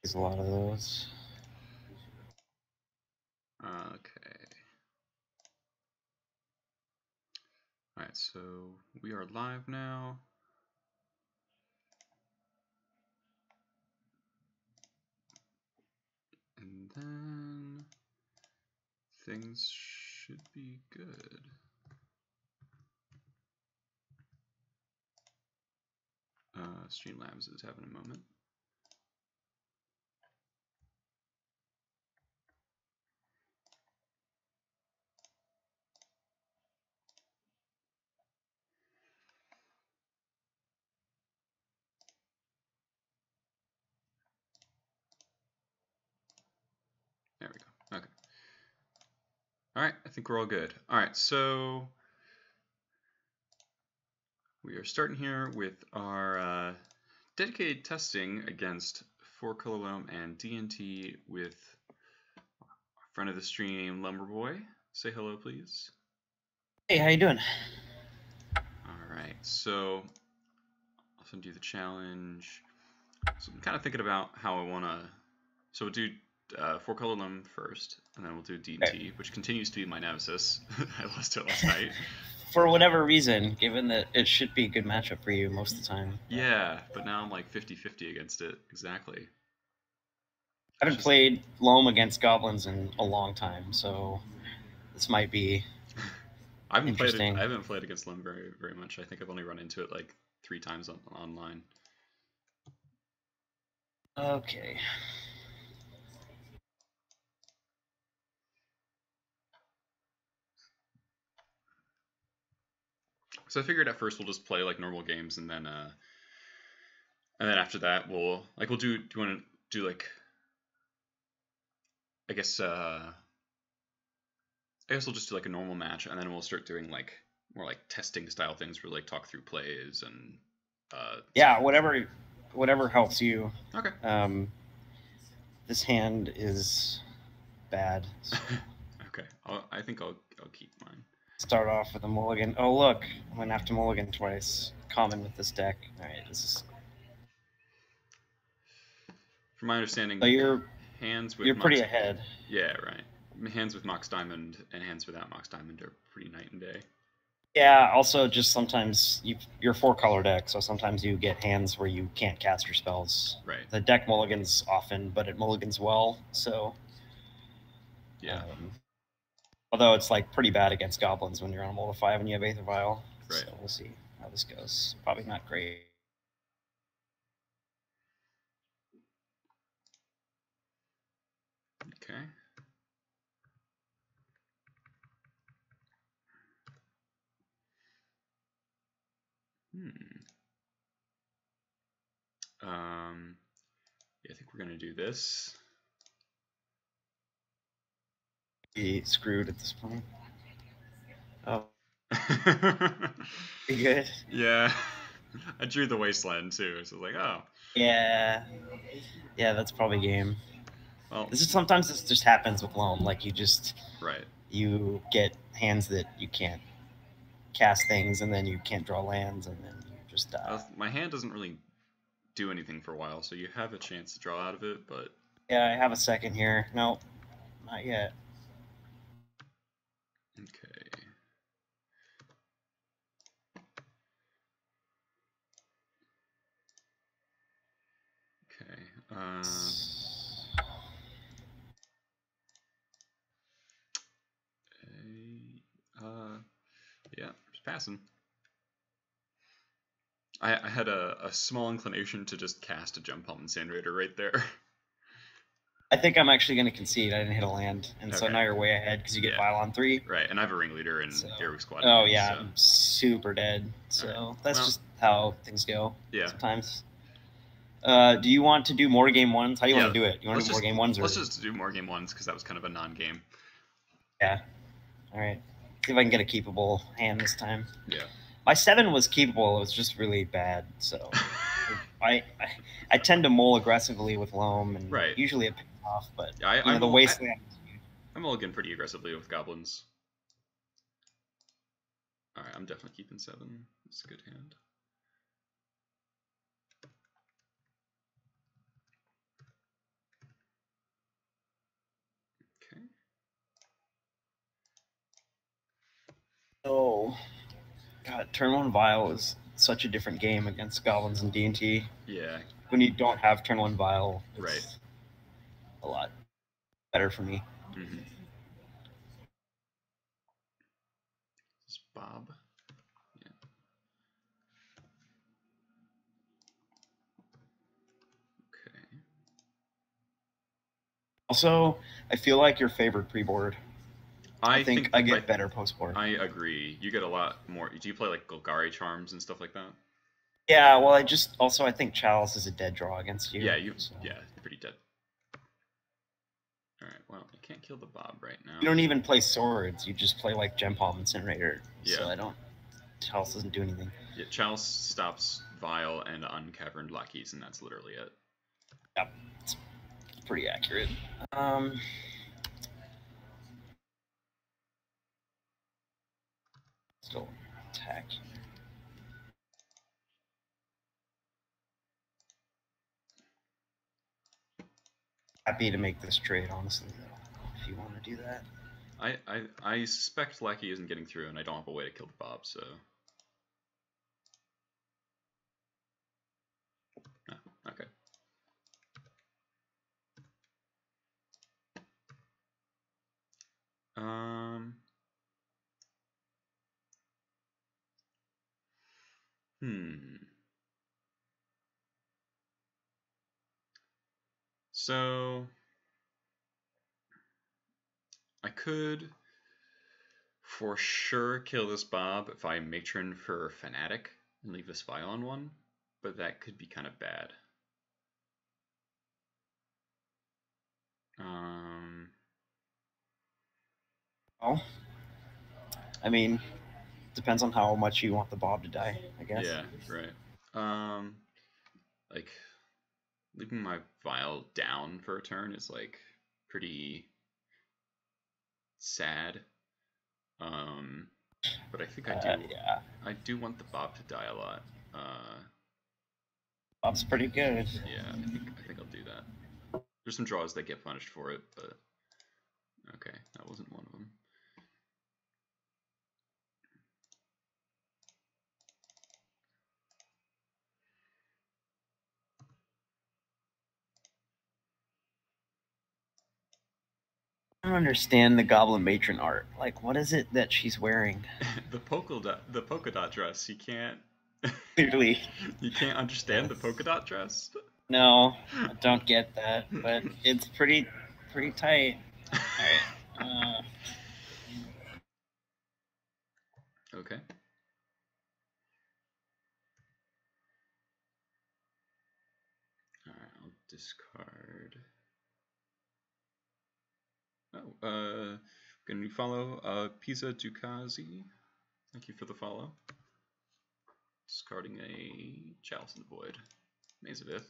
There's a lot of those. Okay. Alright, so we are live now. And then things should be good. Streamlabs is having a moment. There we go. Okay. All right, I think we're all good. All right, so we are starting here with our dedicated testing against 4-color Loam and D&T with our friend of the stream, Loamerboy. Say hello, please. Hey, how you doing? All right, so I'll send you the challenge. So I'm kind of thinking about how I want to. So we'll do 4-color Loam first, and then we'll do D&T, which continues to be my nemesis. I lost to it last night. For whatever reason, given that it should be a good matchup for you most of the time. Yeah, but now I'm like 50-50 against it. Exactly. I haven't played Loam against Goblins in a long time, so this might be I haven't interesting. played against Loam very much. I think I've only run into it like 3 times online. Okay. So I figured at first we'll just play like normal games, and then after that we'll do. Do you want to do like? I guess we'll just do like a normal match, and then we'll start doing like more like testing style things where like talk through plays and. Yeah, whatever helps you. Okay. This hand is bad. So. Okay, I think I'll keep mine. Start off with a mulligan. Oh look, I'm gonna have to mulligan twice. Common with this deck. All right, this is. From my understanding, So you're pretty ahead. Yeah, right. Hands with Mox Diamond and hands without Mox Diamond are pretty night and day. Yeah, also just sometimes you're 4-color deck, so sometimes you get hands where you can't cast your spells. Right. The deck mulligans often, but it mulligans well, so. Yeah. Although it's like pretty bad against Goblins when you're on a Multi 5 and you have Aether Vial. Right. So we'll see how this goes. Probably not great. Okay. Yeah, I think we're gonna do this. Be screwed at this point. Oh. Pretty good. Yeah. I drew the Wasteland too, so I was like, oh. Yeah. Yeah, that's probably game. Well, sometimes this just happens with Loam. Like you just you get hands that you can't cast things, and then you can't draw lands, and then you just die. My hand doesn't really do anything for a while, so you have a chance to draw out of it, but. Yeah, I have a second here. No, not yet. Okay. Yeah, just passing. I had a small inclination to just cast a Jump Palm Incinerator right there. I think I'm actually going to concede. I didn't hit a land, and so now you're way ahead because you get Vile on 3. Right, and I have a Ringleader and Heroic Squad. Oh yeah, so. I'm super dead. So that's just how things go. Yeah. Sometimes. Do you want to do more game ones? How do you want to do it? You want to do more game ones? Let's just do more game ones because that was kind of a non-game. Yeah. All right. See if I can get a keepable hand this time. Yeah. My 7 was keepable. It was just really bad. So I tend to mull aggressively with Loam, and usually it pays off. But the Wasteland. I'm mulligan pretty aggressively with Goblins. All right, I'm definitely keeping 7. It's a good hand. Turn 1 Vial is such a different game against Goblins and D&T. Yeah. When you don't have Turn 1 Vial, it's right. a lot better for me. Mm-hmm. This is Bob. Yeah. Okay. Also, I feel like your favorite pre-board. I think I get better post-board. I agree. You get a lot more. Do you play like Golgari charms and stuff like that? Yeah, well, I think Chalice is a dead draw against you. Yeah, you're pretty dead. Alright, well, you can't kill the Bob right now. You don't even play swords, you just play like Gem Palm Incinerator. Yeah. So Chalice doesn't do anything. Yeah, Chalice stops Vial and Uncaverned Lackeys, and that's literally it. Yep, it's pretty accurate. Still attack. Happy to make this trade, honestly, if you want to do that. I suspect Lackey isn't getting through, and I don't have a way to kill the Bob, so... Oh, okay. So... I could for sure kill this Bob if I matron for Fanatic and leave this Vial on one, but that could be kind of bad. Oh, I mean, depends on how much you want the Bob to die, I guess. Yeah, right. Like leaving my Vial down for a turn is like pretty sad. But I think I do. Yeah. I do want the Bob to die a lot. Bob's pretty good. Yeah, I think I'll do that. There's some draws that get punished for it, but okay, that wasn't one of them. I don't understand the Goblin Matron art. Like, what is it that she's wearing? the polka dot dress. You can't. Clearly. You can't understand the polka dot dress. No, I don't get that, but it's pretty tight. All right. Okay. All right, I'll discard. Oh, can you follow Pisa Ducazi? Thank you for the follow. Discarding a Chalice in the Void. Maze of Ith.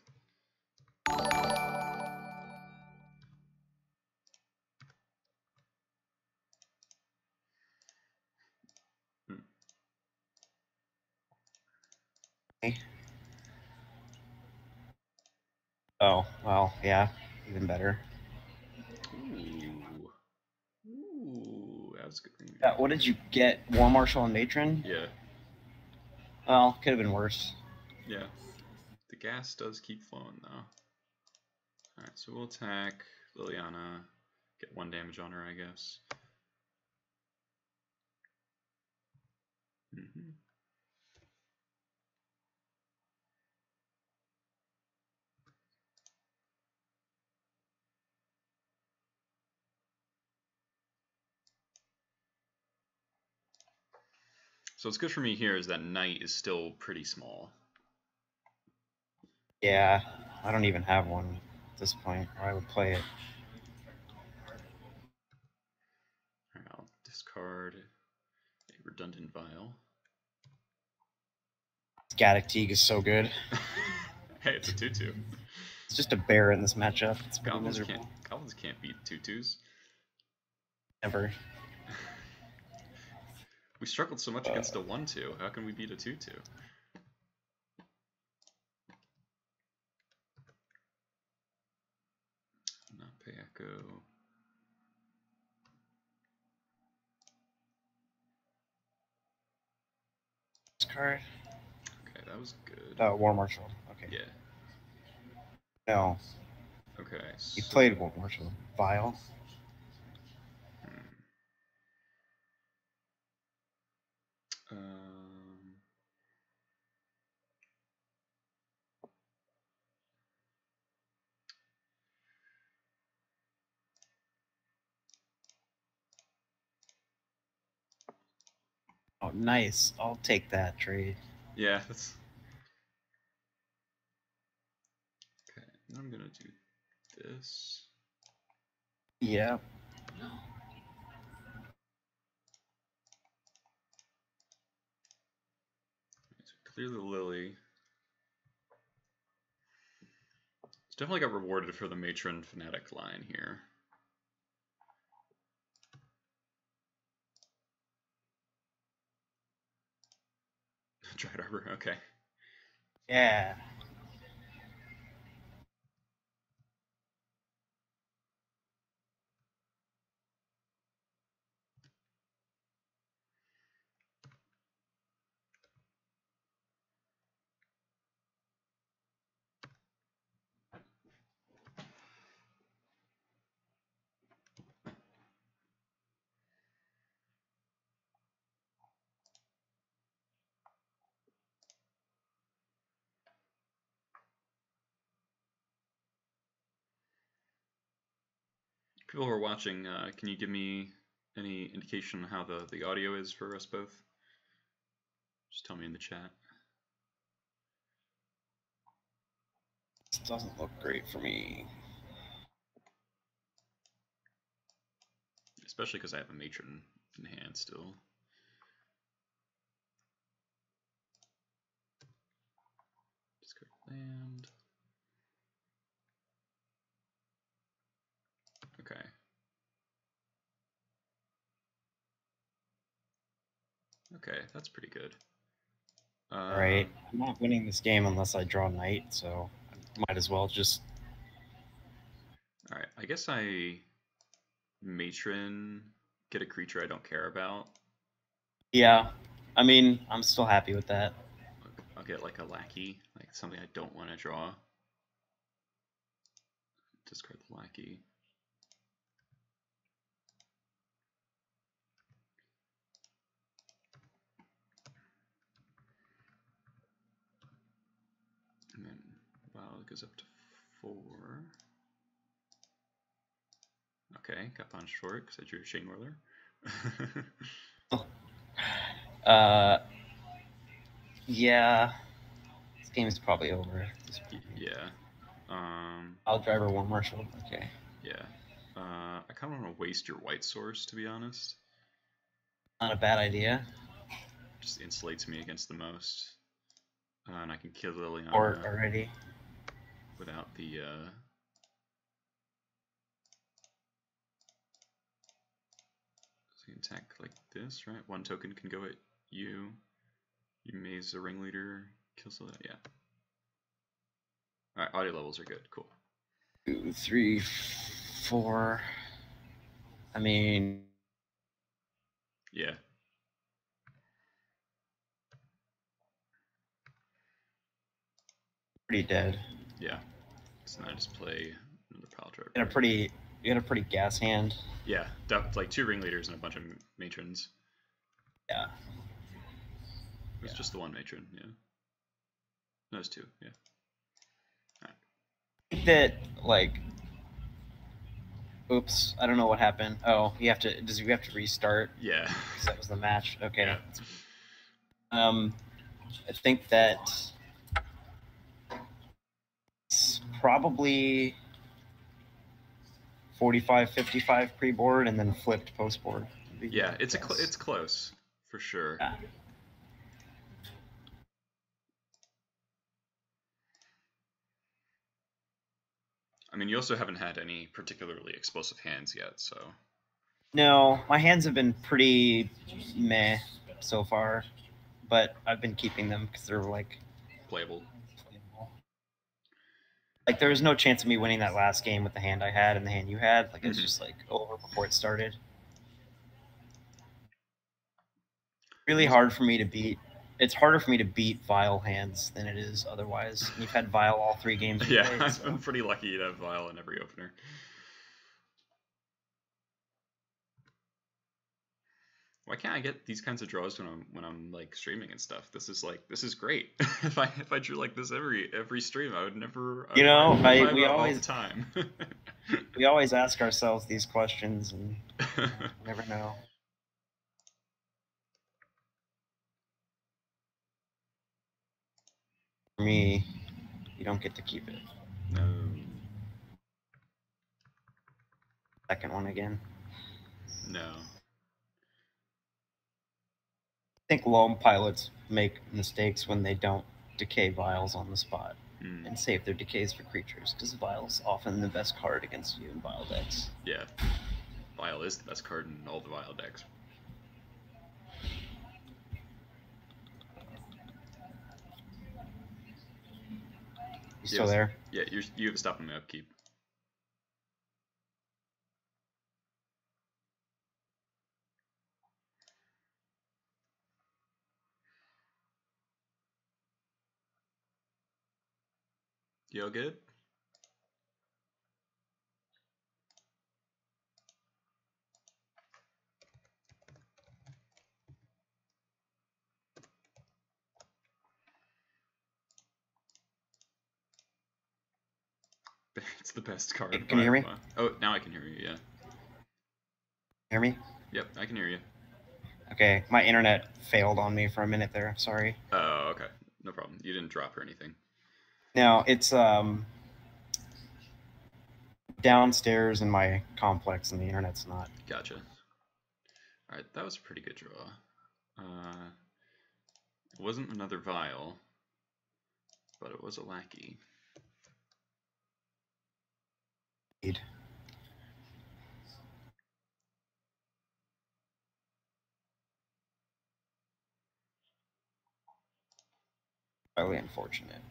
Oh, well, yeah, even better. Ooh, that was good. What did you get? War Marshal and Matron? Yeah. Well, could have been worse. Yeah. The gas does keep flowing, though. Alright, so we'll attack Liliana, get 1 damage on her, I guess. So what's good for me here is that Knight is still pretty small. Yeah, I don't even have one at this point, or I would play it. Alright, I'll discard a redundant Vial. Gaddock Teague is so good. Hey, it's a 2/2. It's just a bear in this matchup. It's Goblins can't beat 2/2s. Never. We struggled so much against a 1/2. How can we beat a 2/2? Not pay echo. card? Okay, that was good. War Marshal. Okay. Yeah. No. Okay. You played War Marshal. Vile. Oh, nice. I'll take that trade. Yeah, that's... Okay, now I'm gonna do this. Yeah. So clear the Lily. It's definitely got rewarded for the Matron Fanatic line here. Dried Arbor, okay. Yeah. People who are watching, can you give me any indication on how the audio is for us both? Just tell me in the chat. This doesn't look great for me. Especially because I have a Matron in hand still. Discard land. Okay. Okay, that's pretty good. Alright, I'm not winning this game unless I draw Knight, so I might as well just... Alright, I guess I Matron, get a creature I don't care about. Yeah, I mean, I'm still happy with that. I'll get like a Lackey, like something I don't want to draw. Discard the Lackey. And then, wow, it goes up to 4. Okay, got punched for it because I drew Shane Whirler. Yeah, this game is probably over. Yeah. I'll driver War Marshal. Okay. Yeah. I kind of want to waste your white source, to be honest. Not a bad idea. Just insulates me against the most. And I can kill Liliana already without the so you attack like this, right? One token can go at you. You maze the ringleader, kills the... yeah. Alright, audio levels are good, cool. 2, 3, 4. I mean... Yeah. Pretty dead. Yeah. So now I just play another pile driver. You got a pretty gas hand. Yeah, like 2 ringleaders and a bunch of matrons. Yeah. It's just the one matron, yeah. No, it's 2, yeah. Alright. I think that, like... Oops, I don't know what happened. Oh, you have to restart? Yeah. Because that was the match. Okay. Yeah. I think that it's probably 45-55 pre-board and then flipped post-board. Yeah, it's close for sure. Yeah. I mean, you also haven't had any particularly explosive hands yet, so... No, my hands have been pretty meh so far, but I've been keeping them because they're, like... Playable. Like, there was no chance of me winning that last game with the hand I had and the hand you had. Like, it was just, like, over before it started. Really hard for me to beat it's harder for me to beat Vial hands than it is otherwise. You've had Vial all 3 games. Yeah, played, I've been pretty lucky to have Vial in every opener. Why can't I get these kinds of draws when I'm like streaming and stuff? This is great. if I drew like this every stream, I would never. We always time. We always ask ourselves these questions and never know. For me, you don't get to keep it. No. Second one again. No. I think Loam pilots make mistakes when they don't decay Vials on the spot and save their decays for creatures, because Vial's often the best card against you in Vial decks. Yeah. Vial is the best card in all the Vial decks. You still there? Yeah, you have a stop on my upkeep. You all good? It's the best card. Can you hear me? Oh, now I can hear you, yeah. Hear me? Yep, I can hear you. Okay, my internet failed on me for a minute there. Sorry. Oh, okay. No problem. You didn't drop or anything. No, it's downstairs in my complex and the internet's not. Gotcha. Alright, that was a pretty good draw. It wasn't another Vial, but it was a Lackey. Indeed. Highly unfortunate.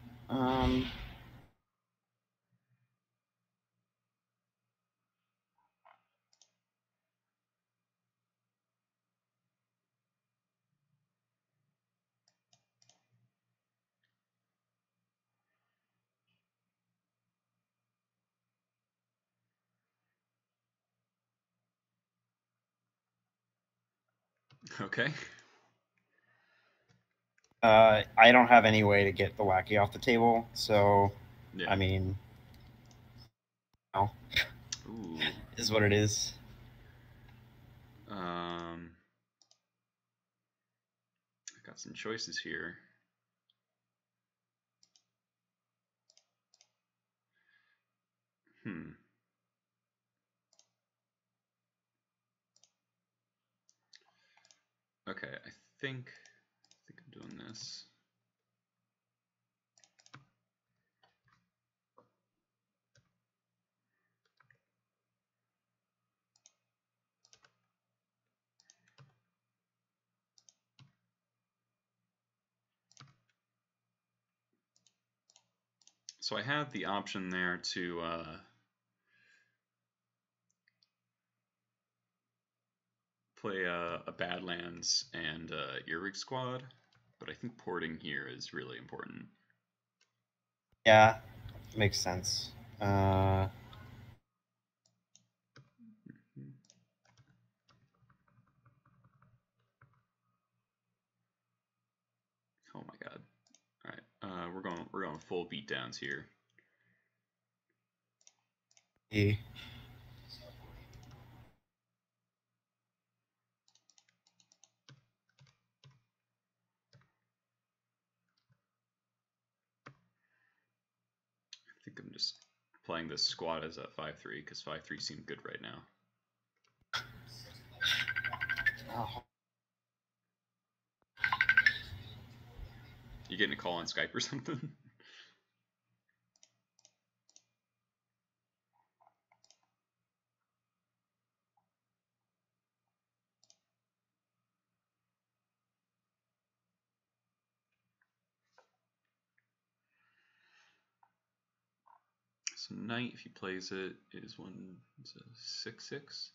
Okay. I don't have any way to get the Lackey off the table, so yeah. I mean, no. Ooh. Is what it is. I got some choices here. Okay, I think I'm doing this. So I have the option there to play a Badlands and Earwig Squad, but I think porting here is really important. Yeah, makes sense. Oh my god. Alright, we're going full beatdowns here. Yeah. I think I'm just playing this squad as a 5-3 because 5-3 seemed good right now. Oh. You getting a call on Skype or something? So Knight, if he plays it, is it's a 6-6.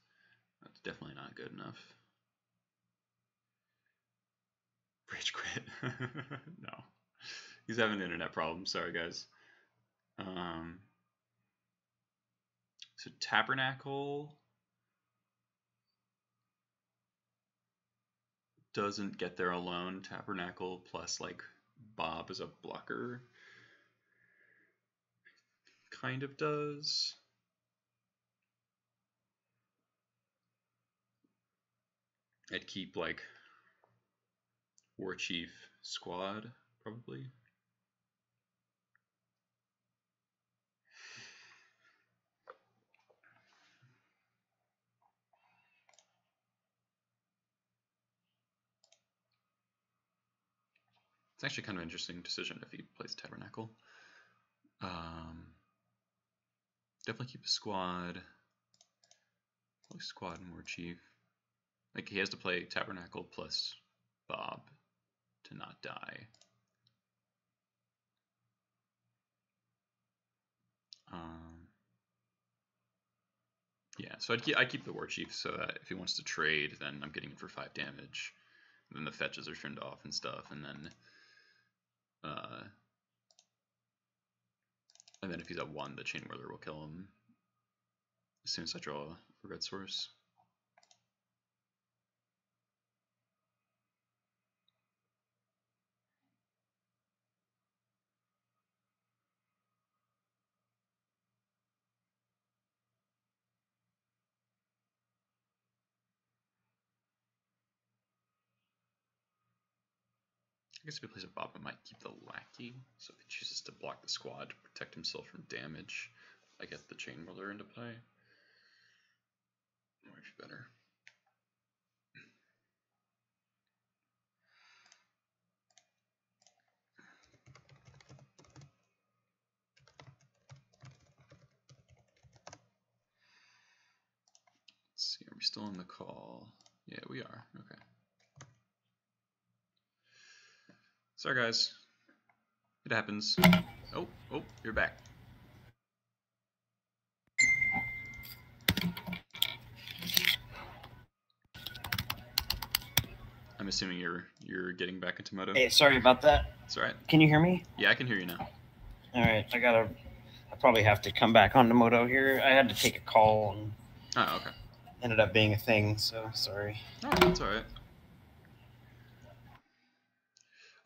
That's definitely not good enough. Rage quit. No. He's having an internet problem. Sorry, guys. So Tabernacle doesn't get there alone. Tabernacle plus like Bob as a blocker kind of does. I'd keep like War Chief squad probably. It's actually kind of an interesting decision if he plays Tabernacle. Definitely keep the squad. Probably squad and War Chief. Like he has to play Tabernacle plus Bob to not die. Yeah, so I'd keep the War Chief so that if he wants to trade, then I'm getting it for 5 damage. And then the fetches are turned off and stuff, and then if he's at 1, the Chain Whirler will kill him as soon as I draw a Red Source. I guess if he plays a Bob, I might keep the Lackey. So if he chooses to block the squad to protect himself from damage, I get the Chain Whirler into play. That might be better. Let's see, are we still on the call? Yeah, we are. Okay. Sorry, guys. It happens. Oh, you're back. I'm assuming you're getting back into Moto. Hey, sorry about that. It's all right. Can you hear me? Yeah, I can hear you now. All right, I probably have to come back onto Moto here. I had to take a call and okay. Ended up being a thing, so sorry. No, that's all right.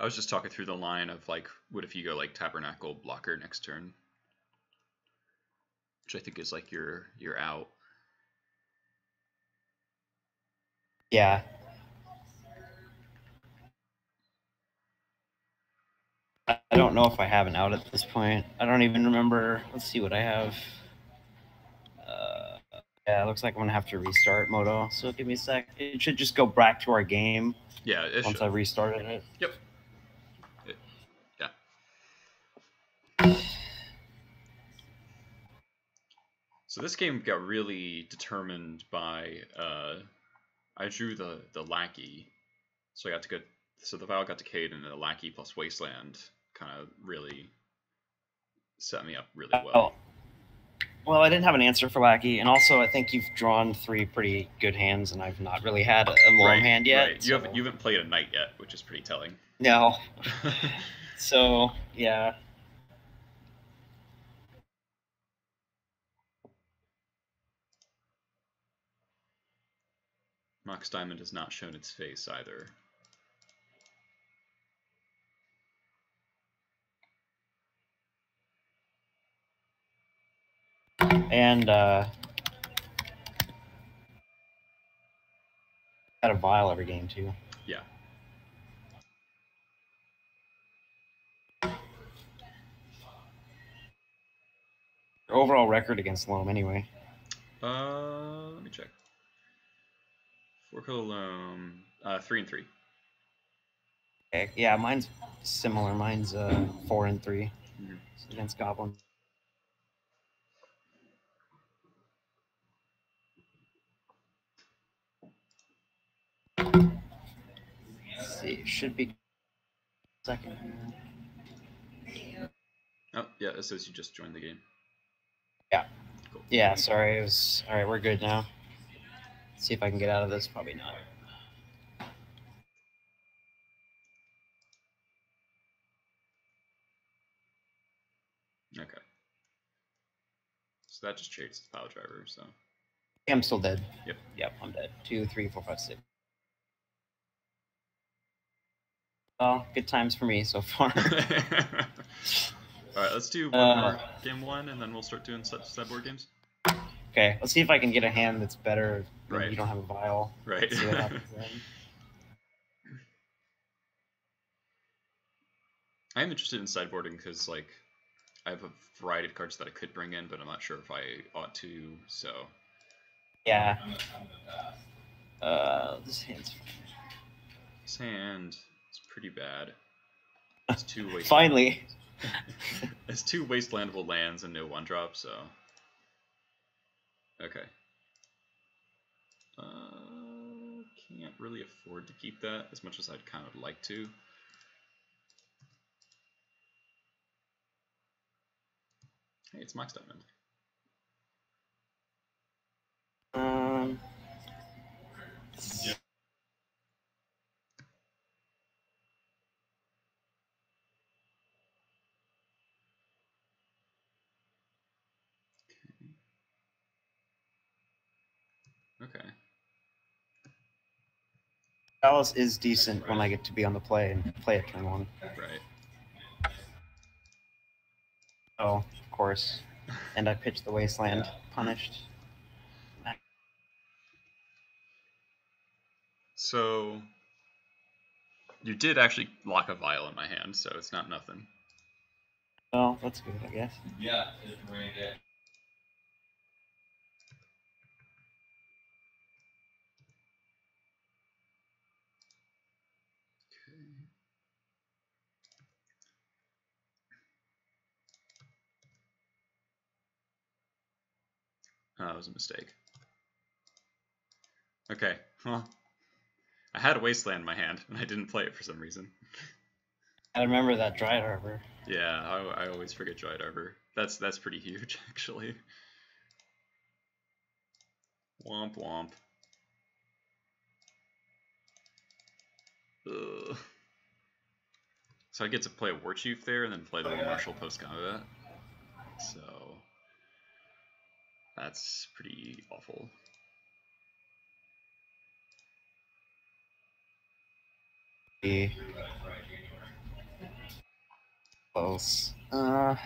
I was just talking through the line of like, what if you go like Tabernacle blocker next turn, which I think is like your out. Yeah. I don't know if I have an out at this point. I don't even remember. Let's see what I have. Yeah, it looks like I'm going to have to restart Moto, so give me a sec. It should just go back to our game. Yeah, it once should. I restarted it. Yep. Yeah. So this game got really determined by I drew the Lackey, so I got to go. So the Vial got decayed, and the Lackey plus Wasteland kind of really set me up really well. Well, I didn't have an answer for Lackey, and also I think you've drawn 3 pretty good hands, and I've not really had a Loam hand yet. Right. You haven't played a Knight yet, which is pretty telling. No. So yeah. Mox Diamond has not shown its face either. And had a Vial every game too. Yeah. Your overall record against Loam, anyway. Let me check. 4-color Loam, 3-3. Okay. Yeah, mine's similar. Mine's 4-3 against Goblins. Let's see, it should be second. Oh, yeah, it says you just joined the game. Yeah. Cool. Yeah, sorry. It was all right. We're good now. Let's see if I can get out of this. Probably not. So that just trades the pile driver. So I'm still dead. Yep. Yep, I'm dead. 2, 3, 4, 5, 6. Well, good times for me so far. All right, let's do one more game one, and then we'll start doing sideboard games. Okay, let's see if I can get a hand that's better when Right. you don't have a vial. Right. See what happens then. I am interested in sideboarding because, like, I have a variety of cards that I could bring in, but I'm not sure if I ought to. So. Yeah. This hand's fine. This hand is pretty bad. It's 2 wasteland. Finally. It's 2 wastelandable lands and no 1-drop, so. Okay. Can't really afford to keep that as much as I'd kind of like to. Hey, it's Max Diamond. Yeah. Okay. Chalice is decent when I get to be on the play and play it turn 1. Right. Oh, of course. And I pitched the Wasteland. Punished. So you did actually lock a vial in my hand, so it's not nothing. Well, that's good, I guess. Yeah, it's really good. Oh, it was a mistake. Okay, well, I had a Wasteland in my hand, and I didn't play it for some reason. I remember that Dry Harbor. Yeah, I always forget Dry Harbor. That's pretty huge, actually. Womp womp. Ugh. So I get to play a War Chief there, and then play the War Marshal post-combat. So that's pretty awful. Close. I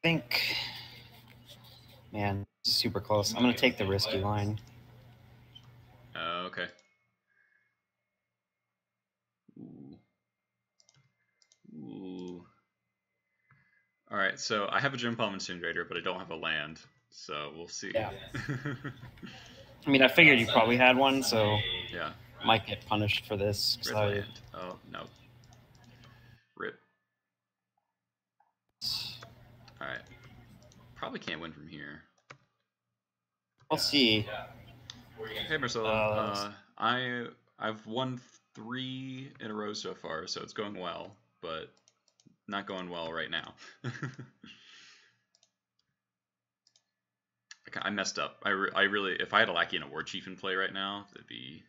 think, man, this is super close. I'm gonna take the risky line. Okay. Ooh. Ooh. All right, so I have a Gem Palm Incinerator, but I don't have a land, so we'll see. Yeah. I mean, I figured you probably had one, so yeah. Might get punished for this. Red land. Oh no. Rip. All right. Probably can't win from here. We'll see. Hey Marcelo, I've won 3 in a row so far, so it's going well, but not going well right now. I messed up. I really, if I had a Lackey and a War Chief in play right now, it'd be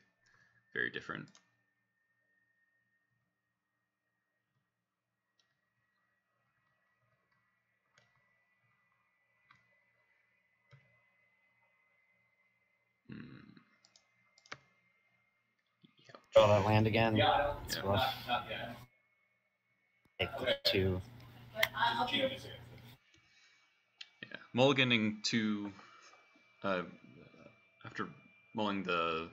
very different. Draw that land again. Yeah. It's rough. Take the 2. Yeah, mulliganing 2 after mulling the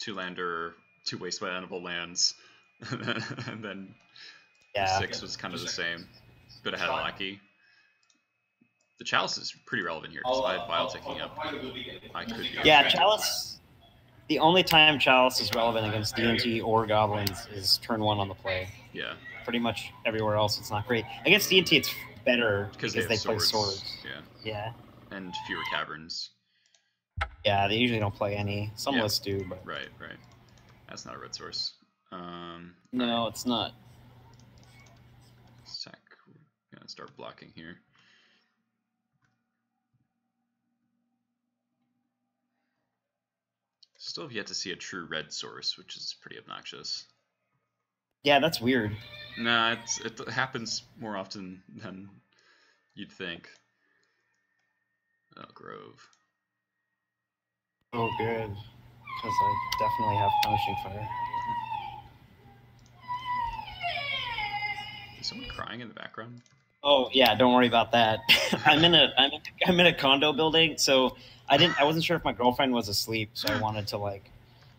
2-lander, 2 wastelandable lands, and then Yeah. 6 was kind of the same, but I had a Lackey. The Chalice is pretty relevant here because if I had Vial taking up, I could be. Yeah, Chalice. The only time Chalice is relevant against D&T or Goblins is turn 1 on the play. Yeah. Pretty much everywhere else, it's not great. Against D&T, it's better because they play swords. Yeah. Yeah. And fewer caverns. Yeah, they usually don't play any. Some Yeah. lists do, but Right, right. That's not a red source. No, right. it's not. Sec. We're gonna start blocking here. Still have yet to see a true red source, which is pretty obnoxious. Yeah, that's weird. Nah, it happens more often than you'd think. Oh, Grove. Oh, good. Because I definitely have Punishing Fire. Is someone crying in the background? Oh yeah, don't worry about that. I'm in a condo building, so I wasn't sure if my girlfriend was asleep, so I wanted to like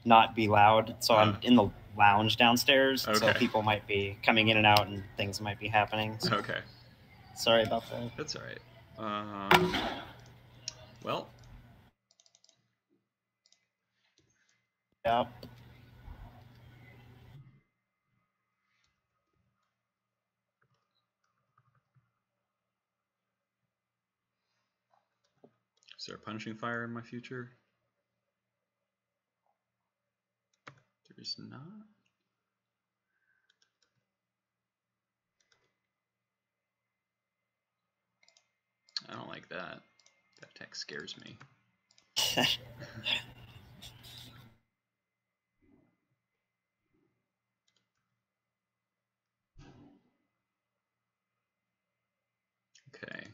not be loud. So I'm in the lounge downstairs, Okay. so people might be coming in and out and things might be happening. So Okay. sorry about that. That's all right. Well. Yeah. Is there a Punishing Fire in my future? There's not. I don't like that. That text scares me. Okay.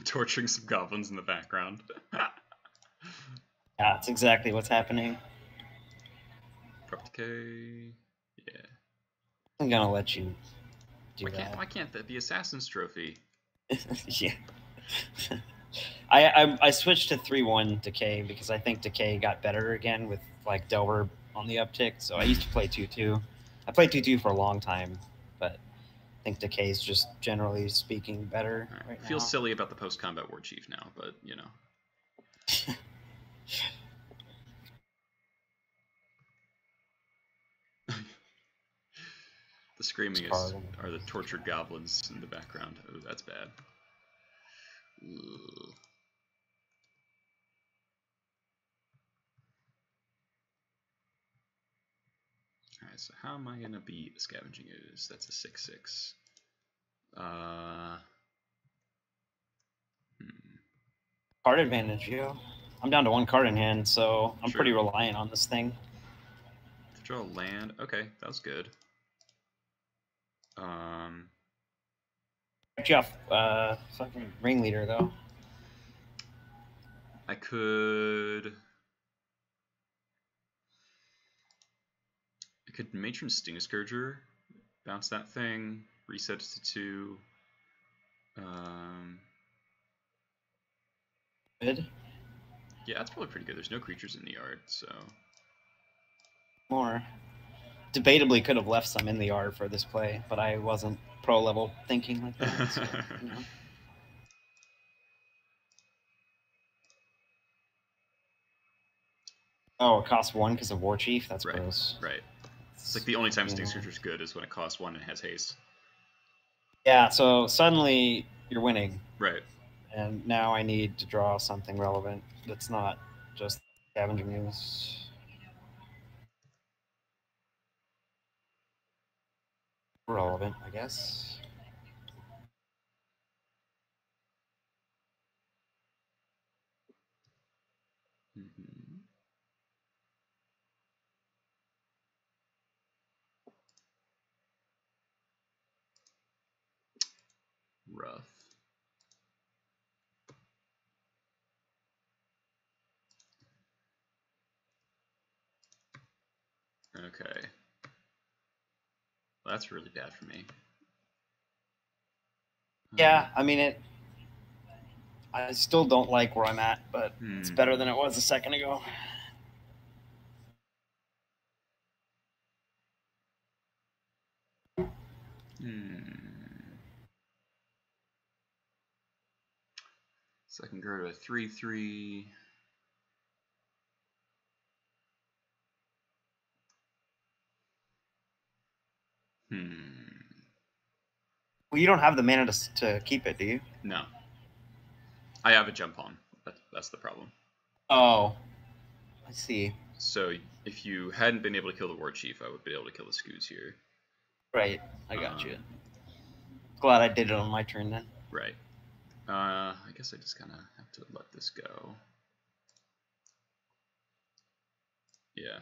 Torturing some goblins in the background. Yeah, that's exactly what's happening. Prop decay. Yeah. I'm gonna let you do that. Why can't that be Assassin's Trophy? Yeah. I switched to 3-1 Decay because I think Decay got better again with like Delver on the uptick. So I used to play 2-2. I played 2-2 for a long time, but I think Decay is just generally speaking better right now. Feels silly about the post-combat war chief now, but you know. The screaming are the tortured goblins in the background. Oh, that's bad. Ugh. Alright, so how am I gonna beat a Scavenging Ooze? That's a 6/6. Card advantage, yeah. I'm down to 1 card in hand, so I'm pretty reliant on this thing. To draw a land. Okay, that was good. Jeff, fucking ringleader though. I could Matron Sting Scourger, bounce that thing, reset it to 2. Good. Yeah, that's probably pretty good. There's no creatures in the yard, so. More. Debatably could have left some in the yard for this play, but I wasn't pro level thinking like that. So, you know. Oh, it costs 1 because of War Chief? That's gross. Right. It's like the only time Sting Scourger is good is when it costs 1 and has haste. Yeah, so suddenly you're winning. Right. And now I need to draw something relevant that's not just Scavenging Ooze. Relevant, I guess. Rough. Okay. Well, that's really bad for me. Yeah, I mean it. I still don't like where I'm at, but it's better than it was a second ago. So I can go to a 3/3. Well, you don't have the mana to keep it, do you? No. I have a jump on. That's the problem. Oh, I see. So if you hadn't been able to kill the war chief, I would be able to kill the Skoos here. Right, I got you. Glad I did it on my turn then. Right. I guess I just kind of have to let this go. Yeah.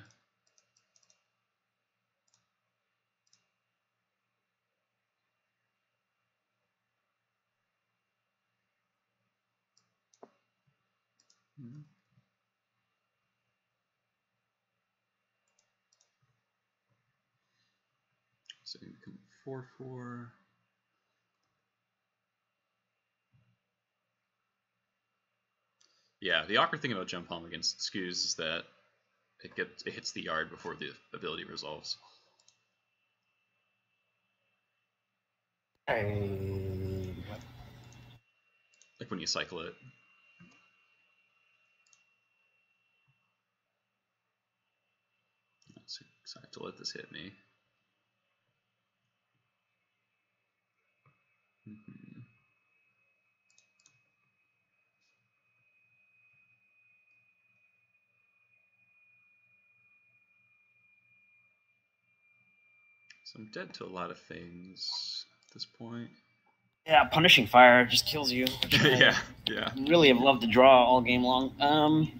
So you can become 4/4. Yeah, the awkward thing about Jump Home against Skoos is that it hits the yard before the ability resolves. Like when you cycle it. So I have to let this hit me. So I'm dead to a lot of things at this point. Yeah, Punishing Fire just kills you. Yeah. Really have loved to draw all game long.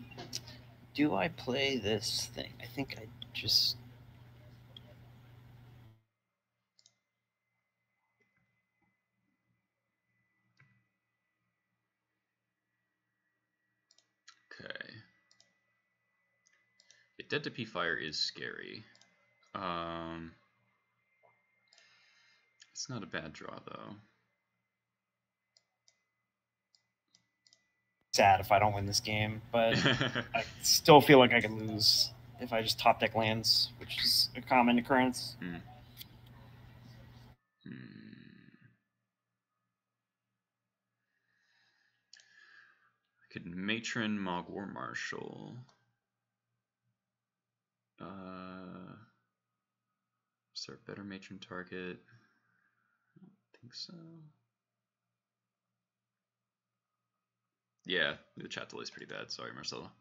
Do I play this thing? I think I just... Okay. Dead to P Fire is scary. It's not a bad draw though. Sad if I don't win this game, but I still feel like I could lose if I just top deck lands, which is a common occurrence. I could Matron Mog War Marshal. Is there a better Matron target? I don't think so. Yeah, the chat delay is pretty bad. Sorry, Marcella.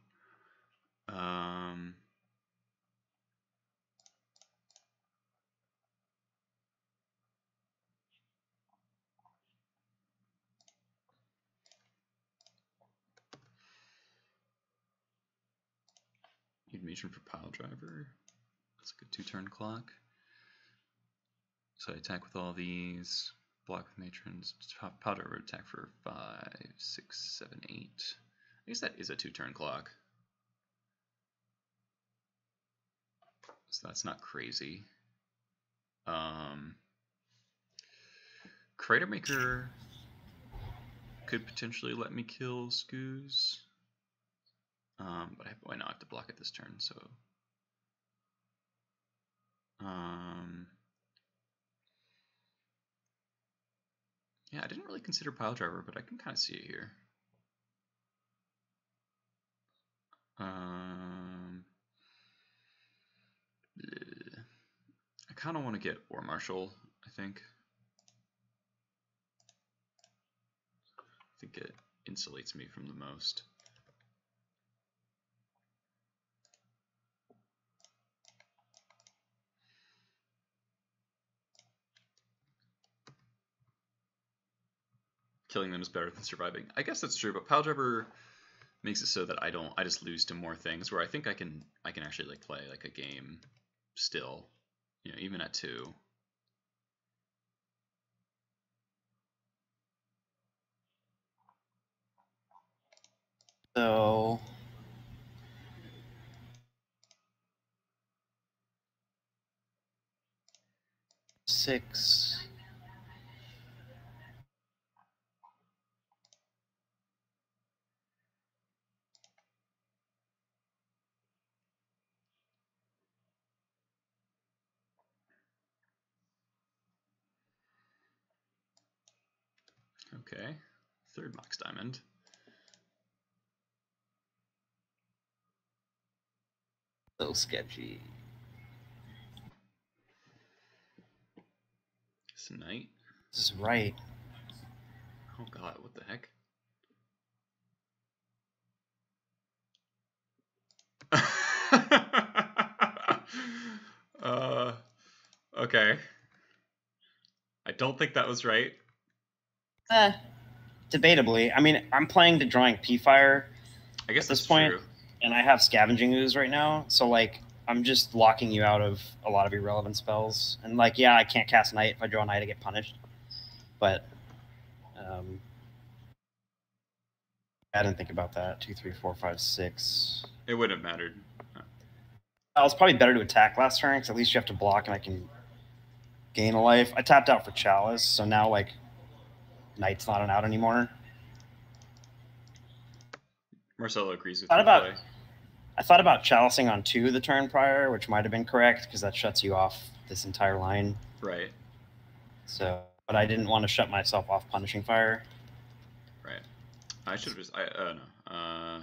Need Matron for Pile Driver. That's a good 2-turn clock. So I attack with all these. Block with Matrons. Pile Driver attack for 5, 6, 7, 8. I guess that is a 2-turn clock. So that's not crazy. Crater Maker could potentially let me kill Skoos. But I now have to block it this turn, so... yeah, I didn't really consider Pile Driver, but I can kind of see it here. I kind of want to get War Marshal, I think. I think it insulates me from the most. Killing them is better than surviving. I guess that's true, but Pile Driver makes it so that I just lose to more things, where I think I can actually like play like a game still, you know, even at 2. So... 6... Okay, 3rd Mox Diamond. So sketchy. It's a knight. This is right. Oh god, what the heck? Okay. I don't think that was right. Eh, debatably. I mean, I'm playing to drawing P-Fire I guess at this that's point, true. and I have Scavenging Ooze right now, so like I'm just locking you out of a lot of irrelevant spells. And like, yeah, I can't cast Knight. If I draw Knight, I get punished. But I didn't think about that. 2, 3, 4, 5, 6. It wouldn't have mattered. It was probably better to attack last turn because at least you have to block and I can gain a life. I tapped out for Chalice, so now like Knight's not an out anymore. Marcelo agrees with Thought your about play. I thought about chalicing on 2 the turn prior, which might have been correct because that shuts you off this entire line. Right. So, but I didn't want to shut myself off Punishing Fire. Right. I should have just. No.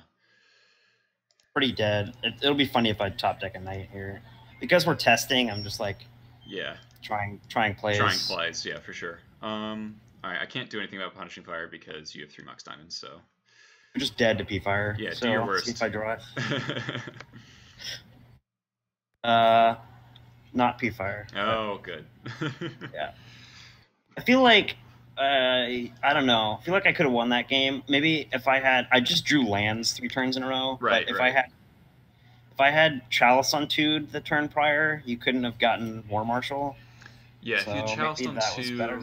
Pretty dead. It'll be funny if I top deck a Knight here. Because we're testing, I'm just like Yeah. trying plays. Trying plays, yeah, for sure. Alright, I can't do anything about Punishing Fire because you have 3 Mox Diamonds, so. I'm just dead to P-Fire. Yeah, so do your let's worst. see if I draw it. Not P-Fire. Oh, good. Yeah. I feel like I don't know. I feel like I could have won that game. Maybe if I just drew lands 3 turns in a row. Right, but if right. if I had Chalice on 2 the turn prior, you couldn't have gotten War Marshal. Yeah, so if you had Chalice on that was 2, better.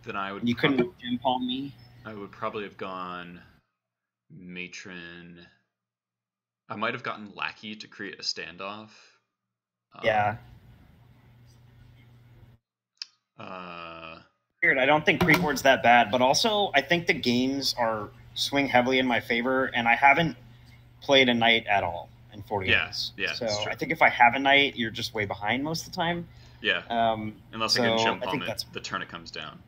then I would. You couldn't have Gem Palm me. I would probably have gone Matron. I might have gotten Lackey to create a standoff. Yeah. Weird. I don't think pre-board's that bad, but also I think the games are swing heavily in my favor, and I haven't played a Knight at all in 40 games. Yeah. So I think if I have a Knight, you're just way behind most of the time. Yeah. Unless so I can jump I think on it the turn it comes down.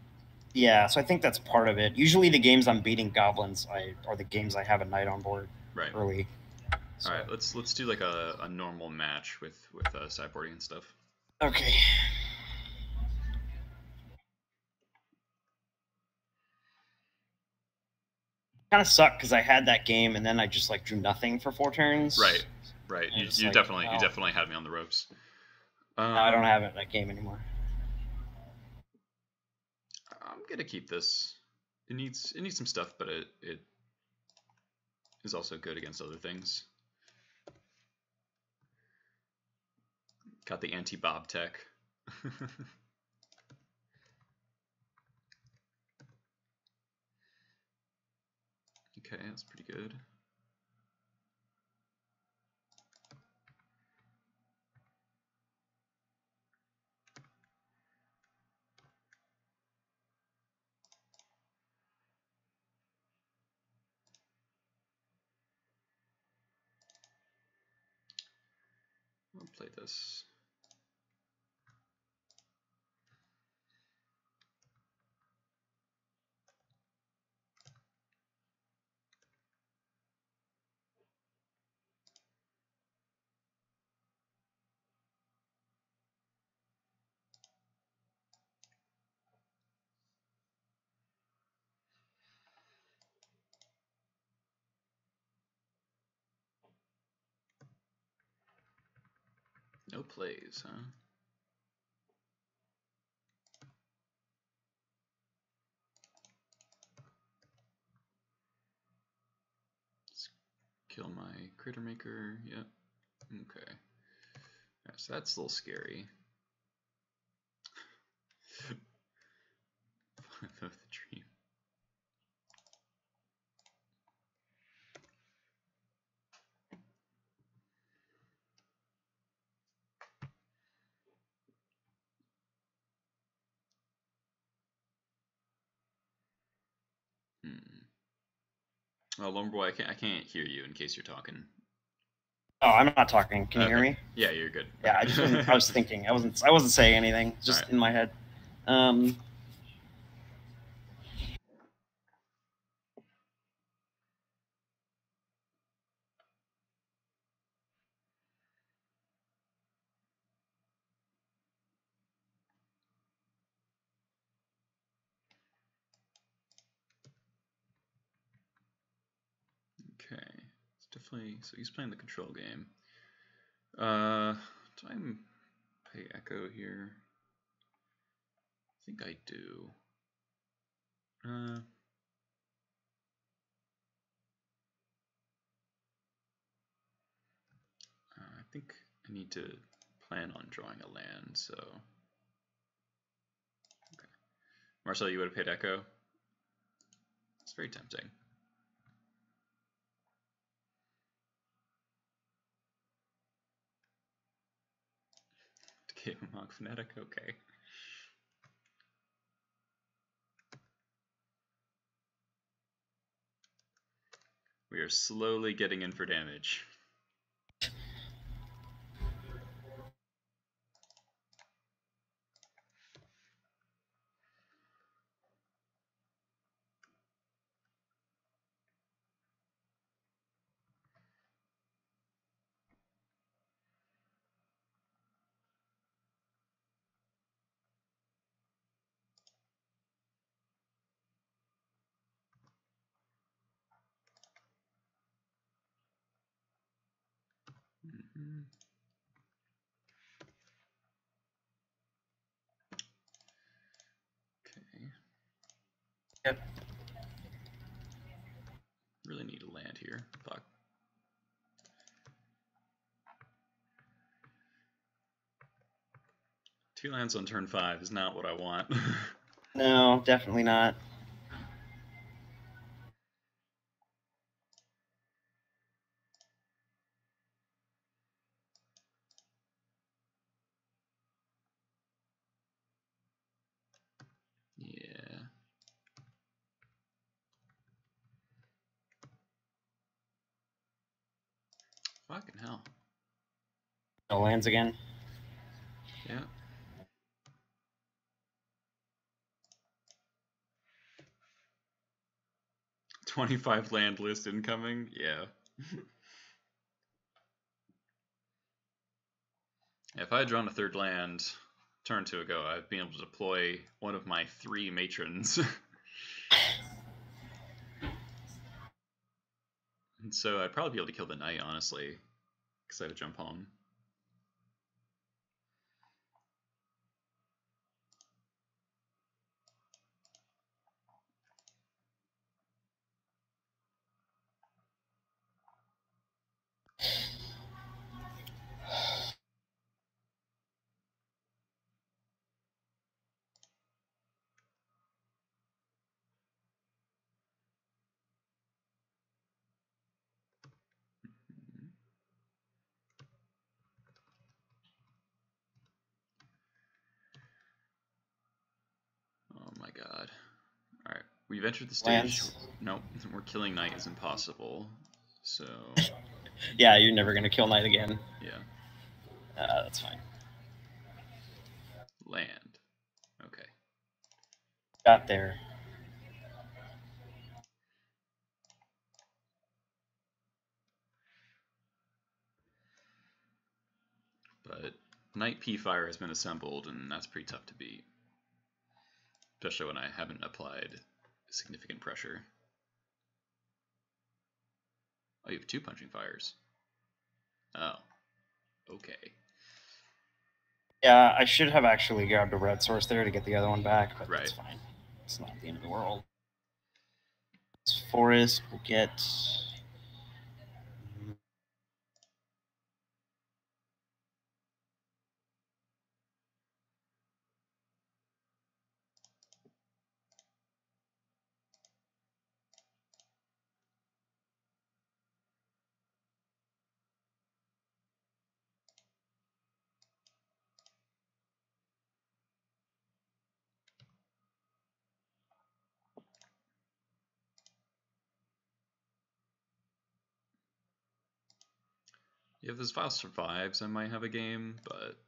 Yeah, so I think that's part of it. Usually the games I'm beating Goblins are the games I have a Knight on board early. So. All right, let's do like a normal match with sideboarding and stuff. Okay. Kind of sucked because I had that game and then I just like drew nothing for 4 turns. Right. You definitely had me on the ropes. No, I don't have that game anymore. I'm gonna keep this. It needs some stuff, but it is also good against other things. Got the anti-bob tech. Okay, that's pretty good. I'll play this. No plays, huh? Let's kill my critter maker. Yep. Okay. Right, so that's a little scary. of the dream. Oh, Loamerboy, I can't hear you in case you're talking. Oh, I'm not talking. Can you hear me? Yeah, you're good. Yeah, I was thinking. I wasn't saying anything. Just in my head. Okay, it's definitely, so he's playing the control game. Time pay echo here. think I do. I think I need to plan on drawing a land, so... Okay. Marcel, you would have paid Echo? It's very tempting. Decay Monk Fnatic, okay. We are slowly getting in for damage. Okay. Yep. Really need a land here. Fuck. Two lands on turn 5 is not what I want. No, definitely not. Yeah. Fucking hell. No lands again. Yeah. $25 land list incoming? Yeah. If I had drawn a third land turn 2 ago, I'd been able to deploy one of my 3 matrons. And so I'd probably be able to kill the knight, honestly, because I had to jump home. Oh my god. Alright, we've entered the stage. Lands. Nope, we're killing knight is impossible. So... Yeah, you're never gonna kill knight again. Yeah. That's fine. Land. Okay. Got there. But knight p-fire has been assembled, and that's pretty tough to beat. Especially when I haven't applied significant pressure. Oh, you have 2 punching fires. Oh. Okay. Yeah, I should have actually grabbed a red source there to get the other one back, but that's Right. fine. It's not the end of the world. This forest will get... If this file survives, I might have a game, but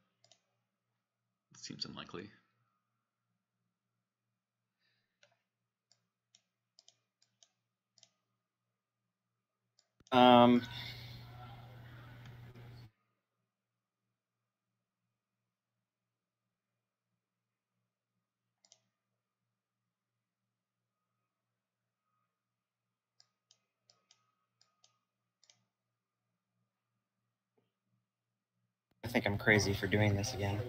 it seems unlikely. I think I'm crazy for doing this again.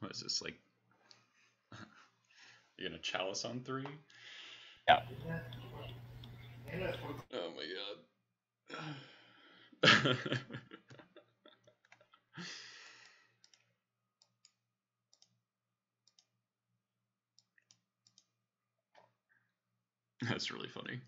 What is this, like, you're gonna chalice on 3? Yeah. Oh my god. That's really funny.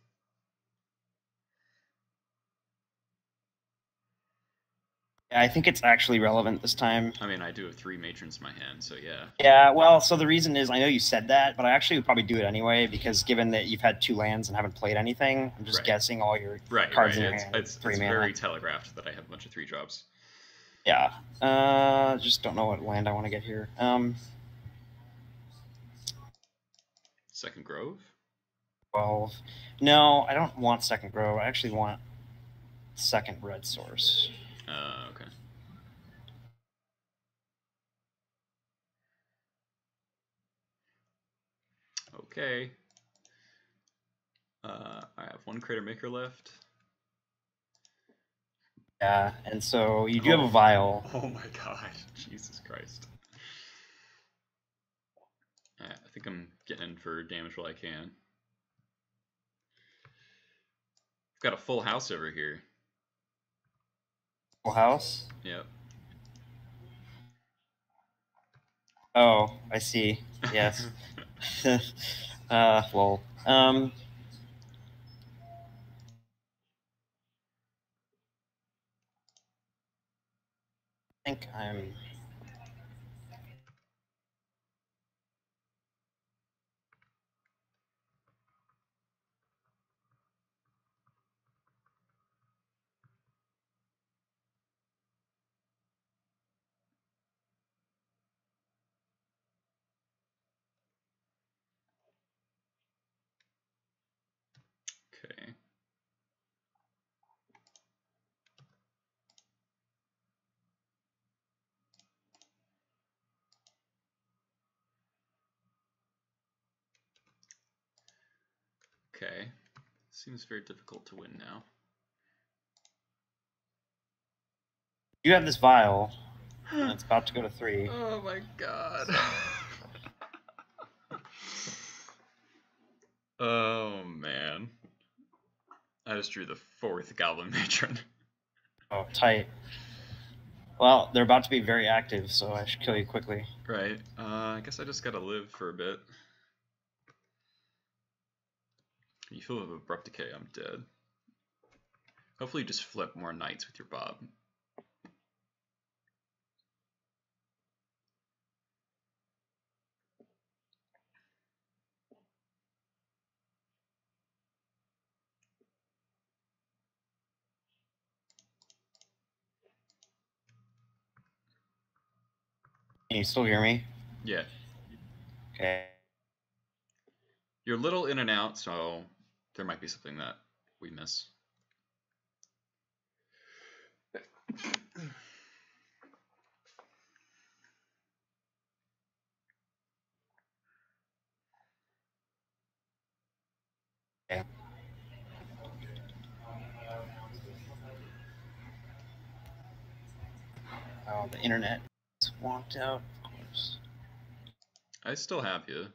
Yeah, I think it's actually relevant this time. I mean, I do have 3 matrons in my hand, so yeah. Yeah, well, so the reason is, I know you said that, but I actually would probably do it anyway, because given that you've had 2 lands and haven't played anything, I'm just Right. guessing all your Right, cards right. in your hand. It's 3 mana. very telegraphed that I have a bunch of 3 drops. Yeah. Just don't know what land I want to get here. Second Grove? 12. No, I don't want second grove. I actually want second red source. Okay. Okay. I have 1 Crater Maker left. Yeah, and so you do have a vial. Oh my god. Jesus Christ. I think I'm getting in for damage while I can. I've got a full house over here. Full house? Yep. Oh, I see. Yes. Well, I think I'm... Okay. Okay. Seems very difficult to win now. You have this vial, and it's about to go to 3. Oh my god. Oh man. I just drew the 4th Goblin Matron. Oh, tight. Well, they're about to be very active, so I should kill you quickly. Right. I guess I just gotta live for a bit. You feel of Abrupt Decay, I'm dead. Hopefully you just flip more knights with your Bob. Can you still hear me? Yeah. Okay. You're a little in and out, so there might be something that we miss. Okay. Oh, the internet is whonked out, of course. I still have you.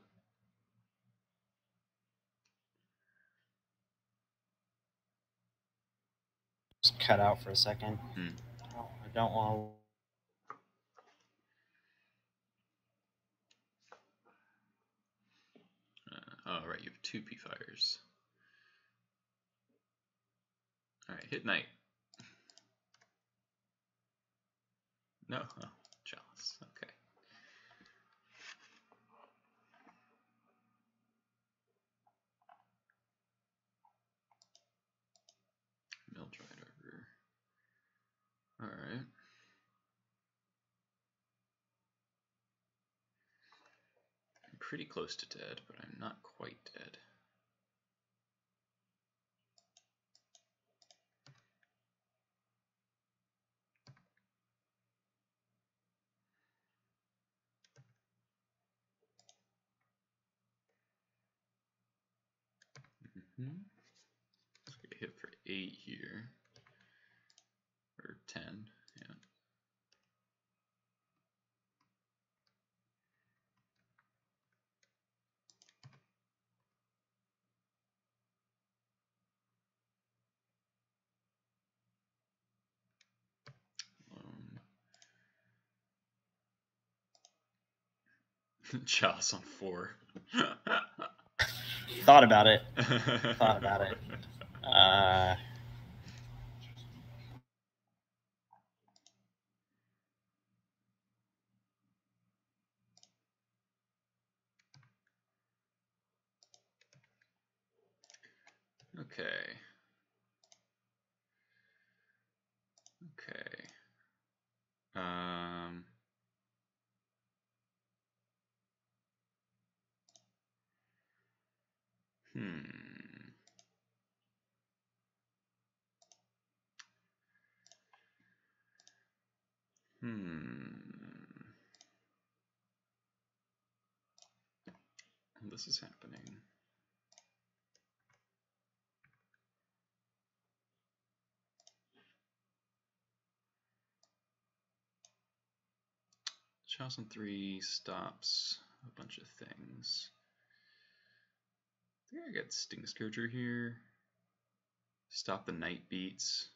Just cut out for a second. Hmm. Oh, I don't want Oh, right, you have 2 P-Fires. Alright, hit Knight. No? Oh, Chalice. Okay. Mildred Arbor. Alright. I'm pretty close to dead, but I'm not quite dead. Let's get hit for 8 here. Or 10, yeah. Chalice on 4. Thought about it. Thought about it. Okay. Okay. This is happening. Chalice on 3 stops a bunch of things. I think I got Sting Scourger here. Stop the night beats.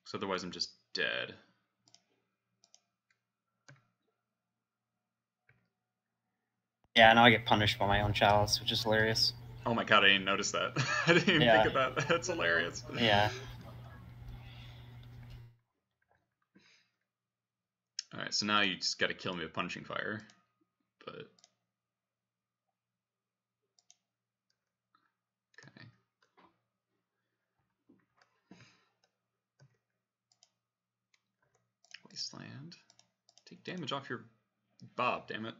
So otherwise I'm just dead. Yeah, now I get punished by my own chalice, which is hilarious. Oh my god, I didn't notice that. I didn't even think of that. That's hilarious. Yeah. Alright, so now you just gotta kill me with Punishing Fire. But okay. Wasteland. Take damage off your Bob, damn it.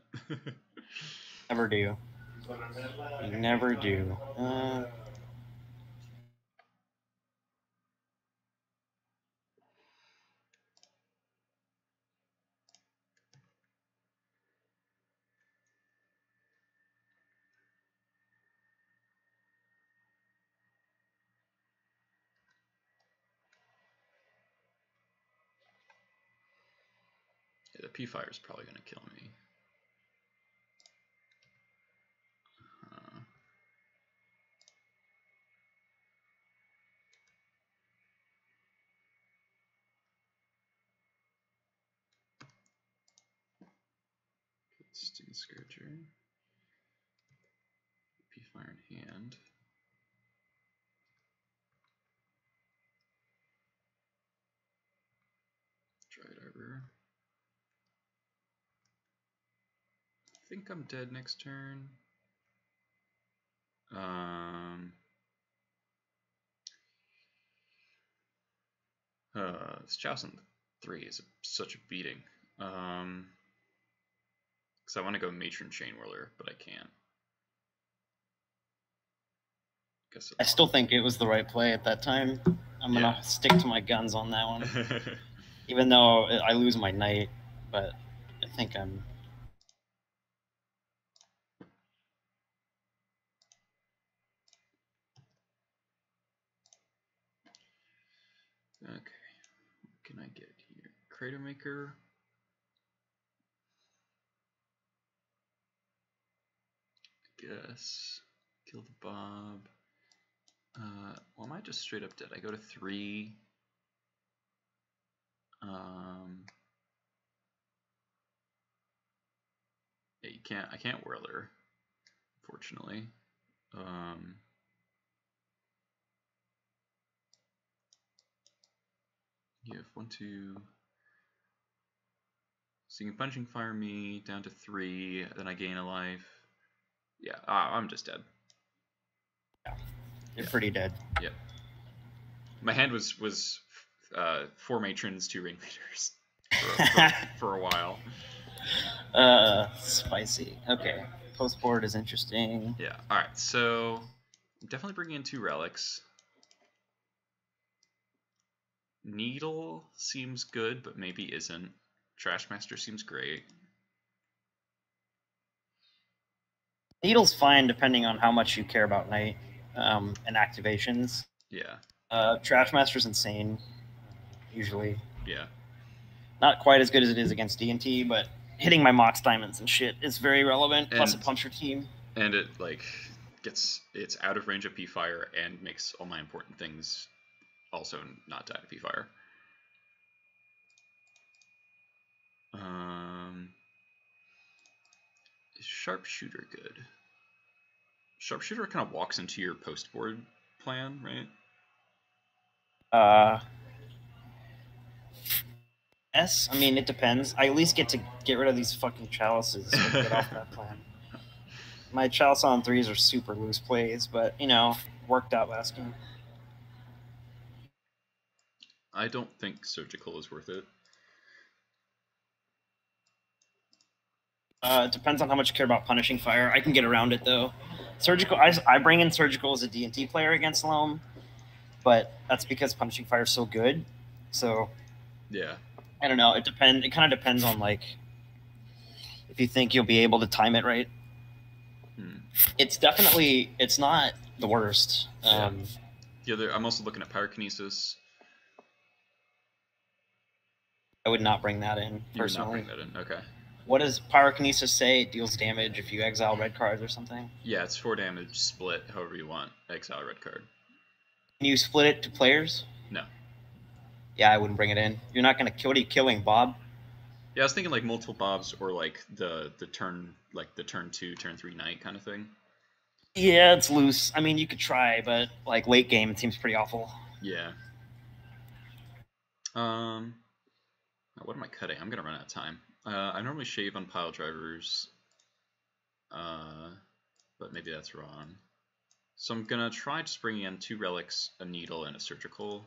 Never do. You never do. Yeah, the P-Fire is probably gonna kill me. Sting Scourger. P-Fire in hand. Dried Arbor. I think I'm dead next turn. This Chalice on 3 is such a beating. Because I want to go Matron Chain Whirler, but I can't. I still think it was the right play at that time. I'm gonna stick to my guns on that one, even though I lose my knight. But I think I'm. Okay, what can I get here? Crater Maker. I guess. Kill the Bob. Well, I might just straight up dead. I go to 3. Yeah, you can't. I can't Whirler, unfortunately. You have 1, 2. So you can Punching Fire me down to 3, then I gain a life. Yeah, I'm just dead. Yeah, you're pretty dead. Yep. My hand was 4 matrons, 2 ringleaders for a while. Spicy. Okay. Post board is interesting. Yeah. All right. So I'm definitely bringing in 2 relics. Needle seems good, but maybe isn't. Trashmaster seems great. Needle's fine depending on how much you care about night and activations. Yeah. Trashmaster's insane, usually. Yeah. Not quite as good as it is against D&T, but hitting my Mox Diamonds and shit is very relevant. Plus it pumps your team. And it it's out of range of P-Fire and makes all my important things also not die to P-Fire. Is Sharpshooter good? Sharpshooter kind of walks into your post board plan, right? Yes, I mean, it depends. I at least get to get rid of these fucking chalices so I can get off that plan. My chalice on 3s are super loose plays, but, you know, worked out last game. I don't think surgical is worth it. It depends on how much you care about punishing fire. I can get around it, though. Surgical, I bring in surgical as a D&T player against Loam, but that's because punishing fire is so good. So, yeah, I don't know. It kind of depends on, like, if you think you'll be able to time it right. It's not the worst. Yeah. I'm also looking at pyrokinesis. I would not bring that in, personally. You would not bring that in, okay. What does pyrokinesis say? It deals damage if you exile red cards or something? Yeah, it's 4 damage, split however you want, exile red card. Can you split it to players? No. Yeah, I wouldn't bring it in. You're not going to kill. What are you killing, Bob? Yeah, I was thinking like multiple Bobs or like the turn 2, turn 3 knight kind of thing. Yeah, it's loose. I mean, you could try, but like late game, it seems pretty awful. Yeah. What am I cutting? I'm gonna run out of time. I normally shave on pile drivers, but maybe that's wrong. So I'm gonna try just bringing in 2 relics, a needle, and a surgical,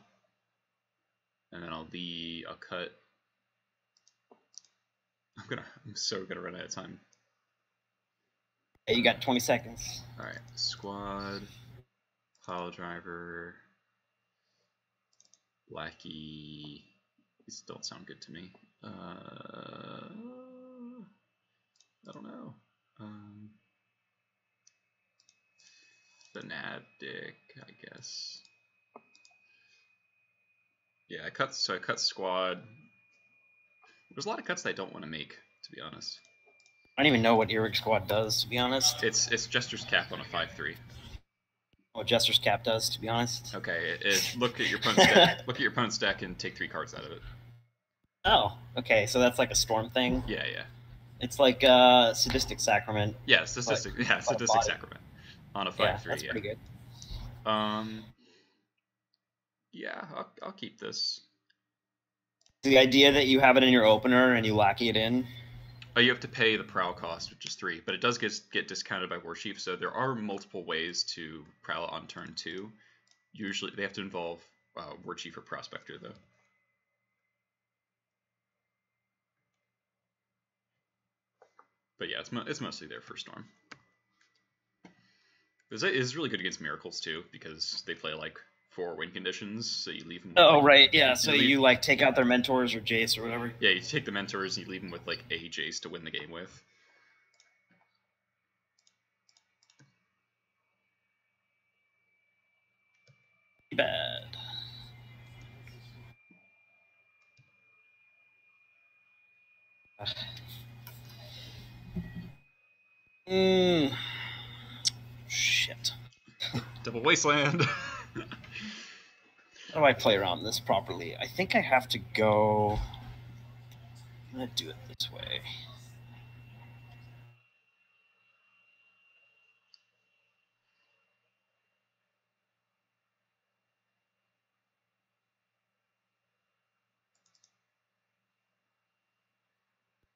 and then I'll cut. I'm so gonna run out of time. Hey, you got 20 seconds. All right, squad, pile driver, lackey. These don't sound good to me. I don't know. Fanatic, I guess. Yeah, I cut squad. There's a lot of cuts that I don't want to make, to be honest. I don't even know what Erig Squad does, to be honest. It's Jester's Cap on a 5/3. What Jester's Cap does, to be honest. Okay, look at your opponent's deck. Look at your opponent's deck and take 3 cards out of it. Oh, okay. So that's like a storm thing. Yeah. It's like Sadistic Sacrament. Yeah, Sadistic Sacrament on a 5/3. Yeah, that's pretty good. Yeah, I'll keep this. The idea that you have it in your opener and you lackey it in. Oh, you have to pay the prowl cost, which is 3, but it does get discounted by Warchief. So there are multiple ways to prowl on turn 2. Usually they have to involve Warchief or Prospector, though. But yeah, it's mostly there for Storm. It's really good against Miracles too, because they play like 4 win conditions, so you leave them. Oh, right, yeah. So you like take out their mentors or Jace or whatever. Yeah, you take the mentors and you leave them with like a Jace to win the game with. Bad. Shit. Double Wasteland. How do I play around this properly? I think I have to go. I'm gonna do it this way.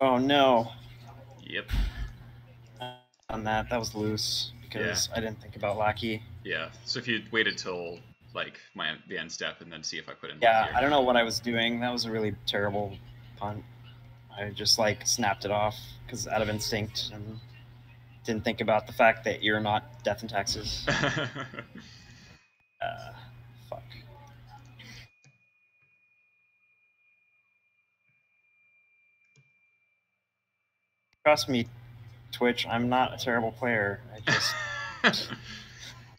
Oh no. Yep. On that was loose because I didn't think about lackey. Yeah. So if you waited till like the end step and then see if I put in. Yeah, I don't know what I was doing. That was a really terrible punt. I just like snapped it off because out of instinct and didn't think about the fact that you're not death and taxes. Fuck. Trust me, Twitch, I'm not a terrible player. I just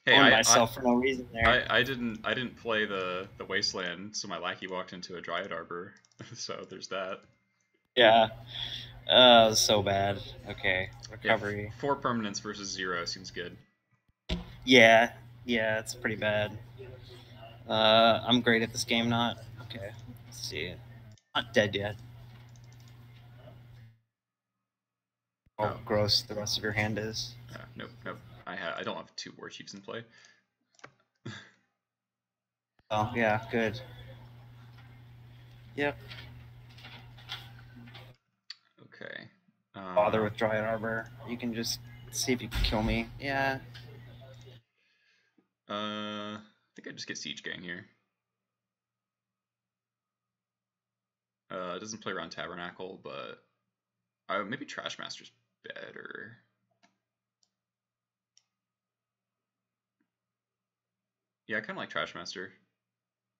owned myself for no reason there. I didn't play the Wasteland, so my lackey walked into a Dryad Arbor, so there's that. Yeah. So bad. Okay, recovery. Yeah, 4 permanents versus 0 seems good. Yeah, it's pretty bad. I'm great at this game, not. Okay, let's see. Not dead yet. how gross the rest of your hand is. Nope. I don't have 2 war chiefs in play. Oh yeah, good. Yep. Okay. Bother with Dryad Arbor. You can just see if you can kill me. Yeah. I think I just get Siege Gang here. It doesn't play around Tabernacle, but maybe Trash Master's better. Yeah, I kind of like Trash Master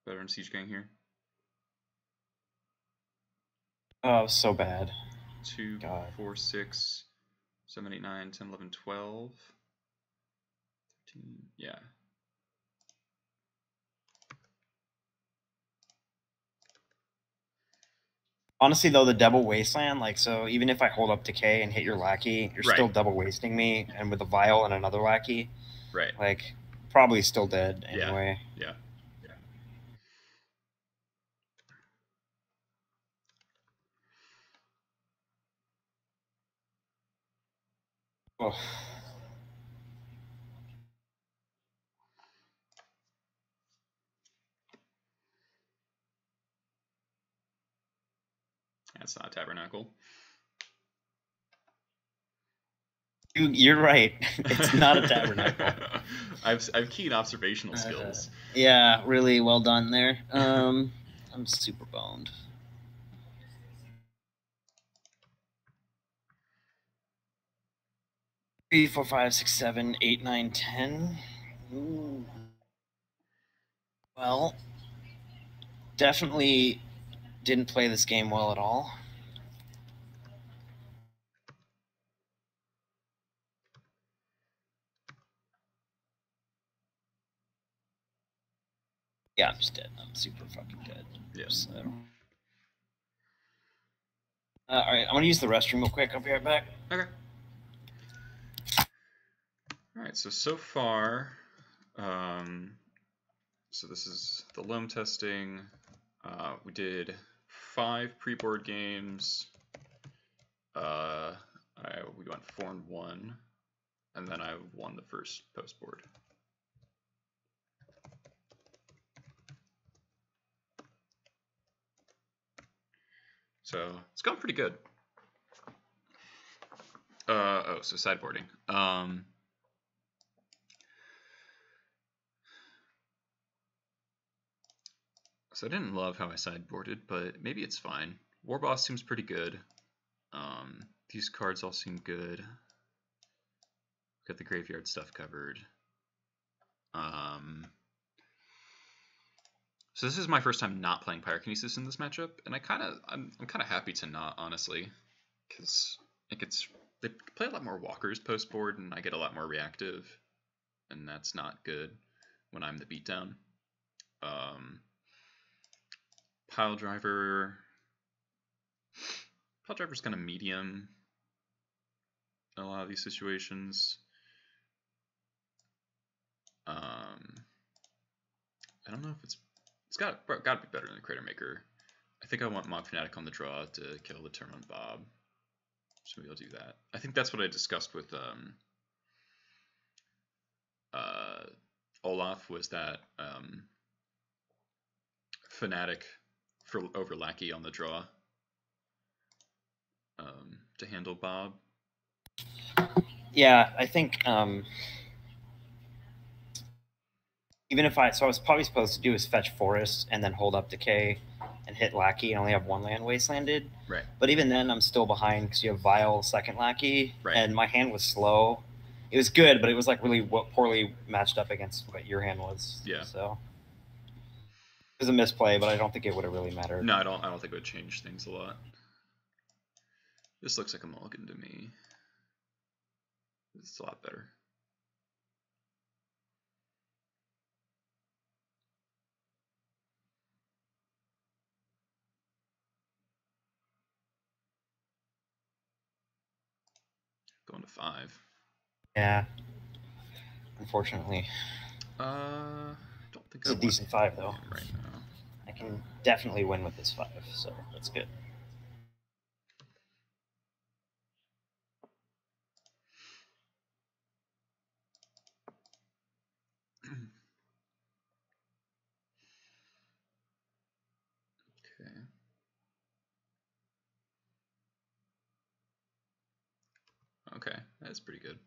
better than Siege Gang here. Oh, so bad. 2, 4, 6, 7, 8, 9, 10, 11, 12, 13. Yeah. Honestly, though, the double wasteland, like, so even if I hold up Decay and hit your lackey, you're Right. still double wasting me, and with a vial and another lackey, Right. like, probably still dead anyway. Yeah. Oh. That's not a Tabernacle. You're right. It's not a Tabernacle. I've keen observational skills. Yeah, really well done there. I'm super boned. 3, 4, 5, 6, 7, 8, 9, 10. Ooh. Well, definitely didn't play this game well at all. Yeah, I'm just dead. I'm super fucking dead. Yeah. So. All right, I'm gonna use the restroom real quick. I'll be right back. Okay. All right. So far, so this is the Loam testing. We did 5 pre-board games. We went 4-1, and then I won the first post-board. So it's gone pretty good. So sideboarding. So I didn't love how I sideboarded, but maybe it's fine. War Boss seems pretty good. These cards all seem good. Got the graveyard stuff covered. So this is my first time not playing Pyrokinesis in this matchup, and I'm kind of happy to not, honestly, because they play a lot more walkers post board, and I get a lot more reactive, and that's not good when I'm the beatdown. Piledriver's kind of medium in a lot of these situations. I don't know if it's got to be better than the Crater Maker. I think I want Mob Fanatic on the draw to kill the turn on Bob. So maybe I'll do that. I think that's what I discussed with Olaf, was that Fanatic for over Lackey on the draw to handle Bob. Yeah, I think even if I was probably supposed to do is fetch Forest and then hold up Decay and hit Lackey and only have 1 land wastelanded. Right. But even then, I'm still behind because you have Vial second Lackey, right. And my hand was slow. It was good, but it was like really poorly matched up against what your hand was. Yeah. So it was a misplay, but I don't think it would have really mattered. No, I don't think it would change things a lot. This looks like a mulligan to me. It's a lot better. Going to 5. Yeah. Unfortunately. Don't think it's a decent 5 though. Right now. I can definitely win with this 5, so that's good. Okay, that's pretty good.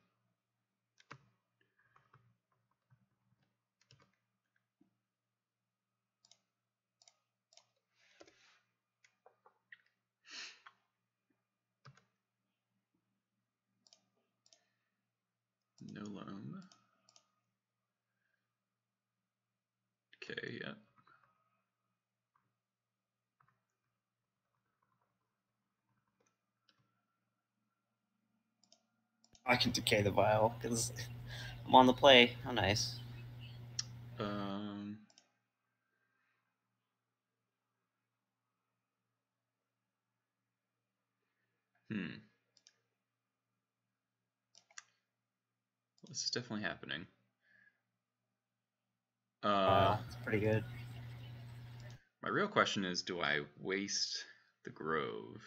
No loam. Okay, yeah. I can decay the vial because I'm on the play. How nice. Um, hmm. This is definitely happening. Vial, it's pretty good. My real question is, do I waste the Grove?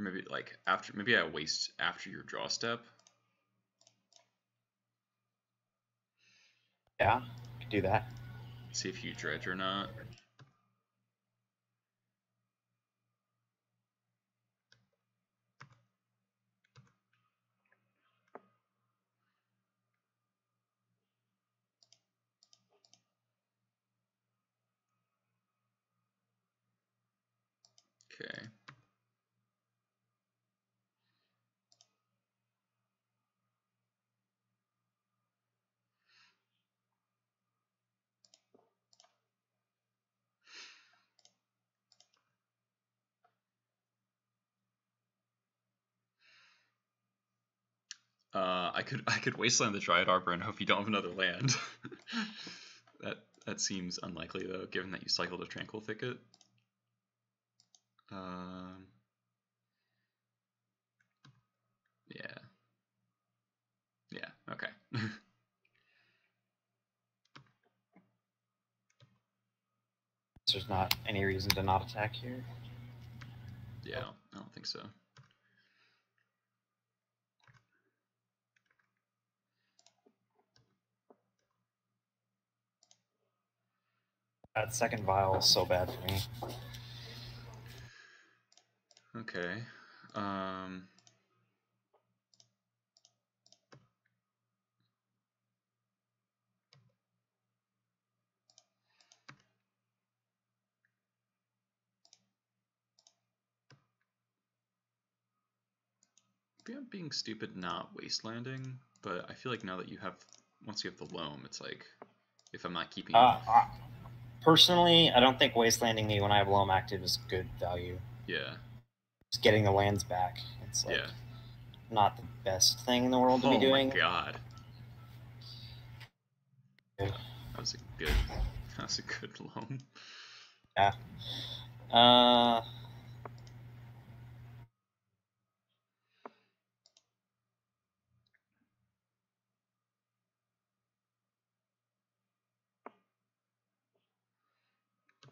Maybe like after, maybe I waste after your draw step. Yeah, could do that. See if you dredge or not. Okay. I could wasteland the Dryad Arbor and hope you don't have another land. That seems unlikely though, given that you cycled a Tranquil Thicket. Yeah. Yeah. Okay. There's not any reason to not attack here. Yeah, I don't think so. That second vial is so bad for me. Okay. Maybe I'm being stupid not wastelanding, but I feel like now that you have, once you have the loam, it's like, if I'm not keeping... Personally, I don't think wastelanding me when I have Loam active is good value. Yeah. Just getting the lands back. It's like not the best thing in the world to be doing. Oh my god. Good. That was a good loam. Yeah.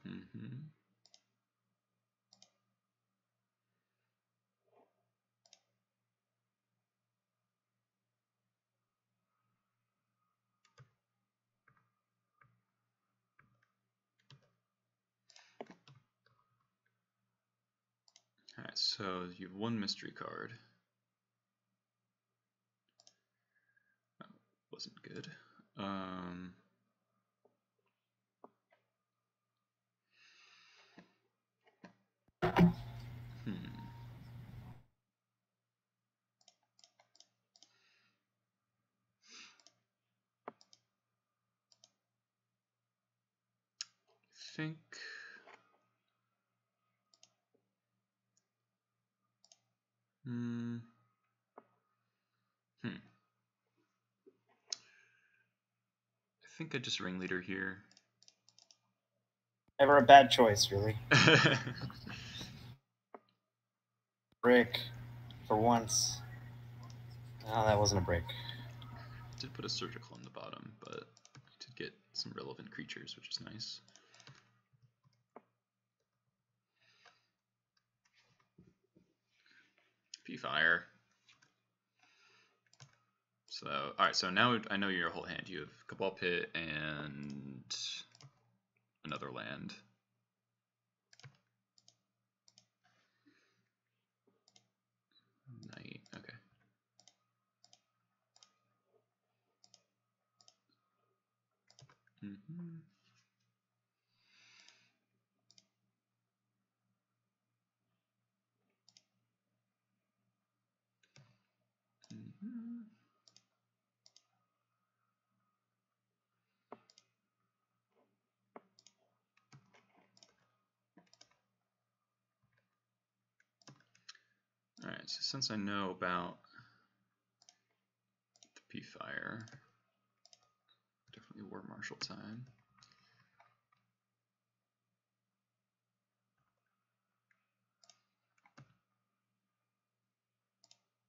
Mm-hmm. Alright, so you have one mystery card. That wasn't good. I think... I think I just ringleader here. Never a bad choice, really. Brick, for once. Oh, that wasn't a brick. Did put a surgical on the bottom, but I did get some relevant creatures, which is nice. P-Fire. So, alright, so now I know your whole hand. You have Cabal Pit and another land. Mm-hmm. Mm-hmm. All right, so since I know about the P-Fire, definitely War Marshal time.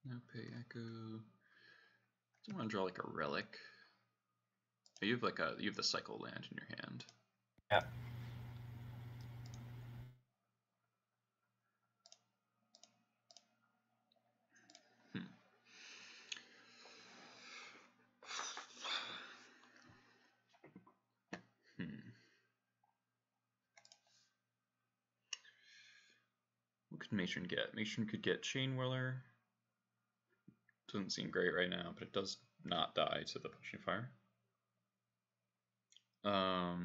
No pay echo. I want to draw like a relic. Oh, you have the cycle land in your hand. Yeah. What could Matron get? Matron could get Chain Whirler. Doesn't seem great right now, but it does not die to the Punching Fire. I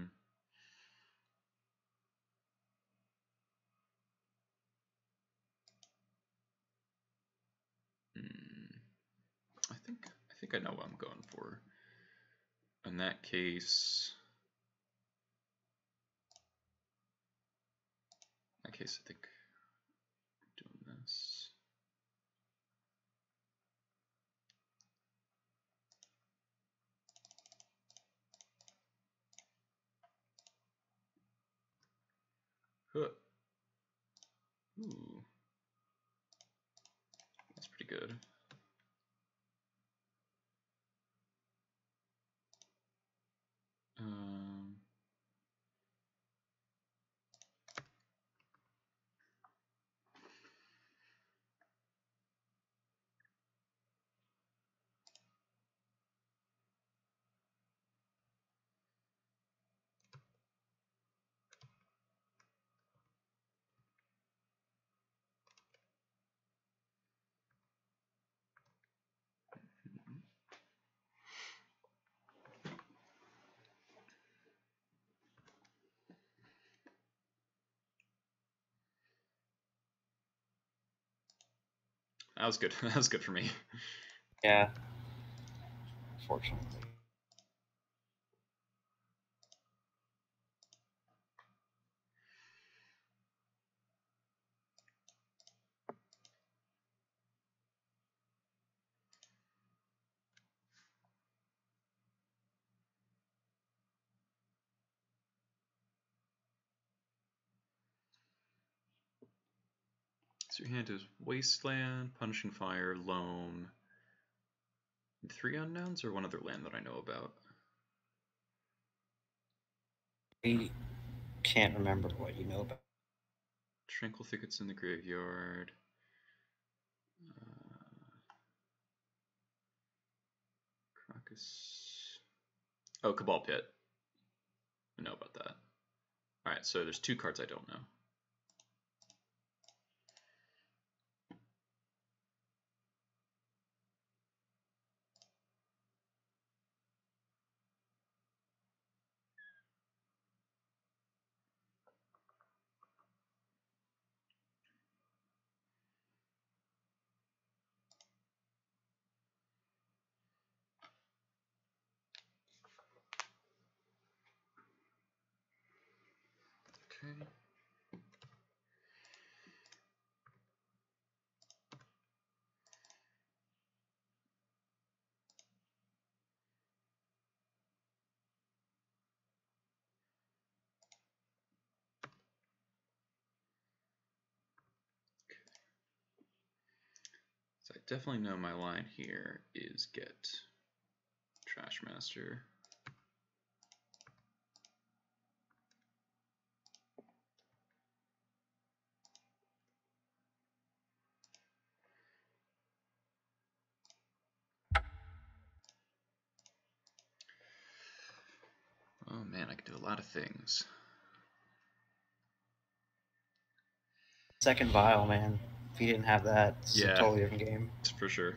think I know what I'm going for. In that case, I think I'm doing this. Huh. Ooh, that's pretty good. That was good. That was good for me. Yeah. Fortunately. So your hand is Wasteland, Punishing Fire, Loam, and 3 unknowns, or one other land that I know about? I can't remember what you know about. Tranquil Thickets in the Graveyard. Crocus. Oh, Cabal Pit. I know about that. Alright, so there's 2 cards I don't know. Okay. So I definitely know my line here is get Trash Master. Oh man, I could do a lot of things. Second Vial, man. If you didn't have that, it's a totally different game. For sure.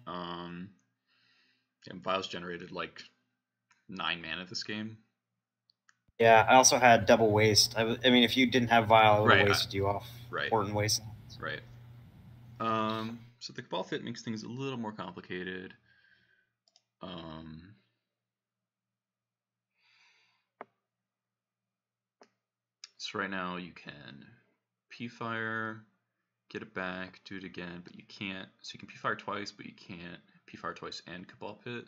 Yeah, Vials generated like 9 mana this game. Yeah, I also had double waste. I mean, if you didn't have Vial, I would have Right, wasted you off. right. Important waste. Right. So the Cabal Fit makes things a little more complicated. So right now you can P-Fire, get it back, do it again, but you can't. So you can P-Fire twice, but you can't P-Fire twice and Cabal Pit.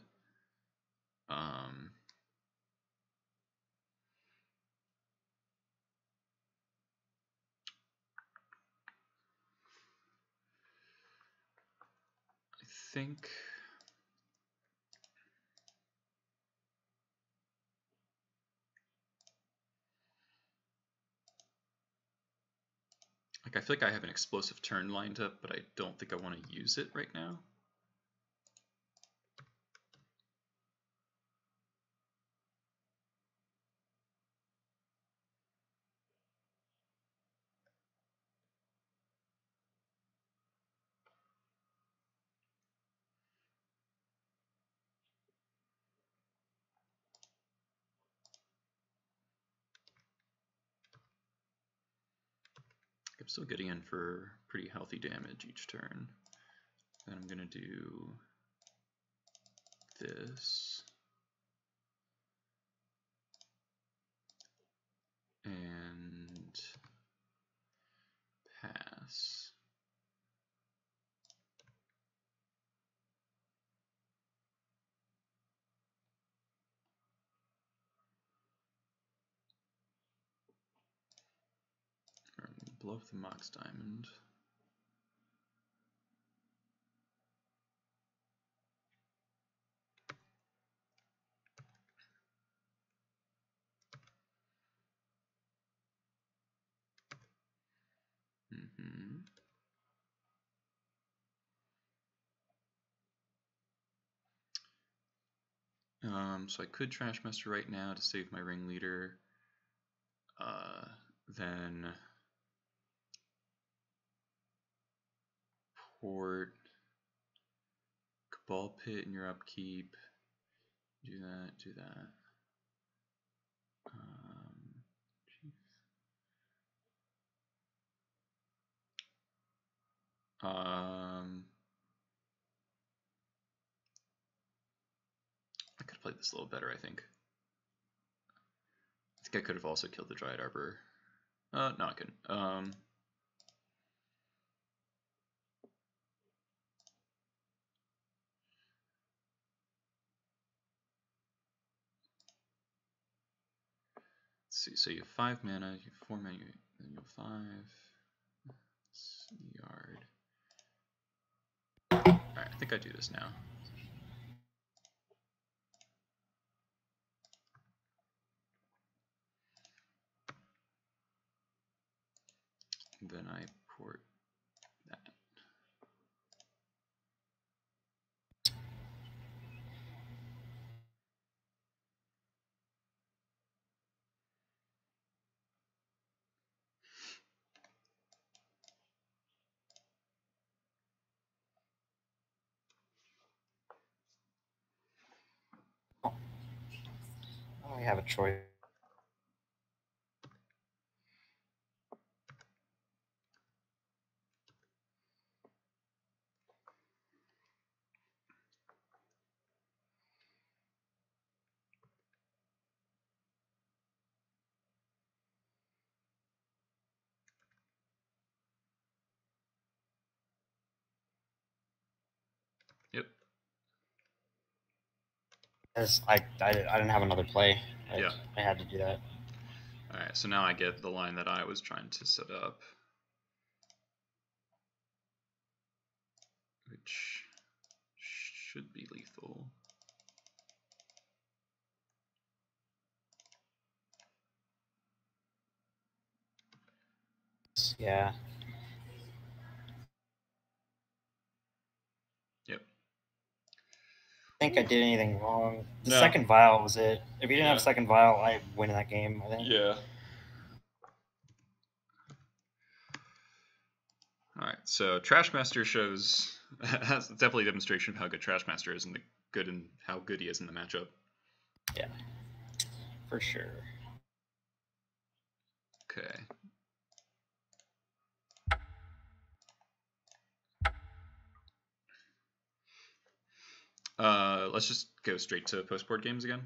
I think I feel like I have an explosive turn lined up, but I don't think I want to use it right now. I'm still getting in for pretty healthy damage each turn. Then I'm going to do this. And pass. Blow up the Mox Diamond. So I could Trashmaster right now to save my ringleader. Then port Cabal Pit in your upkeep. Do that, do that. I could have played this a little better, I think. I think I could have also killed the Dryad Arbor. No, I couldn't. Let's see, so you have 5 mana, you have 4 mana, then you have 5. Yard. Alright, I think I do this now. Then I port that. I have a choice. Yep. I didn't have another play. Yeah. I had to do that. Alright, so now I get the line that I was trying to set up. Which should be lethal. Yeah. Yep. I think I did anything wrong. The No. second Vial was it. If you didn't Yeah. have second Vial, I win that game, I think. Yeah. Alright, so Trashmaster shows has definitely a demonstration of how good Trashmaster is and how good he is in the matchup. Yeah, for sure. Okay. Let's just go straight to post-board games again.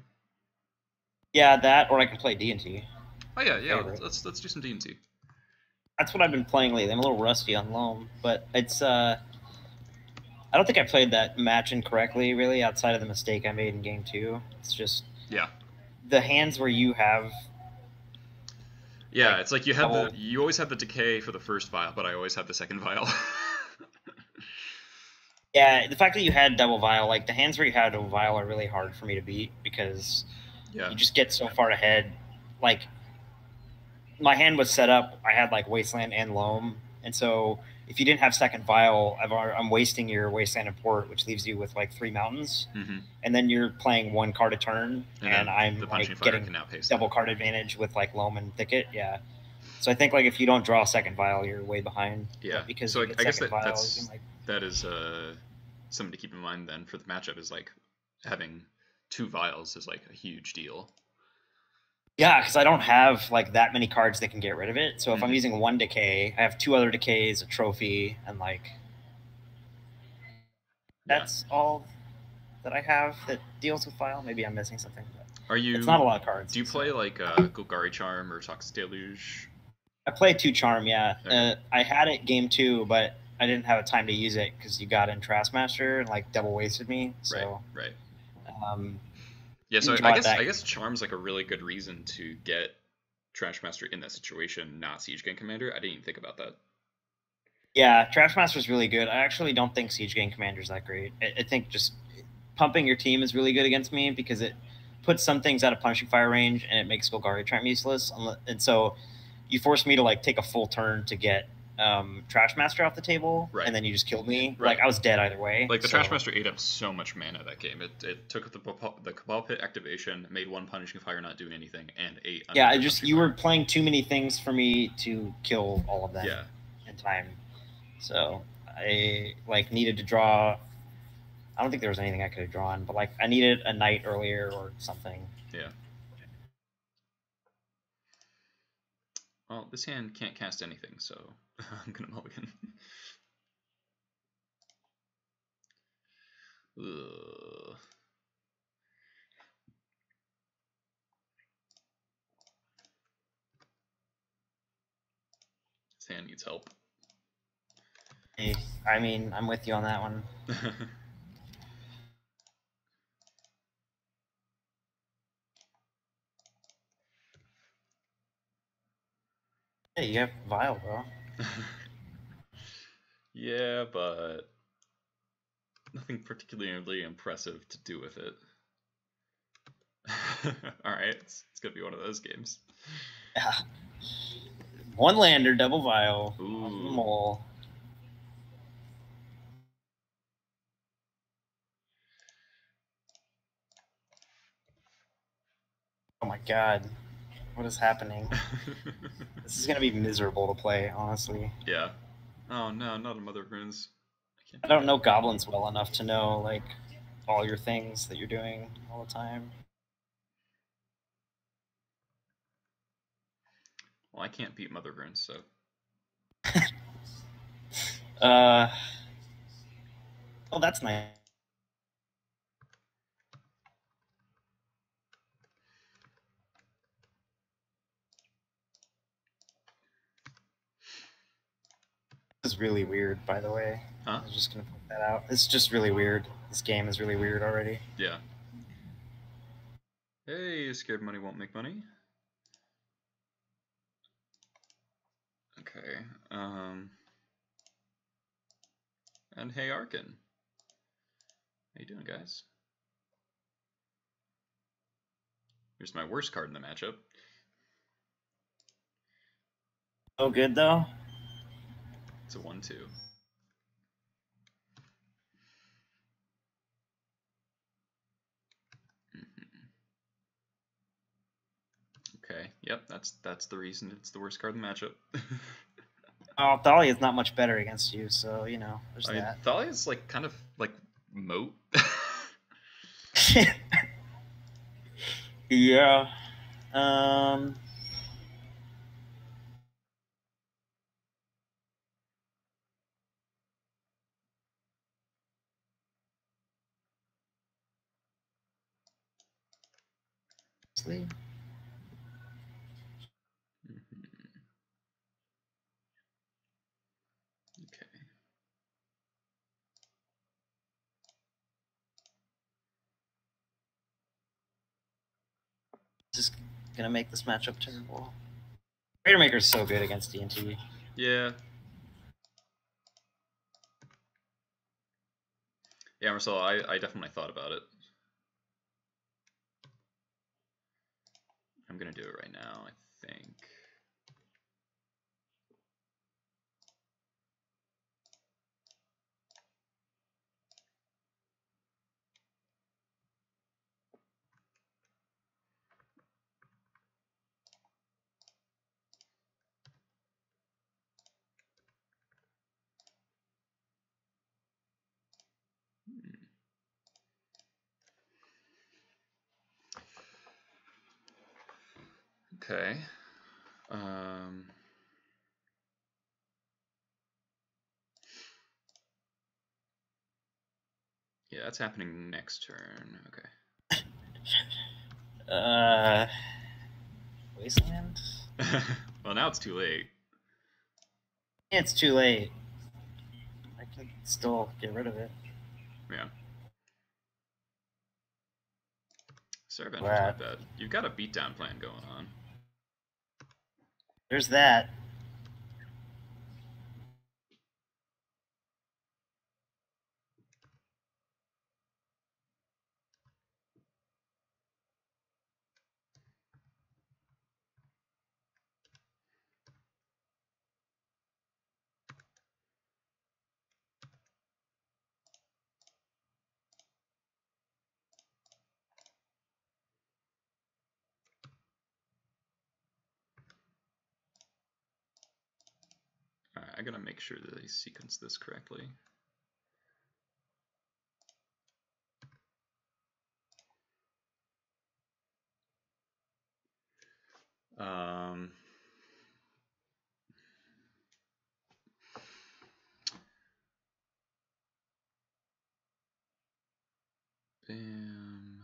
Yeah, that, or I can play D&T. Oh yeah. Let's do some D&T. That's what I've been playing lately. I'm a little rusty on Loam, but it's I don't think I played that match incorrectly, really, outside of the mistake I made in game 2. It's just the hands where you have. Yeah, like, it's like you always had the decay for the first vial, but I always had the second vial. Yeah, the fact that you had double vial, like the hands where you had double vial, are really hard for me to beat because you just get so far ahead. Like my hand was set up, I had like Wasteland and Loam, and so if you didn't have second vial, I'm wasting your Wasteland and Port, which leaves you with like 3 mountains, and then you're playing 1 card a turn, and I'm like getting double card advantage with like Loam and Thicket. Yeah, so I think like if you don't draw a second vial, you're way behind. Yeah, because so you get I guess second vial, that is something to keep in mind then for the matchup, is like having 2 vials is like a huge deal. Yeah, because I don't have like that many cards that can get rid of it. So if I'm using 1 decay, I have 2 other decays, a trophy, and like that's all that I have that deals with vial. Maybe I'm missing something. But it's not a lot of cards. Do you play like Golgari Charm or Toxic Deluge? I play 2 Charm, yeah. Okay. I had it game 2, but I didn't have a time to use it because you got in Trashmaster and like double wasted me. So right. Yeah, so I guess Charm's like a really good reason to get Trashmaster in that situation, not Siege Gang Commander. I didn't even think about that. Yeah, Trashmaster's really good. I actually don't think Siege Gang Commander's that great. I think just pumping your team is really good against me because it puts some things out of punishing fire range and it makes Golgari Charm useless. And so you force me to like take a full turn to get Trashmaster off the table, and then you just killed me. Like I was dead either way. Like the Trashmaster ate up so much mana that game. It took the Cabal Pit activation, made 1 punishing fire not doing anything, and 8. Yeah, you were playing too many things for me to kill all of them in time. So I like needed to draw. I don't think there was anything I could have drawn, but like I needed a knight earlier or something. Yeah. Well, this hand can't cast anything, so I'm gonna mulligan. Ugh. This hand needs help. I mean, I'm with you on that one. Hey, you have Vial, bro. Yeah, but nothing particularly impressive to do with it. Alright, it's gonna be one of those games. Yeah. 1 lander, double Vial. Ooh. Mole. Oh my god. What is happening? This is going to be miserable to play, honestly. Yeah. Oh no, not a Mother of Runes. I don't know Goblins well enough to know, like, all your things that you're doing all the time. Well, I can't beat Mother of Runes, so. Oh, that's nice. This is really weird, by the way. Huh? I was just going to point that out. It's just really weird. This game is really weird already. Yeah. Hey, scared money won't make money. Okay. And hey, Arkin. How you doing, guys? Here's my worst card in the matchup. Oh, good, though? It's a 1/2. Okay, yep, that's the reason it's the worst card in the matchup. Oh, Thalia's not much better against you, so, you know, there's that. Thalia's like kind of like moat. Yeah. Um. Honestly, Mhm. Okay. this is gonna make this matchup terrible. Raider Maker is so good against D&T. Yeah. Yeah, Marcel, I definitely thought about it. I'm gonna do it right now, I think. Hmm. Okay. Um, yeah, that's happening next turn. Uh. Wasteland. Okay. Well, now it's too late. It's too late. I can still get rid of it. Yeah. Saravenger's That. not bad. You've got a beatdown plan going on. There's that. Alright, I gotta make sure that I sequence this correctly. Um, Bam.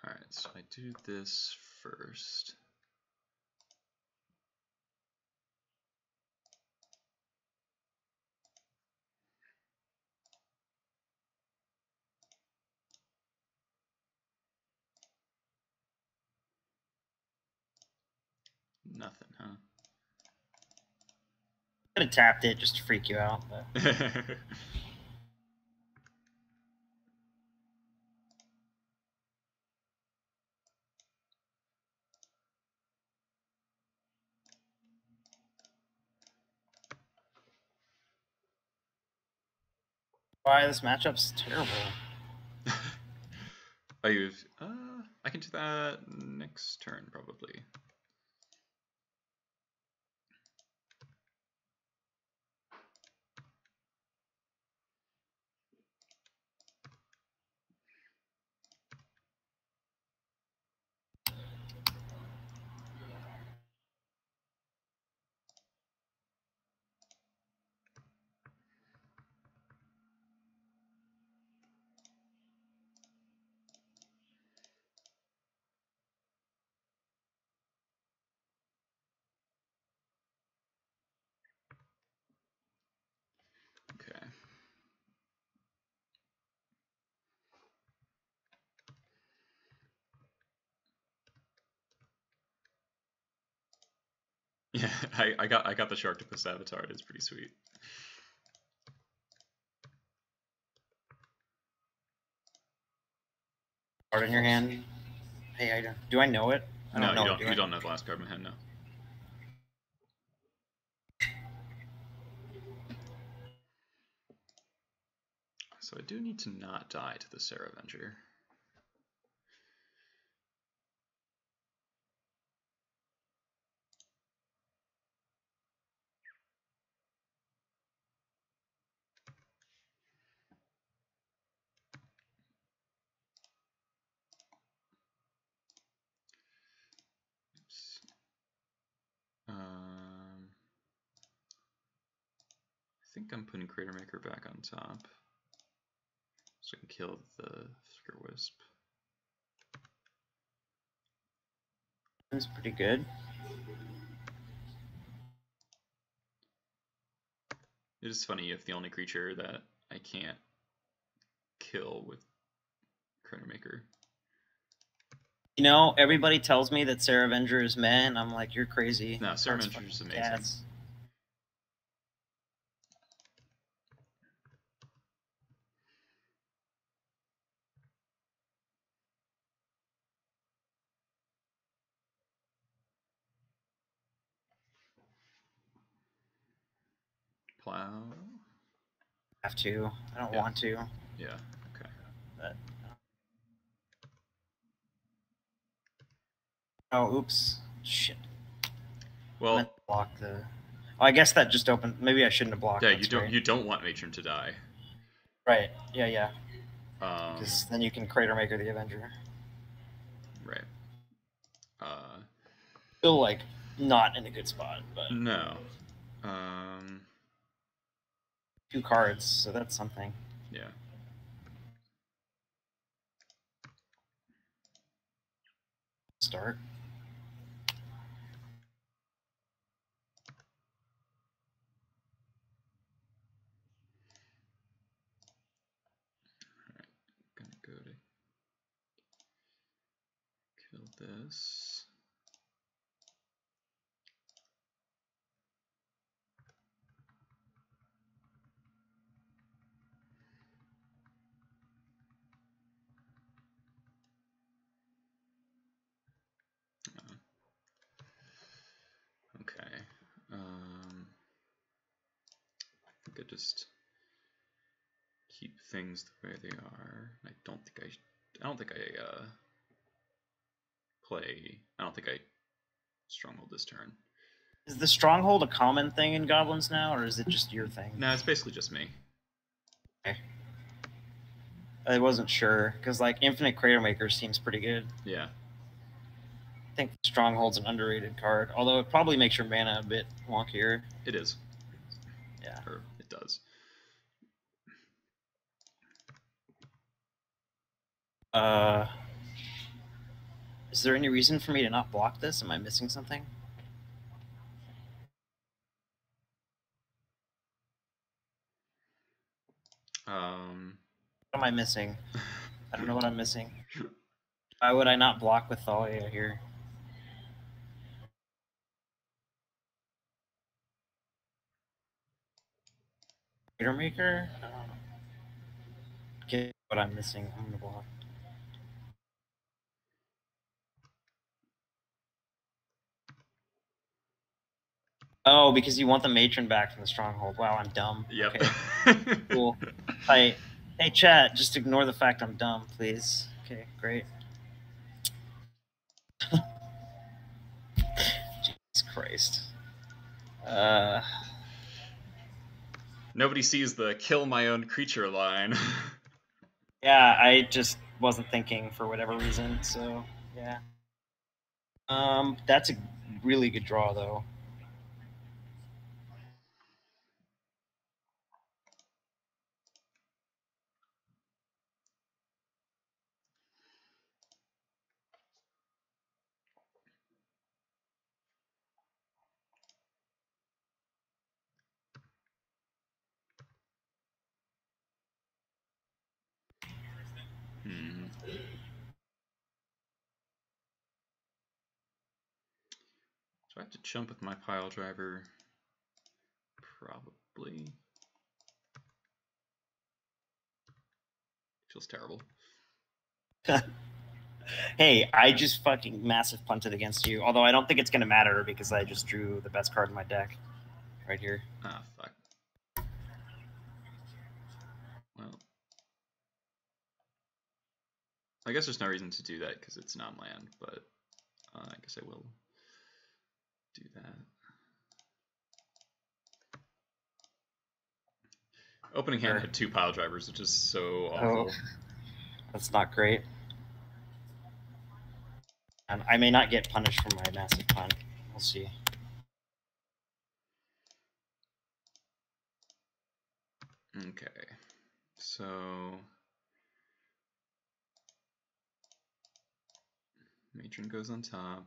Alright, so I do this first. Nothing, huh? I could have tapped it just to freak you out, but. Why this matchup's terrible. I can do that next turn, probably. Okay. Yeah, I got the Sharktopus avatar. It's pretty sweet. Card in your hand. Hey, do I know it? I No, don't you know it. don't. You don't know the last card in my hand, no. So I do need to not die to the Saravenger. think I'm putting Crater Maker back on top, so I can kill the Skirt Wisp. That's pretty good. It is funny if the only creature that I can't kill with Crater Maker. You know, everybody tells me that Sarah Avenger is meh, and I'm like, you're crazy. No, Sarah Avenger is amazing. Cats. Plow. Have to. I don't want to. Yeah. Okay. But, oh, oops. Shit. Well, I block the. Oh, I guess that just opened. Maybe I shouldn't have blocked. Yeah, That's you don't want Matron to die. Right. Yeah. Because then you can Crater Maker the Avenger. Right. Still like not in a good spot, but no. 2 cards, so that's something. Yeah. Start. Alright, gonna go to kill this. Okay. I think I just keep things the way they are. I don't think I Stronghold this turn. Is the Stronghold a common thing in Goblins now, or is it just your thing? No, it's basically just me. Okay. I wasn't sure, because like Infinite Crater Maker seems pretty good. Yeah. I think Stronghold's an underrated card, although it probably makes your mana a bit wonkier. It is. Yeah. Or it does. Is there any reason for me to not block this? Am I missing something? What am I missing? I don't know what I'm missing. Why would I not block with Thalia here? Crater Maker? I don't know. Get what I'm missing. I'm gonna block. Oh, because you want the Matron back from the Stronghold. Wow, I'm dumb. Yep. Okay. Cool. Hey, chat, just ignore the fact I'm dumb, please. Okay, great. Jesus Christ. Nobody sees the kill my own creature line. Yeah, I just wasn't thinking for whatever reason, so yeah. That's a really good draw, though. Do I have to jump with my pile driver? Probably. Feels terrible. Hey, I just fucking massive punted against you. Although I don't think it's going to matter because I just drew the best card in my deck right here. Ah, fuck. Well, I guess there's no reason to do that because it's non-land, but I guess I will do that. Opening hand had 2 pile drivers, which is so awful. Oh, that's not great. And I may not get punished for my massive punt. We'll see. Okay, so matron goes on top.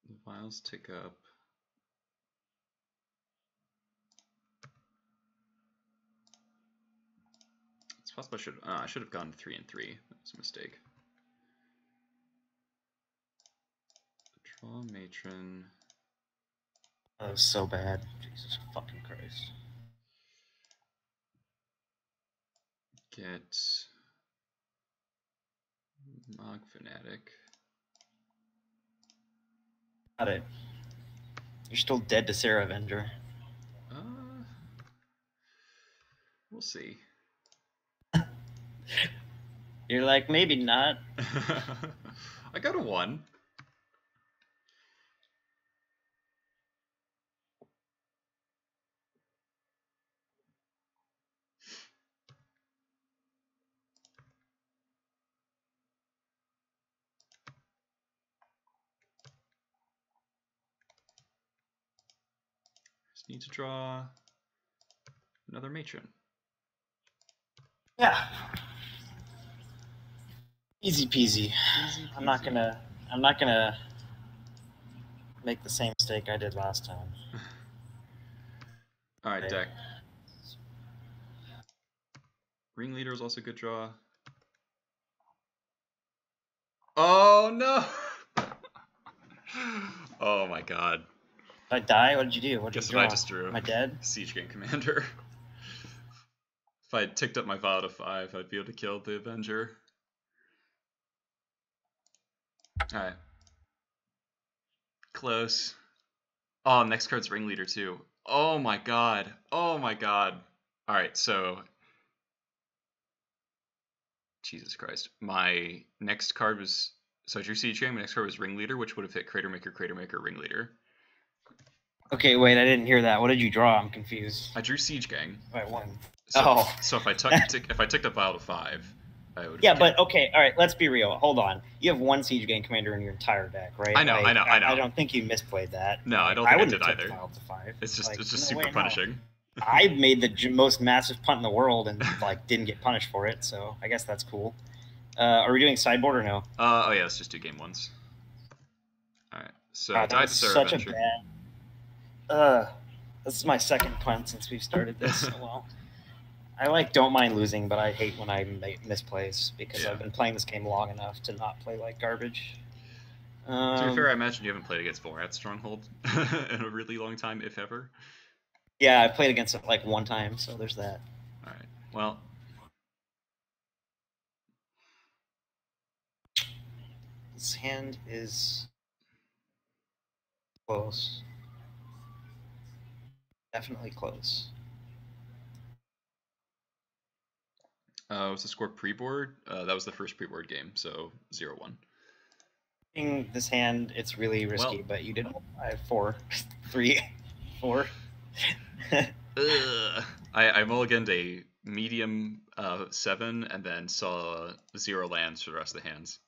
The vials tick up. It's possible I should have gone 3 and 3. That was a mistake. Draw matron. That was so bad. Jesus fucking Christ. Get Mog Fanatic. Got it. You're still dead to Sarah Avenger. We'll see. You're like, maybe not. I got a 1. Just need to draw another matron. Yeah. Easy peasy. I'm not gonna make the same mistake I did last time. Alright, deck. Ringleader is also a good draw. Oh no! Oh my god. Did I die? What did you do? What did Guess you what draw? I just drew? Am I dead? Siege Gang Commander. If I had ticked up my vial to 5, I'd be able to kill the Avenger. Alright. Close. Oh, next card's Ringleader too. Oh my god. Oh my god. Alright, so... Jesus Christ. My next card was... So I drew Siege Gang, my next card was Ringleader, which would have hit Crater Maker, Ringleader. Okay, wait, I didn't hear that. What did you draw? I'm confused. I drew Siege Gang. I won. So, so if I ticked up vial to 5, I would. Yeah, but okay, all right. Let's be real. Hold on. You have one Siege Gang Commander in your entire deck, right? I know. I don't think you misplayed that. No, I don't think I did either. To 5. It's just no super punishing. No. I made the most massive punt in the world and like didn't get punished for it, so I guess that's cool. Are we doing sideboard or no? Oh yeah, let's just do game ones. All right. So God, died to Sarah such Adventure. a bad. This is my second punt since we've started this. So well, I don't mind losing, but I hate when I misplays because I've been playing this game long enough to not play like garbage. To be fair, I imagine you haven't played against Volrat Stronghold in a really long time, if ever. Yeah, I played against it like one time, so there's that. All right. Well. This hand is close. Definitely close. Was the score pre-board? That was the first pre-board game, so 0-1. In this hand, it's really risky, but you did. I have 4, 3, 4. I mulliganed a medium 7 and then saw 0 lands for the rest of the hands.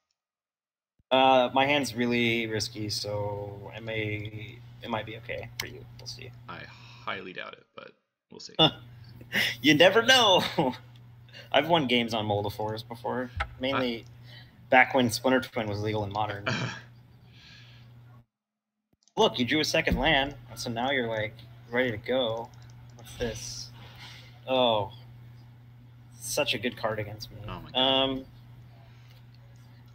My hand's really risky, so it might be okay for you. We'll see. I highly doubt it, but we'll see. You never know. I've won games on Moldaphors before, mainly back when Splinter Twin was legal in Modern. Look, you drew a second land, so now you're like ready to go. What's this? Oh, such a good card against me. Oh my God.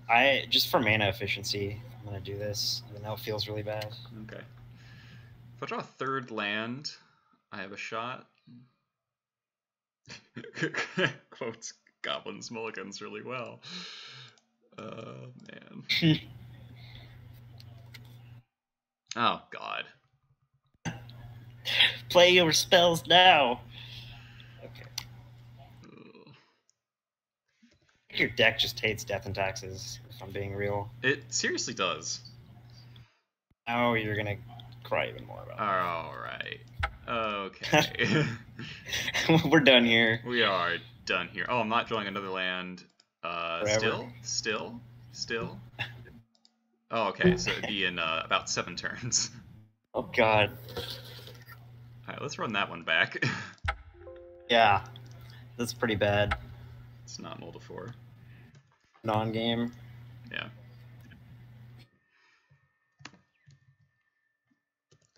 I just for mana efficiency, I'm gonna do this. I know it feels really bad. Okay. If I draw a third land, I have a shot. Quotes Goblins mulligans really well. Man. Oh God. Play your spells now. Okay. I think your deck just hates Death and Taxes, if I'm being real. It seriously does. Oh, you're gonna cry even more about it. All right. Okay. We're done here. We are done here. Oh, I'm not drawing another land. Still. Oh, okay. So it'd be in about 7 turns. Oh God. Alright, let's run that one back. Yeah, that's pretty bad. It's not null to 4. Non-game. Yeah.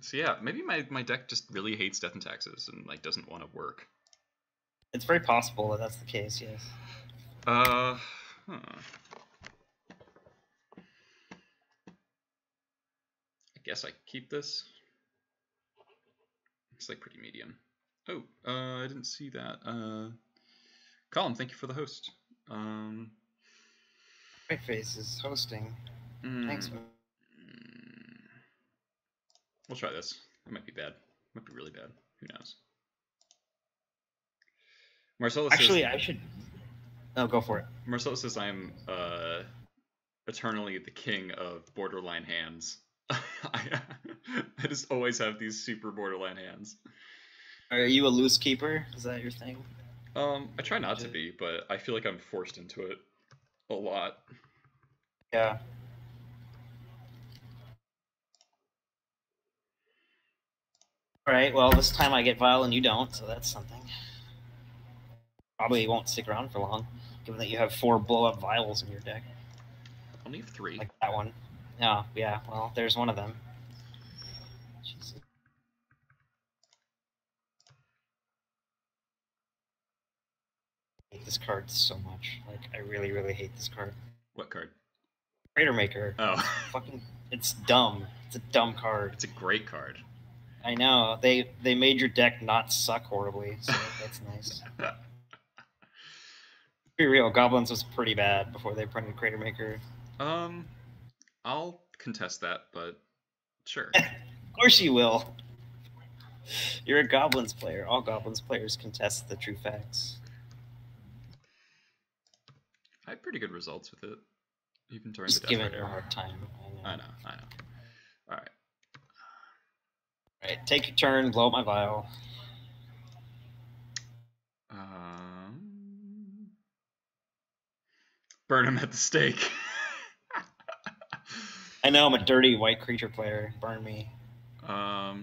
So yeah, maybe my deck just really hates Death and Taxes and like doesn't want to work. It's very possible that that's the case. Yes. Huh. I guess I keep this. It's like pretty medium. Oh, I didn't see that. Colin, thank you for the host. Whiteface is hosting. Thanks, man. We'll try this. It might be bad. Might be really bad. Who knows? Marcelo Actually, says, I should. No, go for it. Marcelo says I am eternally the king of borderline hands. I just always have these super borderline hands. Are you a loose keeper? Is that your thing? I try not to be, but I feel like I'm forced into it a lot. Yeah. All right. Well, this time I get Vile and you don't, so that's something. Probably won't stick around for long, given that you have 4 blow-up Vials in your deck. Only have 3. Like that one. Oh, yeah. Well, there's one of them. Jesus. I hate this card so much. Like, I really, really hate this card. What card? Crater Maker. Oh. It's dumb. It's a dumb card. It's a great card. I know. They made your deck not suck horribly, so that's nice. To be real, Goblins was pretty bad before they printed Crater Maker. I'll contest that, but sure. Of course you will. You're a Goblins player. All Goblins players contest the true facts. I had pretty good results with it, even during Just the giving Death it a Rider. hard time. I know. All right. All right, take your turn. Blow up my vial. Burn him at the stake. I know I'm a dirty white creature player. Burn me. Do I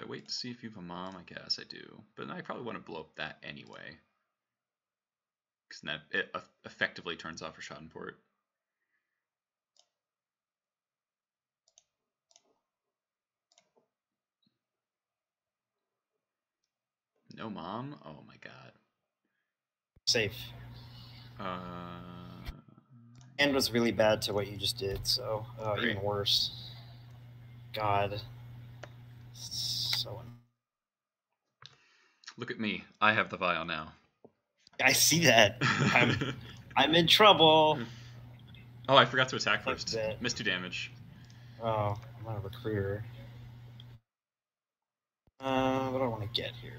wait to see if you have a mom? I guess I do, but I probably want to blow up that anyway, because that it effectively turns off your Schadenport. No mom? Oh my god. Safe. And was really bad to what you just did, so even worse. God. So. Look at me. I have the vial now. I see that. I'm in trouble. Oh, I forgot to attack first. Missed 2 damage. Oh, I'm not a recruiter. What do I want to get here?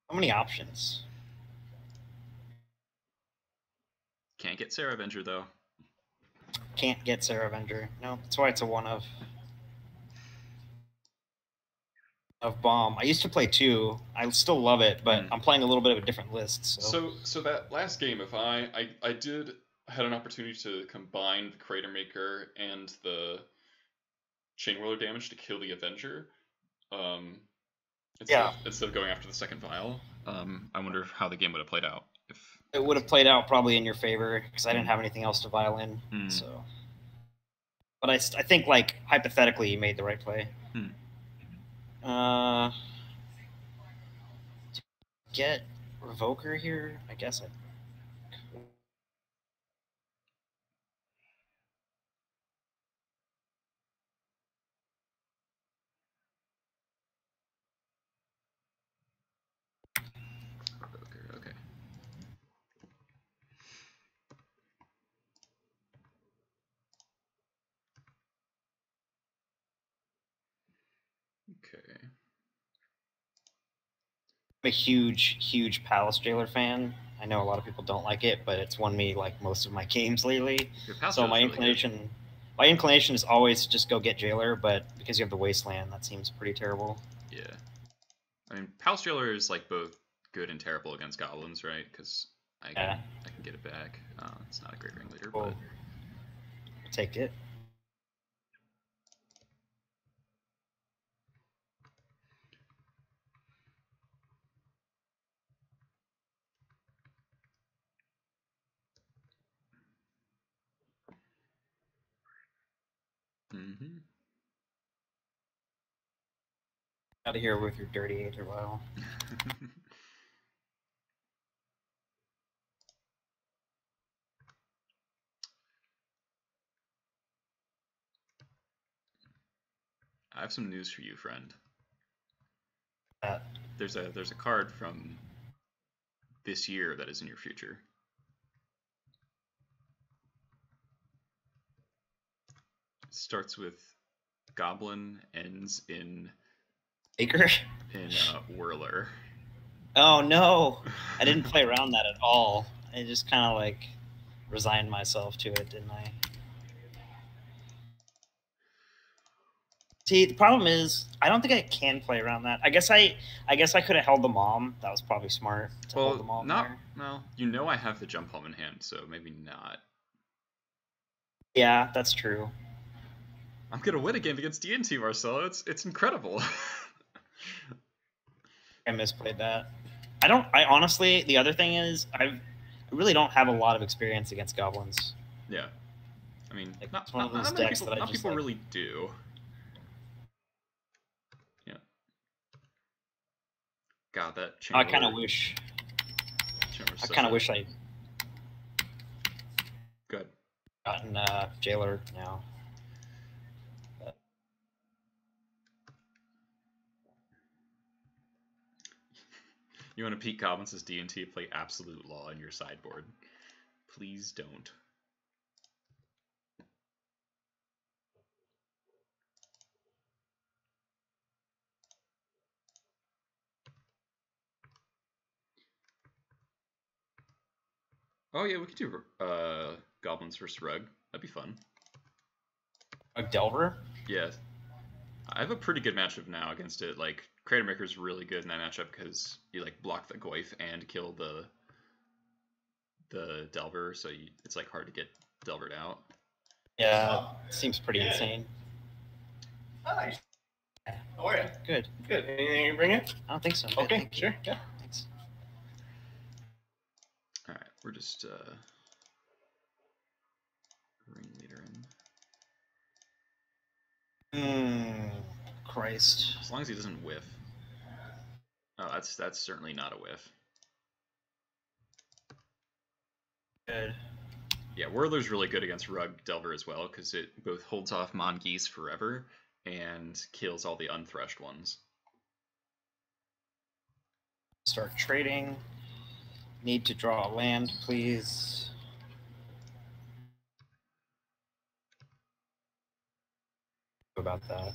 How many options? Can't get Sarah Avenger, though. Can't get Sarah Avenger. No, that's why it's a 1 of Bomb. I used to play 2. I still love it, but I'm playing a little bit of a different list. So that last game, if I had an opportunity to combine the Crater Maker and the Chain Whirler damage to kill the Avenger, instead of going after the second vial, I wonder how the game would have played out. If it would have played out probably in your favor, because I didn't have anything else to vial in. So, but I think, like, hypothetically, you made the right play. To get Revoker here, I guess I. Okay. I'm a huge Palace Jailer fan. I know a lot of people don't like it, but it's won me like most of my games lately. So my inclination, is always to just go get Jailer, but because you have the Wasteland, that seems pretty terrible. Yeah, I mean, Palace Jailer is like both good and terrible against Goblins, right? Because I Yeah. can get it back. It's not a great ringleader, Cool. but Take it. Out of here with your dirty 8 or well. I have some news for you, friend. Uh, There's a card from this year that is in your future. It starts with Goblin, ends in Baker? Whirler. Oh no! I didn't play around that at all. I just kind of like resigned myself to it, didn't I? See, the problem is I don't think I can play around that. I guess I could have held the mom. That was probably smart to hold the mom there. Well, you know I have the jump home in hand, so maybe not. Yeah, that's true. I'm gonna win a game against D&T, Marcelo. It's incredible. I misplayed that. I honestly, the other thing is I really don't have a lot of experience against goblins. Yeah, I mean, Like, not it's one of those many decks people, that I not just people like, really do. Yeah. God, that chamber. I kind of wish. I kind of wish I. Good. Gotten jailer now. But... You want to peek goblins as D&T, play Absolute Law in your sideboard. Please don't. Oh yeah, we could do goblins versus rug. That'd be fun. A Delver? Yeah. I have a pretty good matchup now against it. Like, Crater Maker's really good in that matchup because you like block the Goyf and kill the Delver, so it's like hard to get Delvered out. Yeah, seems pretty insane. Hi. How are you? Good. Good. Anything you bring in? I don't think so. Okay, sure. Yeah. Thanks. All right, we're just ringleader in. Christ. As long as he doesn't whiff. Oh, that's certainly not a whiff. Good. Yeah, Whirler's really good against Rug Delver as well, because it both holds off Mongeese forever and kills all the unthreshed ones. Start trading. Need to draw a land, please. About that.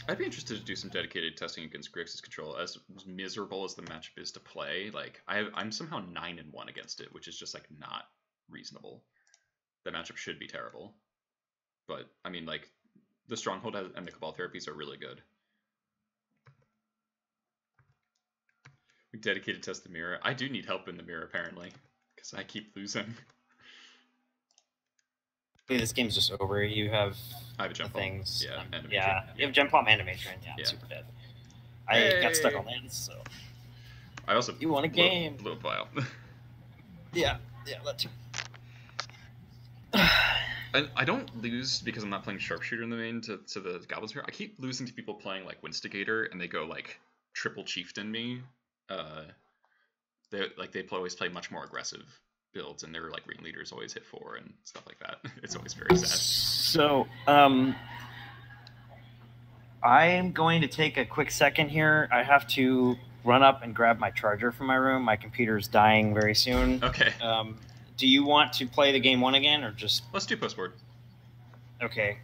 I'd be interested to do some dedicated testing against Grixis control. As miserable as the matchup is to play, like I'm somehow 9-1 against it, which is just like not reasonable. That matchup should be terrible, but I mean, like, the Stronghold and the Cabal therapies are really good. We dedicated test the mirror. I do need help in the mirror apparently, because I keep losing. Hey, this game's just over. You have I have a jump things. Yeah, and a yeah, major. you have Gem Palm and a Major. Yeah, Yeah. super dead. I got stuck on lands, so. I also. You won a game. Blew a pile. Yeah, that too. And I don't lose because I'm not playing Sharpshooter in the main to the Goblins here. I keep losing to people playing like Winstigator and they go like triple Chieftain me. They always play much more aggressive builds and their like ringleaders always hit 4 and stuff like that. It's always very sad. So I'm going to take a quick second here. I have to run up and grab my charger from my room. My computer's dying very soon. Okay. Do you want to play the game 1 again, or just... Let's do postboard. Okay.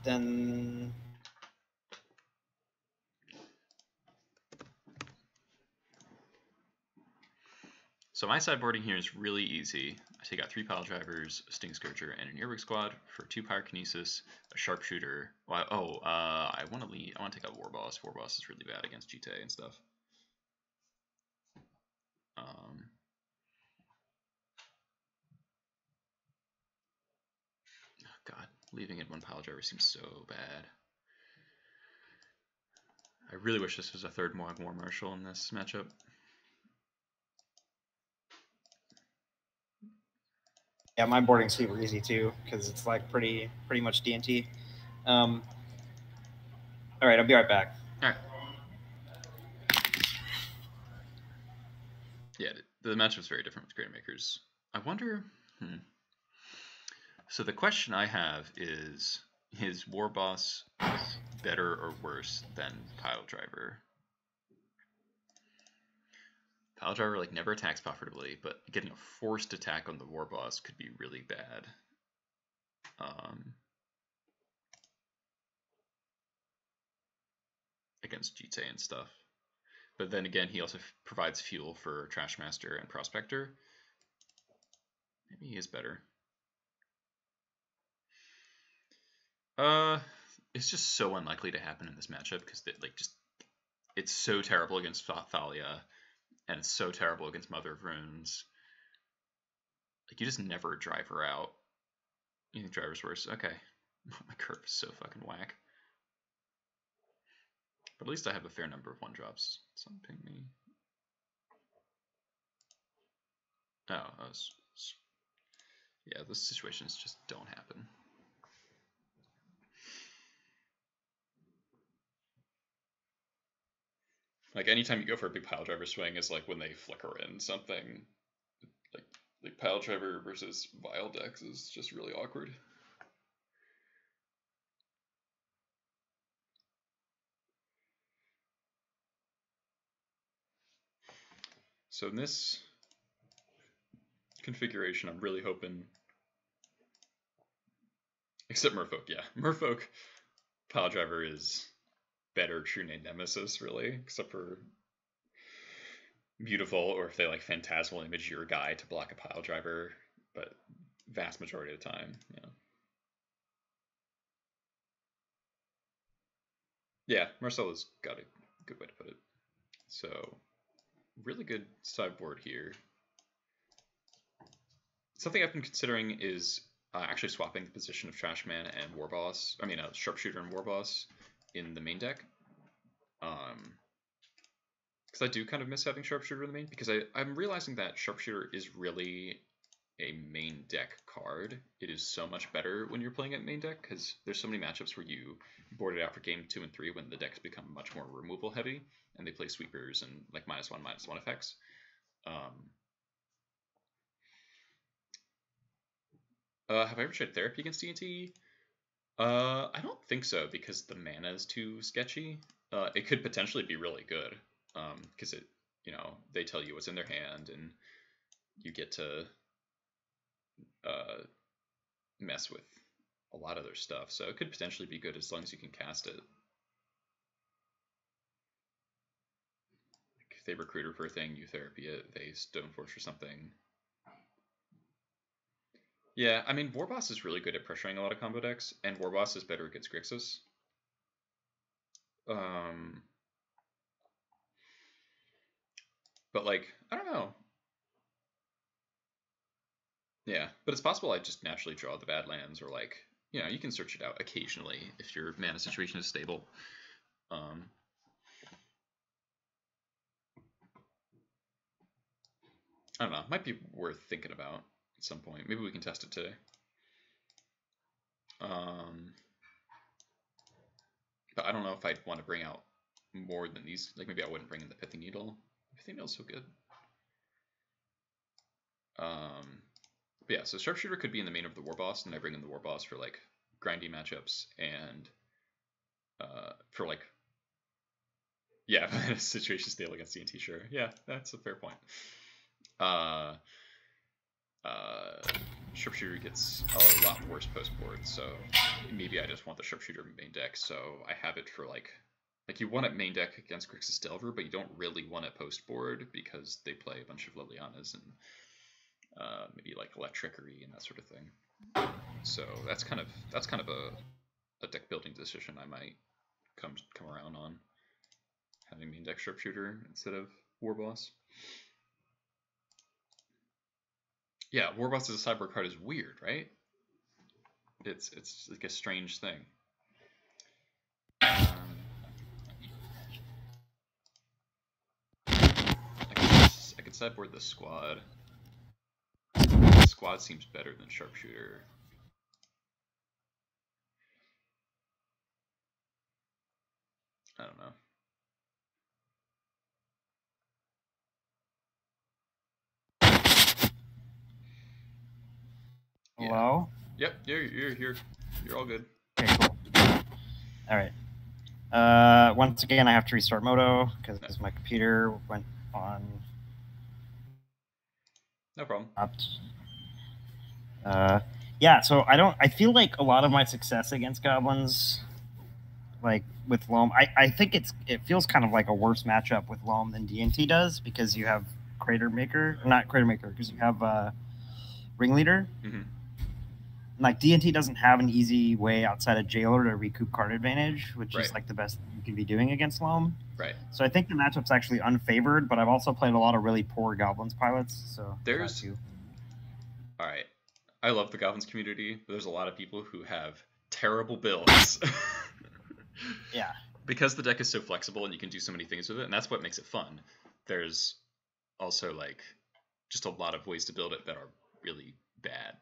Then... So my sideboarding here is really easy. I take out 3 pile drivers, a Sting Scourger, and an Earwig Squad for 2 Pyrokinesis, a Sharpshooter. Well, I want to lead. I want to take out War Boss. War Boss is really bad against GTA and stuff. Leaving it one pile driver seems so bad. I really wish this was a third Moab War Marshal in this matchup. Yeah, my boarding's super easy too because it's like pretty much D&T. All right, I'll be right back. All right. Yeah, the matchup's very different with Grain Makers. I wonder. So the question I have is War Boss better or worse than Pile Driver? Pile Driver like never attacks profitably, but getting a forced attack on the War Boss could be really bad. Against GTA and stuff. But then again, he also provides fuel for Trashmaster and Prospector. Maybe he is better. It's just so unlikely to happen in this matchup because it's so terrible against Thalia, and it's so terrible against Mother of Runes. Like you just never drive her out. You think driver's worse? Okay. My curve is so fucking whack. But at least I have a fair number of 1-drops. Some ping me. Oh, yeah, those situations just don't happen. Like anytime you go for a big pile driver swing is like when they flicker in something. Like pile driver versus Vile decks is just really awkward. So in this configuration, I'm really hoping, except Merfolk, yeah. Merfolk pile driver is better True Name Nemesis, really, except for Beautiful, or if they like Phantasmal Image your guy to block a pile driver, but vast majority of the time, yeah. Yeah, Marcella's got a good way to put it. So, really good sideboard here. Something I've been considering is actually swapping the position of Trashman and Warboss. I mean, Sharpshooter and Warboss in the main deck. Because I do kind of miss having Sharpshooter in the main, because I'm realizing that Sharpshooter is really a main deck card. It is so much better when you're playing it main deck, because there's so many matchups where you board it out for game 2 and 3 when the decks become much more removal heavy, and they play sweepers and like -1/-1 effects. Have I ever tried Therapy against D&T? I don't think so, because the mana is too sketchy. It could potentially be really good, because they tell you what's in their hand, and you get to mess with a lot of their stuff. So it could potentially be good as long as you can cast it. Like if they Recruiter for a thing, you Therapy it, they Stoneforge for something. Yeah, I mean, Warboss is really good at pressuring a lot of combo decks, and Warboss is better against Grixis. But like, I don't know. Yeah, but it's possible I just naturally draw the bad lands, or like, you can search it out occasionally if your mana situation is stable. I don't know. It might be worth thinking about at some point. Maybe we can test it today. But I don't know if I'd want to bring out more than these. Like maybe I wouldn't bring in the Pithing Needle. Pithing Needle's so good. But yeah, so Sharpshooter could be in the main of the Warboss, and I bring in the Warboss for like grindy matchups and for like, yeah, situation stable against D&T, sure. Yeah, that's a fair point. Sharpshooter gets a lot worse post board, so maybe I just want the Sharpshooter main deck, so I have it for like you want it main deck against Grixis Delver, but you don't really want it post board because they play a bunch of Lilianas and maybe like Electrickery and that sort of thing. So that's kind of a deck building decision I might come around on, having main deck Sharpshooter instead of Warboss. Yeah, Warboss as a sideboard card is weird, right? It's like a strange thing. I could sideboard the squad. The squad seems better than sharpshooter. I don't know. Hello? Yep, you're here. You're all good. Okay, cool. All right. Once again, I have to restart Moto because my computer went on. No problem. Yeah, so I feel like a lot of my success against Goblins, like with Loam, I think it feels kind of like a worse matchup with Loam than D&T does because you have not Crater Maker, because you have Ringleader. Mm-hmm. Like D&T doesn't have an easy way outside of Jailer to recoup card advantage, which is like the best you can be doing against Loam. Right. So I think the matchup's actually unfavored, but I've also played a lot of really poor Goblins pilots. So there's all right. I love the Goblins community, but there's a lot of people who have terrible builds. Yeah. Because the deck is so flexible and you can do so many things with it, and that's what makes it fun. There's also like just a lot of ways to build it that are really bad.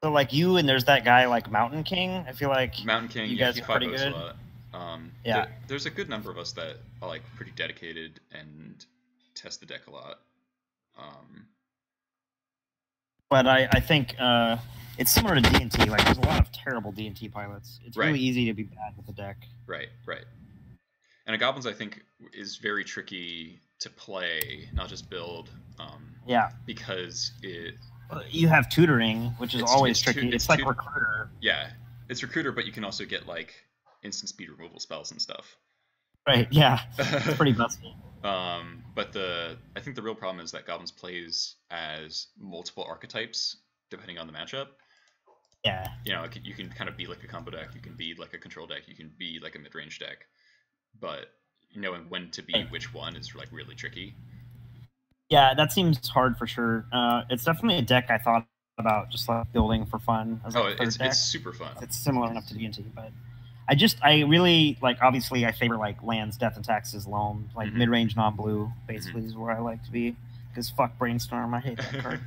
So like you and there's that guy like Mountain King. I feel like Mountain King, you guys are pretty good. Yeah. There's a good number of us that are like pretty dedicated and test the deck a lot. But I think it's similar to D&T. Like there's a lot of terrible D&T pilots. It's really easy to be bad with the deck. Right. And a Goblins, I think, is very tricky to play, not just build. Because you have tutoring, which is always tricky. It's like Recruiter. Yeah, it's Recruiter, but you can also get like instant speed removal spells and stuff. Right. Yeah. It's pretty busted. But I think the real problem is that Goblins plays as multiple archetypes depending on the matchup. Yeah. You know, you can kind of be like a combo deck, you can be like a control deck, you can be like a mid-range deck, but knowing when to be which one is like really tricky. Yeah, that seems hard for sure. It's definitely a deck I thought about just like building for fun. As it's super fun. It's similar enough to D&T, but I really like. Obviously, I favor like lands, death, and taxes, Loam, like mid-range non-blue. Basically, is where I like to be. Because fuck Brainstorm, I hate that card.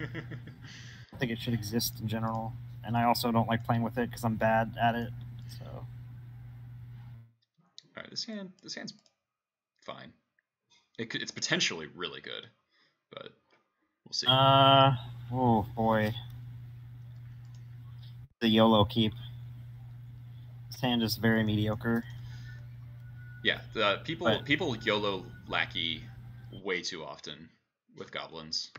I think it should exist in general, and I also don't like playing with it because I'm bad at it. So. All right, this hand's fine. It's potentially really good, but we'll see. Oh boy, the YOLO keep. This hand is very mediocre. Yeah, people YOLO lackey way too often with Goblins.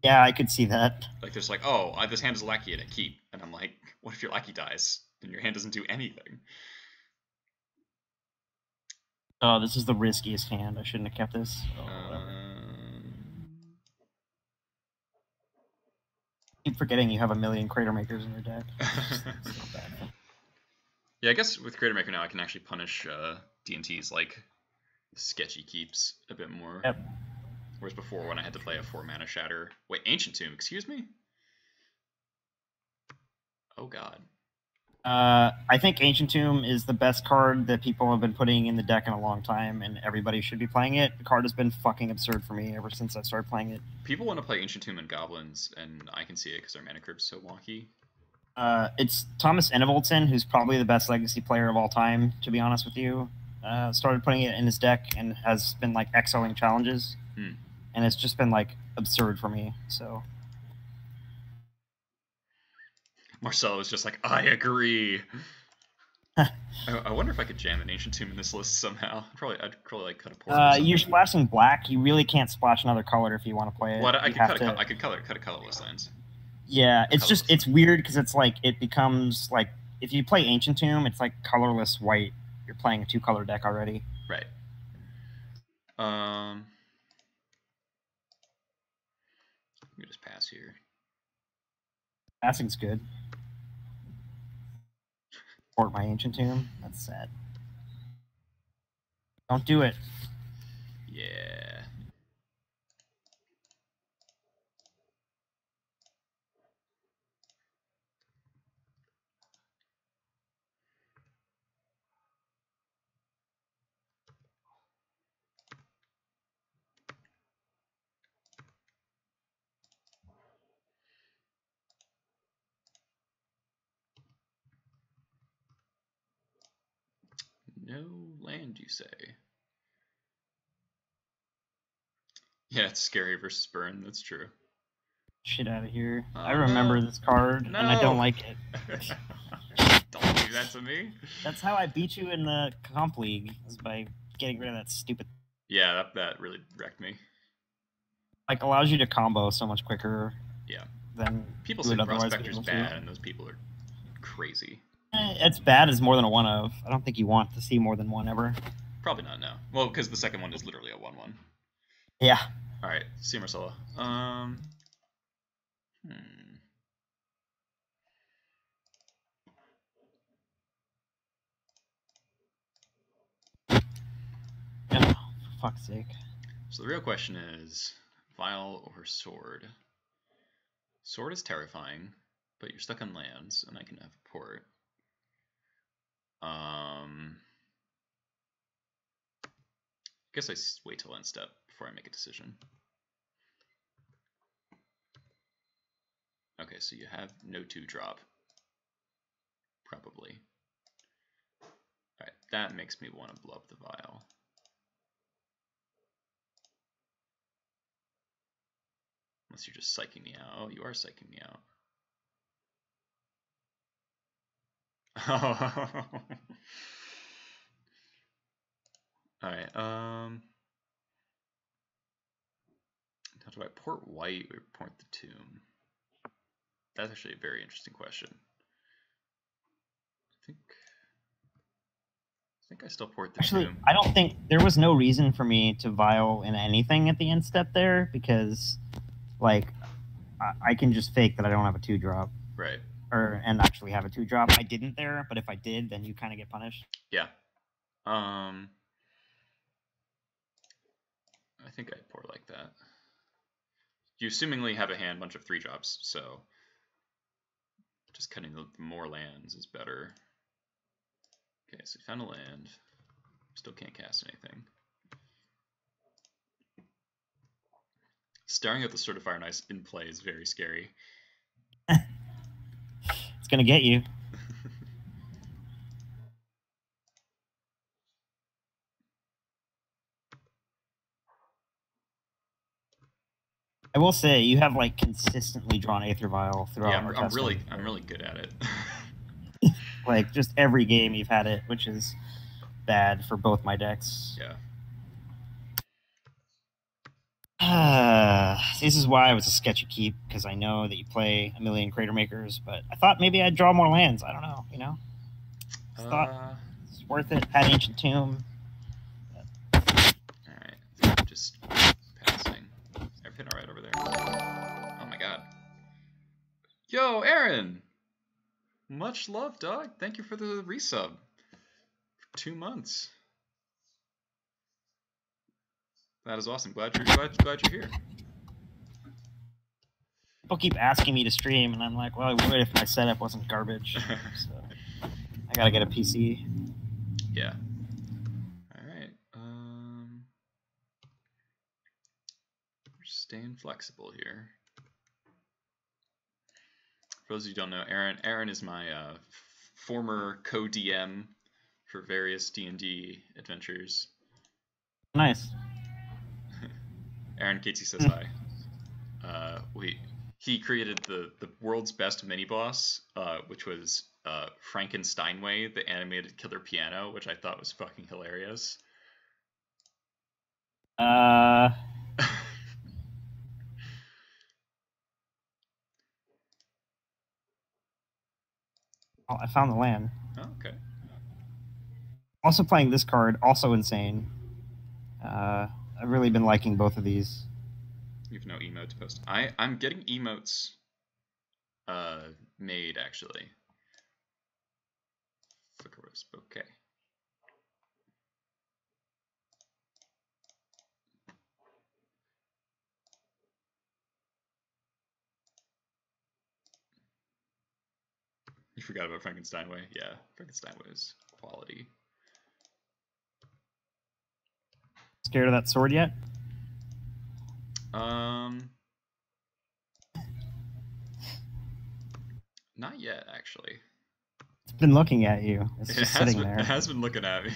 Yeah, I could see that. Like, there's like, oh, this hand is a lackey and a keep, and I'm like, what if your lackey dies and your hand doesn't do anything? Oh, this is the riskiest hand. I shouldn't have kept this. Keep forgetting you have a million Crater Makers in your deck. So bad. Yeah, I guess with Crater Maker now I can actually punish D&T's like sketchy keeps a bit more. Yep. Whereas before, when I had to play a 4-mana Shatter... Wait, Ancient Tomb, excuse me? Oh god. I think Ancient Tomb is the best card that people have been putting in the deck in a long time, and everybody should be playing it. The card has been fucking absurd for me ever since I started playing it. People want to play Ancient Tomb and Goblins, and I can see it because our mana creep's so wonky. It's Thomas Enevoldson, who's probably the best Legacy player of all time, to be honest with you. Started putting it in his deck and has been like excelling challenges. And it's just been like absurd for me. So Marcelo was just like, I agree. I wonder if I could jam an Ancient Tomb in this list somehow. I'd probably like cut a port. You're splashing black. You really can't splash another color if you want to play it. Well, I could cut a colorless lands. Yeah, it's weird because it's like it becomes like if you play Ancient Tomb, it's like colorless white. You're playing a 2-color deck already. Right. Let me just pass here. Passing's good. Port my Ancient Tomb. That's sad. Don't do it. Yeah. No land, you say? Yeah, it's scary versus burn. That's true. Shit out of here. Oh, I remember no. this card, and I don't like it. Don't do that to me. That's how I beat you in the comp league, is by getting rid of that stupid... Yeah, that really wrecked me. Like, allows you to combo so much quicker. Yeah. Than People you say would otherwise be Prospector's able to. bad, and those people are crazy. It's bad as more than a one of. I don't think you want to see more than one ever. Probably not, no. Well, because the second one is literally a 1-1. Yeah. Alright, see Marcella. Oh, for fuck's sake. So the real question is, Vial or Sword? Sword is terrifying, but you're stuck on lands, and I can have a port. I guess I wait till end step before I make a decision. Okay, so you have no 2-drop. Probably. Alright, that makes me want to blow up the Vial. Unless you're just psyching me out. Oh, you are psyching me out. Alright, how do I port white or port the tomb? That's actually a very interesting question. I think I still port the tomb. I don't think there was no reason for me to vial in anything at the end step there, because like I can just fake that I don't have a 2-drop. Right. And actually have a 2-drop. I didn't there, but if I did, then you kind of get punished. Yeah. I think I port like that. You assumingly have a hand bunch of 3-drops, so just cutting the more lands is better. Okay, so we found a land. Still can't cast anything. Staring at the Sword of Fire and Ice in play is very scary. It's gonna get you. I will say you have like consistently drawn Aether Vial throughout. Yeah, I'm really good at it. Like just every game you've had it, which is bad for both my decks. Yeah. This is why I was a sketchy keep, because I know that you play a million Crater Makers, but I thought maybe I'd draw more lands. I don't know, you know? Just thought it's worth it. Had Ancient Tomb. Alright, just passing. Everything alright over there? Oh my god. Yo, Aaron! Much love, dog. Thank you for the resub. For 2 months. That is awesome. Glad you're here. People keep asking me to stream, and I'm like, well, I would if my setup wasn't garbage. So I gotta get a PC. Yeah. Alright. We're staying flexible here. For those of you who don't know, Aaron is my former co-DM for various D&D adventures. Nice. Aaron Casey says hi. He created the world's best mini boss, which was Frankensteinway, the animated killer piano, which I thought was fucking hilarious. Oh, I found the land. Oh, okay. Also playing this card, also insane. I've really been liking both of these. You have no emote to post. I'm getting emotes made, actually. Flickros bouquet. You forgot about Frankensteinway? Yeah, Frankensteinway is quality. Scared of that sword yet? Not yet, actually. It's It's been looking at you. It's It just has sitting been. there. It has been looking at me.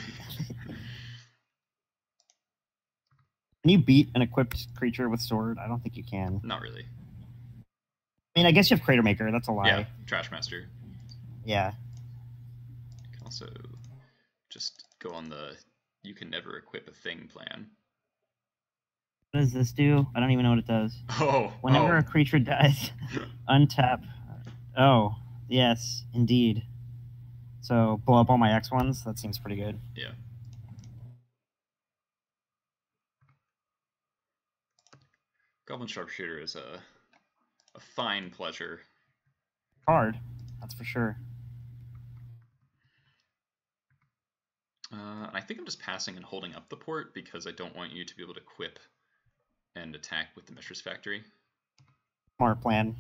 Can you beat an equipped creature with sword? I don't think you can. Not really. I mean, I guess you have Crater Maker. That's a lie. Yeah, Trash Master. Yeah. You can also just go on the you can never equip a thing plan. What does this do? I don't even know what it does. Oh, Whenever a creature dies, untap. Oh, yes, indeed. So blow up all my X ones. That seems pretty good. Yeah. Goblin Sharpshooter is a fine pleasure. Hard, that's for sure. I think I'm just passing and holding up the port because I don't want you to be able to quip and attack with the Mishra's Factory. Smart plan.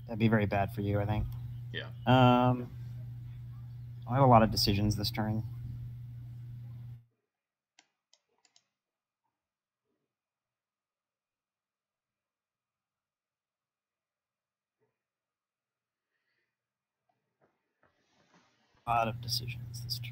That'd be very bad for you, I think. Yeah. I have a lot of decisions this turn. A lot of decisions this turn.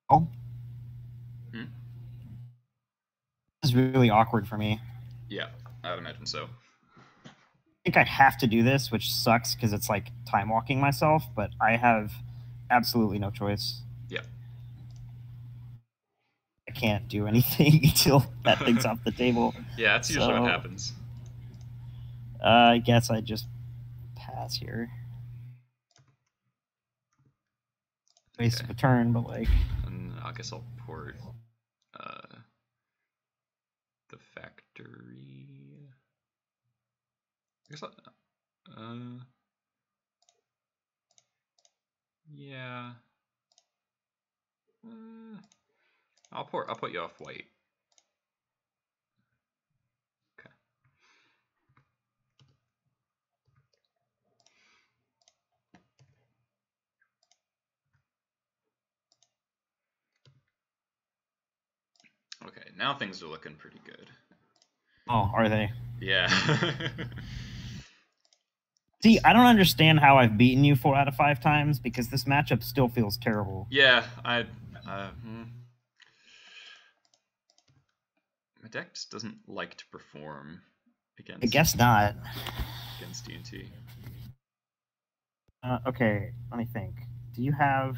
Oh. Hmm? This is really awkward for me. Yeah, I would imagine so. I think I have to do this, which sucks because it's like time walking myself, but I have absolutely no choice. Yeah. I can't do anything until that thing's off the table. Yeah, that's usually what happens. I guess I just pass here. Waste of a turn, but like. And I guess I'll port the factory. I guess yeah. I'll put you off white. Okay. Okay, now things are looking pretty good. Oh, are they? Yeah. See, I don't understand how I've beaten you 4 out of 5 times because this matchup still feels terrible. Yeah, my deck just doesn't like to perform against. I guess not. Against D&T. Okay, let me think. Do you have?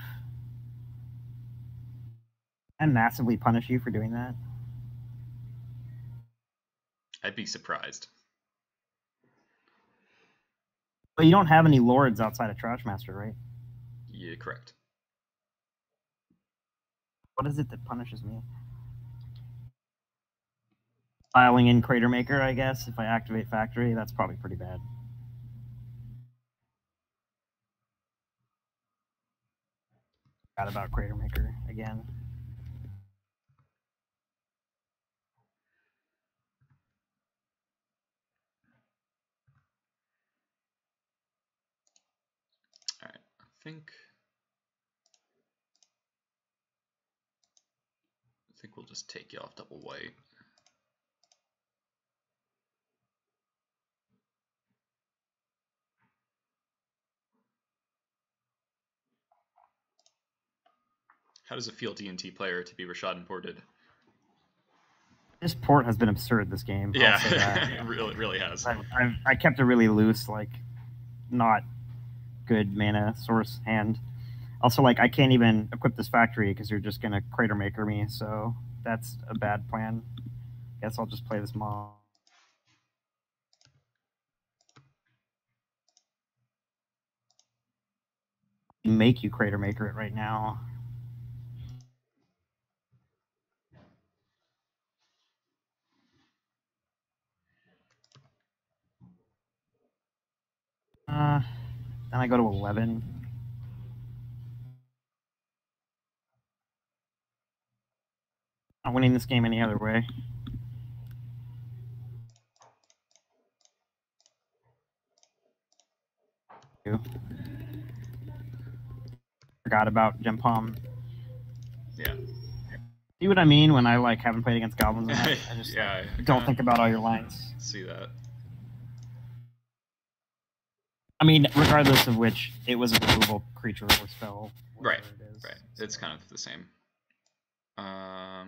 I massively punish you for doing that. I'd be surprised. But you don't have any lords outside of Trash Master, right? Yeah, correct. What is it that punishes me? Filing in Crater Maker, I guess. If I activate Factory, that's probably pretty bad. Forgot about Crater Maker again. All right, I think we'll just take you off double white. How does it feel, D&T player, to be Rashad imported? This port has been absurd this game. Yeah, it really has. I kept a really loose, like, not good mana source hand. Also, like, I can't even equip this factory because you're just going to Crater Maker me, so that's a bad plan. Guess I'll just play this mob. Make you Crater Maker it right now. Then I go to 11. Not winning this game any other way. Forgot about Gem Palm. Yeah. See what I mean when I like haven't played against goblins enough? I just Yeah, I don't kinda think about all your lines. see that. I mean, regardless of which, it was a removal creature or spell. Right, whatever it is. right. It's kind of the same. All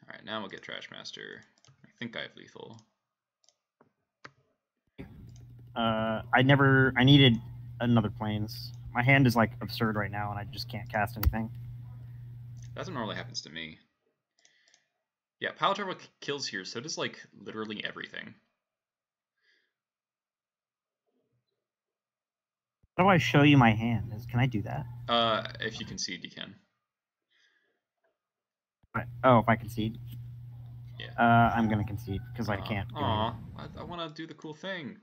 right, now we'll get Trash Master. I think I have lethal. I needed another planes. My hand is like absurd right now, and I just can't cast anything. That's what normally happens to me. Yeah, Pile Driver kills here, so does like literally everything. How do I show you my hand? Can I do that? If you concede, you can. Oh, if I concede? Yeah. I'm gonna concede because I can't. Aw, I want to do the cool thing.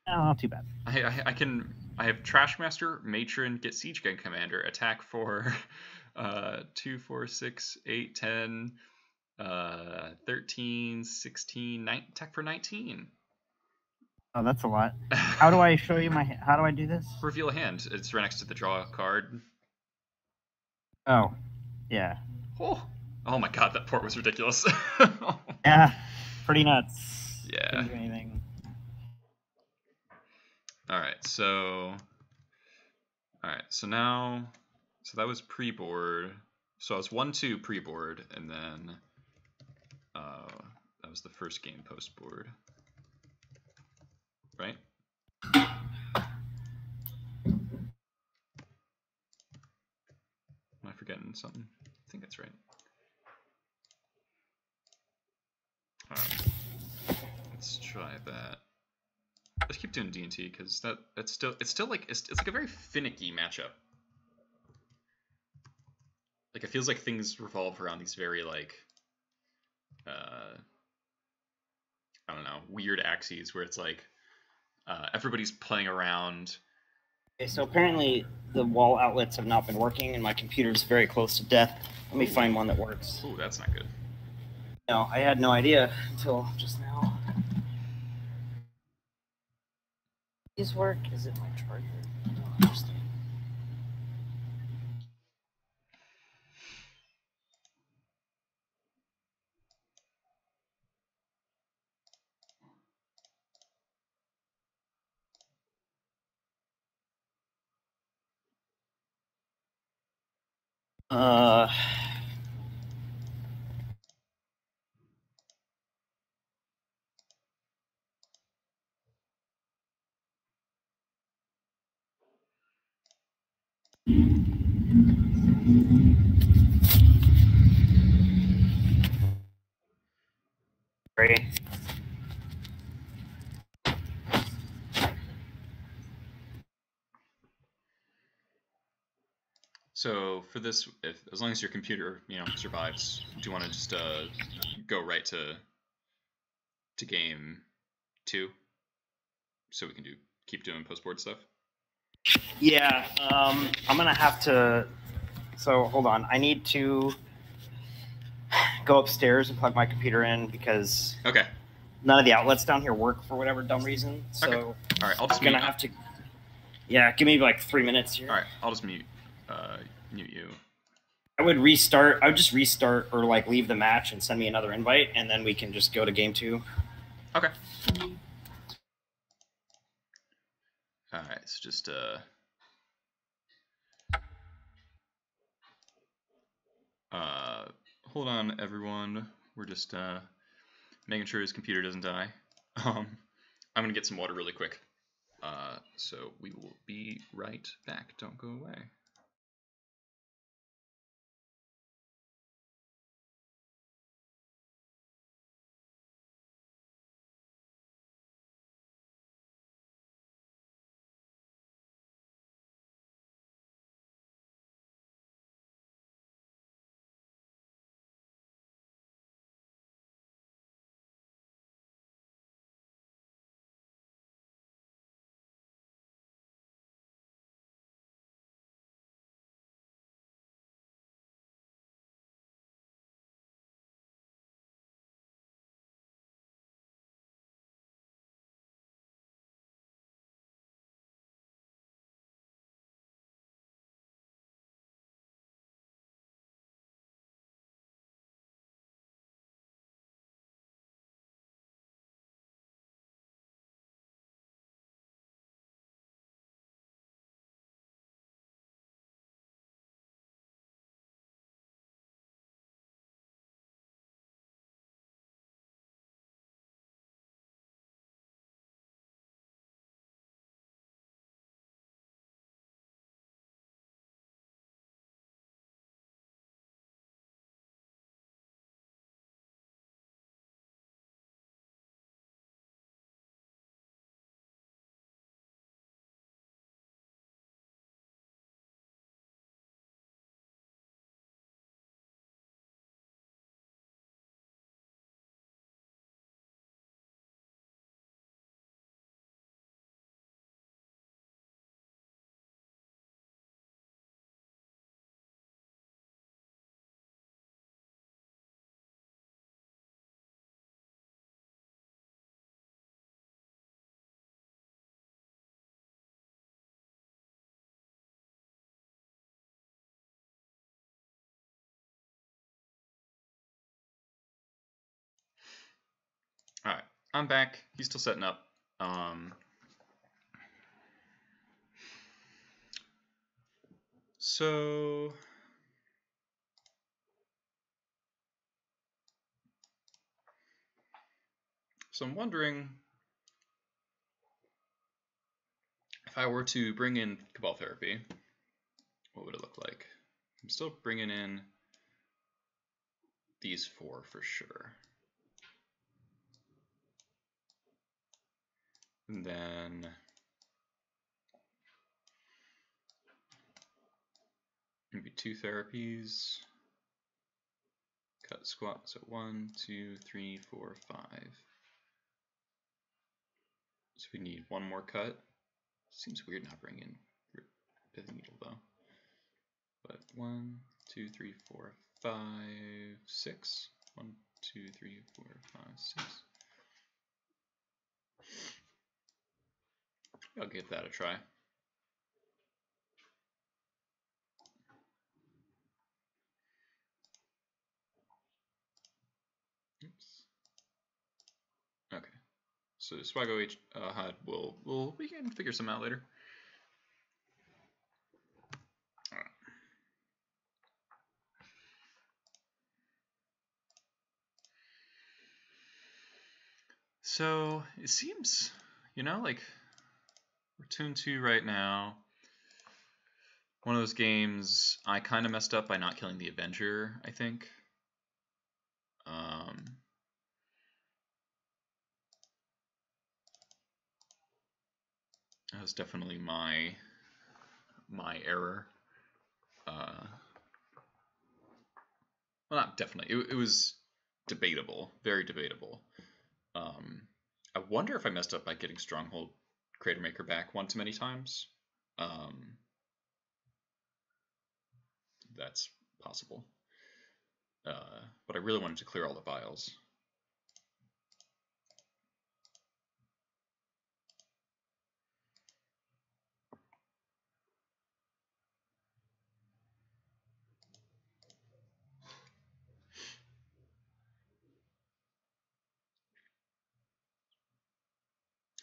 No, not too bad. I can. I have Trash Master, Matron, get Siege Gun Commander, attack for 2, 4, 6, 8, 10, 13, 16, attack for 19. Oh, that's a lot. How do I show you my? How do I do this? Reveal a hand. It's right next to the draw card. Oh, yeah. Oh my god, that port was ridiculous. Yeah, pretty nuts. Yeah. Couldn't do anything. Alright, so now that was pre-board. So I was 1-2 pre-board, and then that was the first game post-board. Right? Am I forgetting something? I think that's right. Let's try that. Let's keep doing D&T because it's still like it's like a very finicky matchup. Like it feels like things revolve around these very like I don't know, weird axes where it's like everybody's playing around. Okay, so apparently the wall outlets have not been working, and my computer's very close to death. Let me find one that works. Ooh, that's not good. No, I had no idea until just now. These work? Is it my charger? I don't understand. Sorry. So for this, as long as your computer survives, do you want to just go right to game 2, so we can keep doing post board stuff? Yeah, I'm gonna have to. So hold on, I need to go upstairs and plug my computer in because Okay. none of the outlets down here work for whatever dumb reason. So Okay. All right, I'll just I'm gonna have to. Yeah, give me like 3 minutes here. All right, I'll just mute you. I would restart. I would just restart or like leave the match and send me another invite, and then we can just go to game 2. Okay. All right, so just hold on, everyone. We're just making sure his computer doesn't die. I'm gonna get some water really quick. So we will be right back. Don't go away. I'm back. He's still setting up. So I'm wondering if I were to bring in Cabal Therapy, what would it look like? I'm still bringing in these 4 for sure. And then maybe 2 therapies. Cut squat. So 1, 2, 3, 4, 5. So we need 1 more cut. Seems weird not bringing pithing needle though. But 1, 2, 3, 4, 5, 6. 1, 2, 3, 4, 5, 6. I'll give that a try. Oops. Okay. So Swago H HUD we can figure some out later. All right. So it seems, like we're tuned 2 right now. One of those games I kind of messed up by not killing the Avenger, I think. That was definitely my error. Well, not definitely. It was debatable, very debatable. I wonder if I messed up by getting Stronghold Crater Maker back one too many times. That's possible. But I really wanted to clear all the vials.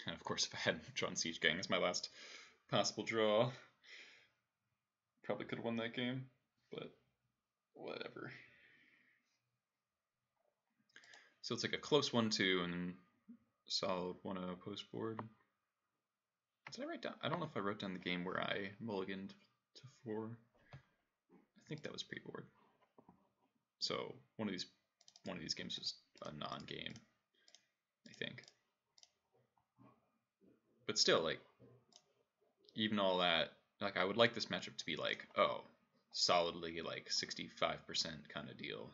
And of course, if I hadn't drawn Siege Gang as my last possible draw, probably could have won that game, but whatever. So it's like a close 1-2 and then solid 1-0 post board. Did I write down? I don't know if I wrote down the game where I mulliganed to 4. I think that was pre-board. So one of these games was a non-game, I think. But still, like, even all that, like, I would like this matchup to be like, oh, solidly like 65% kind of deal,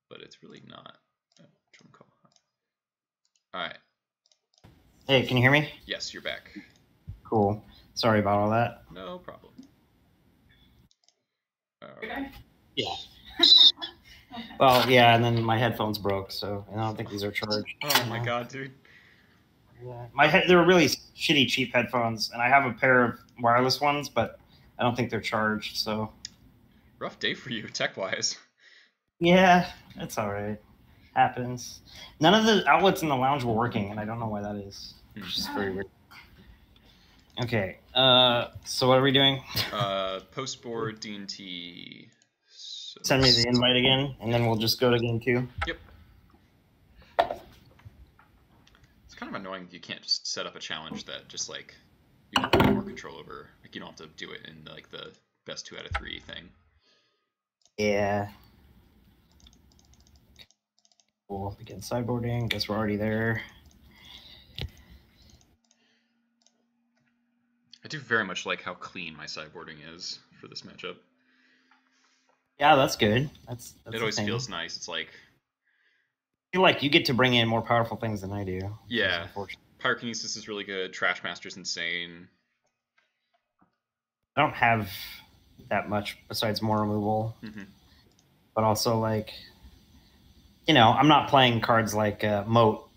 but it's really not. Drum call. All right. Hey, can you hear me? Yes, you're back. Cool. Sorry about all that. No problem. Okay. Yeah. Well, yeah, and then my headphones broke, so I don't think these are charged. Oh my god, dude. Yeah. They were really shitty, cheap headphones, and I have a pair of wireless ones, but I don't think they're charged, so. Rough day for you, tech-wise. Yeah, it's all right. Happens. None of the outlets in the lounge were working, and I don't know why that is. It's just very weird. Okay, so what are we doing? Post board D&T. So Send me the invite again, and then we'll just go to game 2. Yep. It's kind of annoying you can't just set up a challenge that just like you have way more control over. Like you don't have to do it in like the best 2 out of 3 thing. Yeah. Cool. Begin sideboarding. Guess we're already there. I do very much like how clean my sideboarding is for this matchup. Yeah, that's good. That's it always feels nice. It's like I feel like you get to bring in more powerful things than I do. Yeah. Pyrokinesis is really good. Trash Master's insane. I don't have that much besides more removal. But also, like, I'm not playing cards like Moat.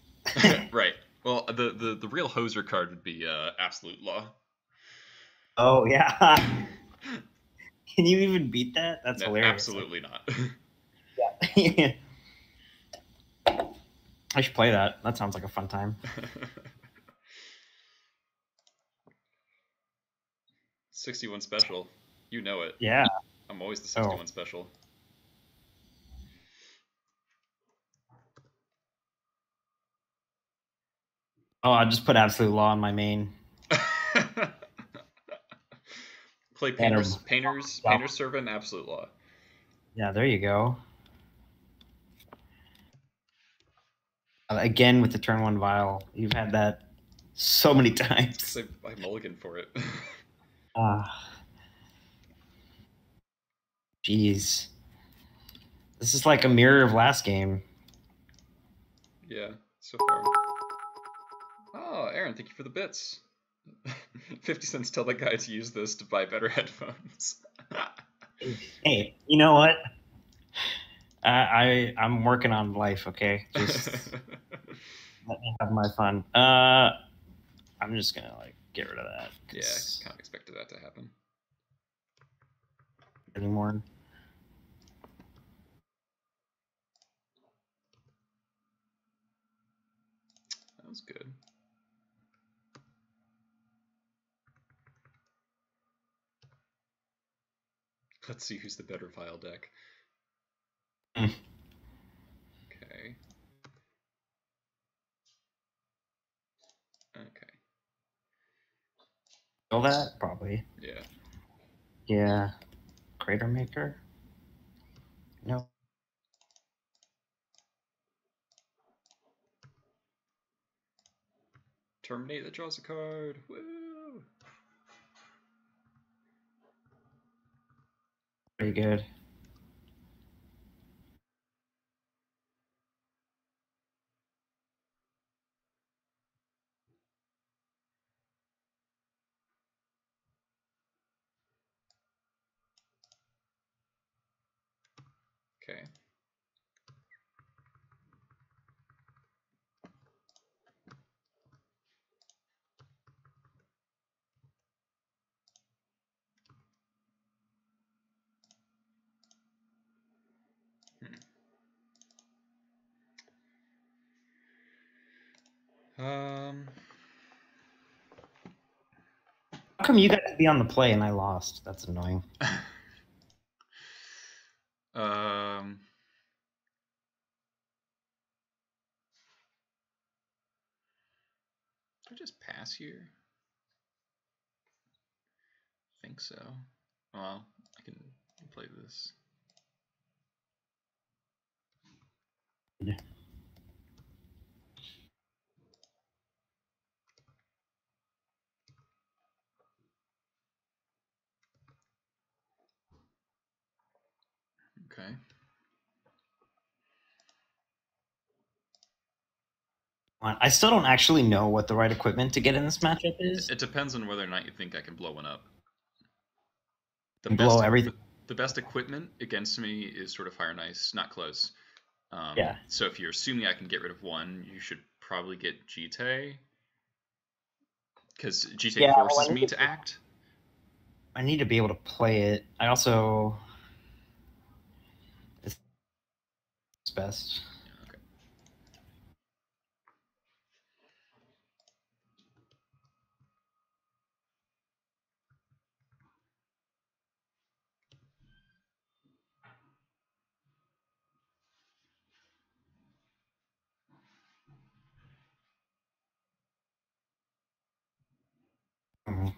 Right. Well, the real hoser card would be Absolute Law. Oh, yeah. Can you even beat that? That's hilarious. Absolutely not. Yeah. I should play that. That sounds like a fun time. 61 special. You know it. Yeah. I'm always the 61 special. Oh, I just put Absolute Law on my main. Play Painter's Servant, Absolute Law. Yeah, there you go. Again with the turn 1 vial. You've had that so many times. I mulliganed for it. Jeez. This is like a mirror of last game. Yeah, so far. Oh, Aaron, thank you for the bits. 50 cents tell the guy to use this to buy better headphones. Hey, you know what? I'm working on life, okay? Just let me have my fun. I'm just gonna like get rid of that. Yeah, I kind of expected that to happen. Anymore. That was good. Let's see who's the better file deck. Okay. Okay. Kill that? Probably. Yeah. Yeah. Crater Maker? No. Terminate that draws a card. Woo! Pretty good. Okay. How come you got to be on the play and I lost? That's annoying. Did I just pass here? I think so. Well, I can play this. Yeah. Okay. I still don't actually know what the right equipment to get in this matchup is. It depends on whether or not you think I can blow one up. Blow everything. The best equipment against me is sort of Fire and Ice, not close. Yeah. So if you're assuming I can get rid of one, you should probably get Jite. Because Jite forces me to act. I need to be able to play it. I also... It's best. Okay. Mm-hmm.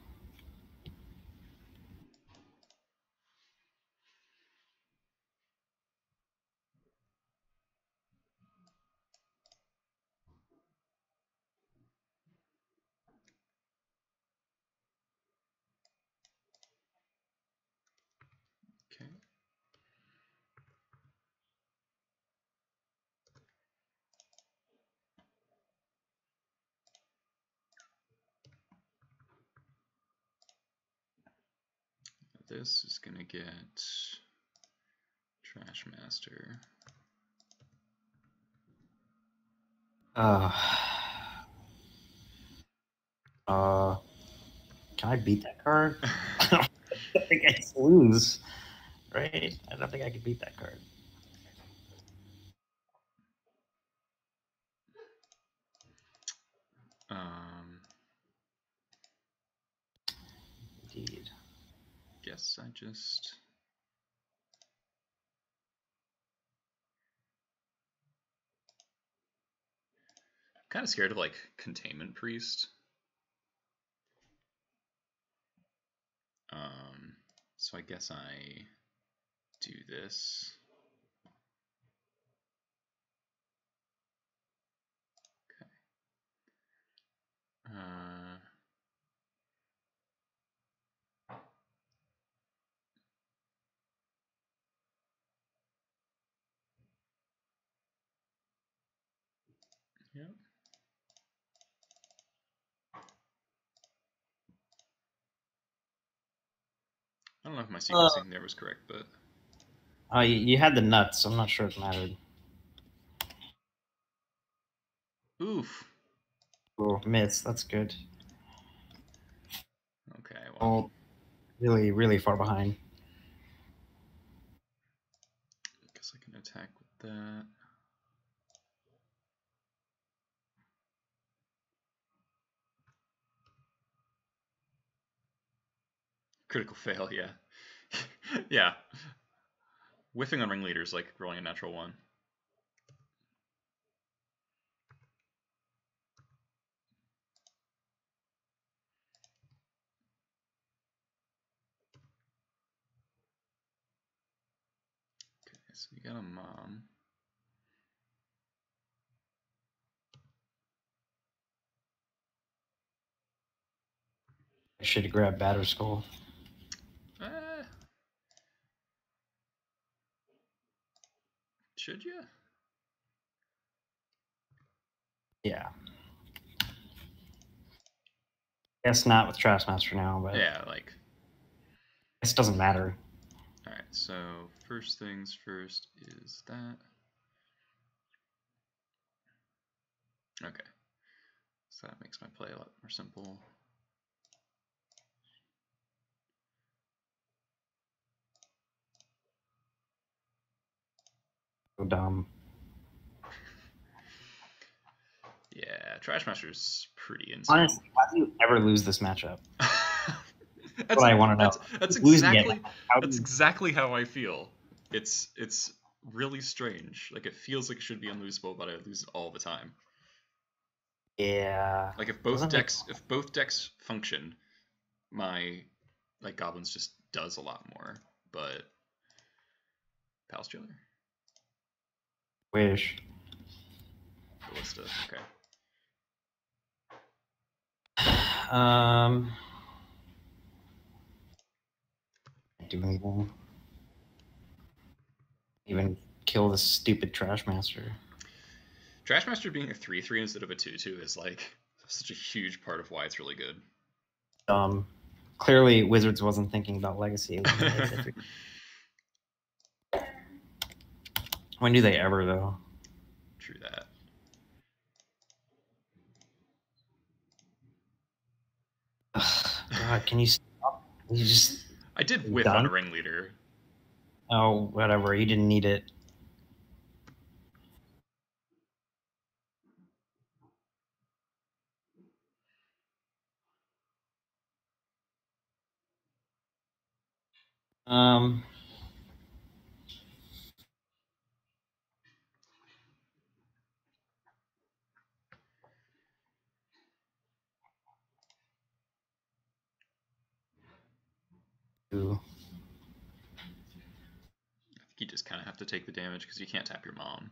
Okay. This is going to get Trash Master. Can I beat that card? I don't think I lose. Right? I don't think I can beat that card. guess I just... I'm kind of scared of like Containment Priest. So I guess I do this. Okay. Yep. I don't know if my sequencing there was correct, but... You had the nuts. I'm not sure it mattered. Oof. Oh, miss. That's good. Okay, well... Oh, really, really far behind. I guess I can attack with that. Critical fail, yeah. Yeah. Whiffing on Ringleader is like rolling a natural 1. Okay, so you got a mom. I should have grabbed Batter Skull. Should you? Yeah. Guess not with Trashmaster now, but Yeah, like... this doesn't matter. Alright, so first things first is that. Okay. So that makes my play a lot more simple. So dumb. Yeah, Trashmaster's pretty insane. Honestly, why do you ever lose this matchup? That's what I want to know. That's exactly how I feel. It's really strange. Like it feels like it should be unlosable, but I lose it all the time. Yeah. Like if both decks function, my like Goblins just does a lot more. But Pal Jailer? Wish. Ballista, okay. Do anything. Even kill this stupid Trashmaster. Trashmaster being a 3/3 instead of a 2/2 is like such a huge part of why it's really good. Clearly, Wizards wasn't thinking about Legacy. When do they ever, though? True that. God, can you stop? You just... I did whiff on a Ringleader. Oh, whatever. You didn't need it. Ooh. I think you just kind of have to take the damage because you can't tap your mom.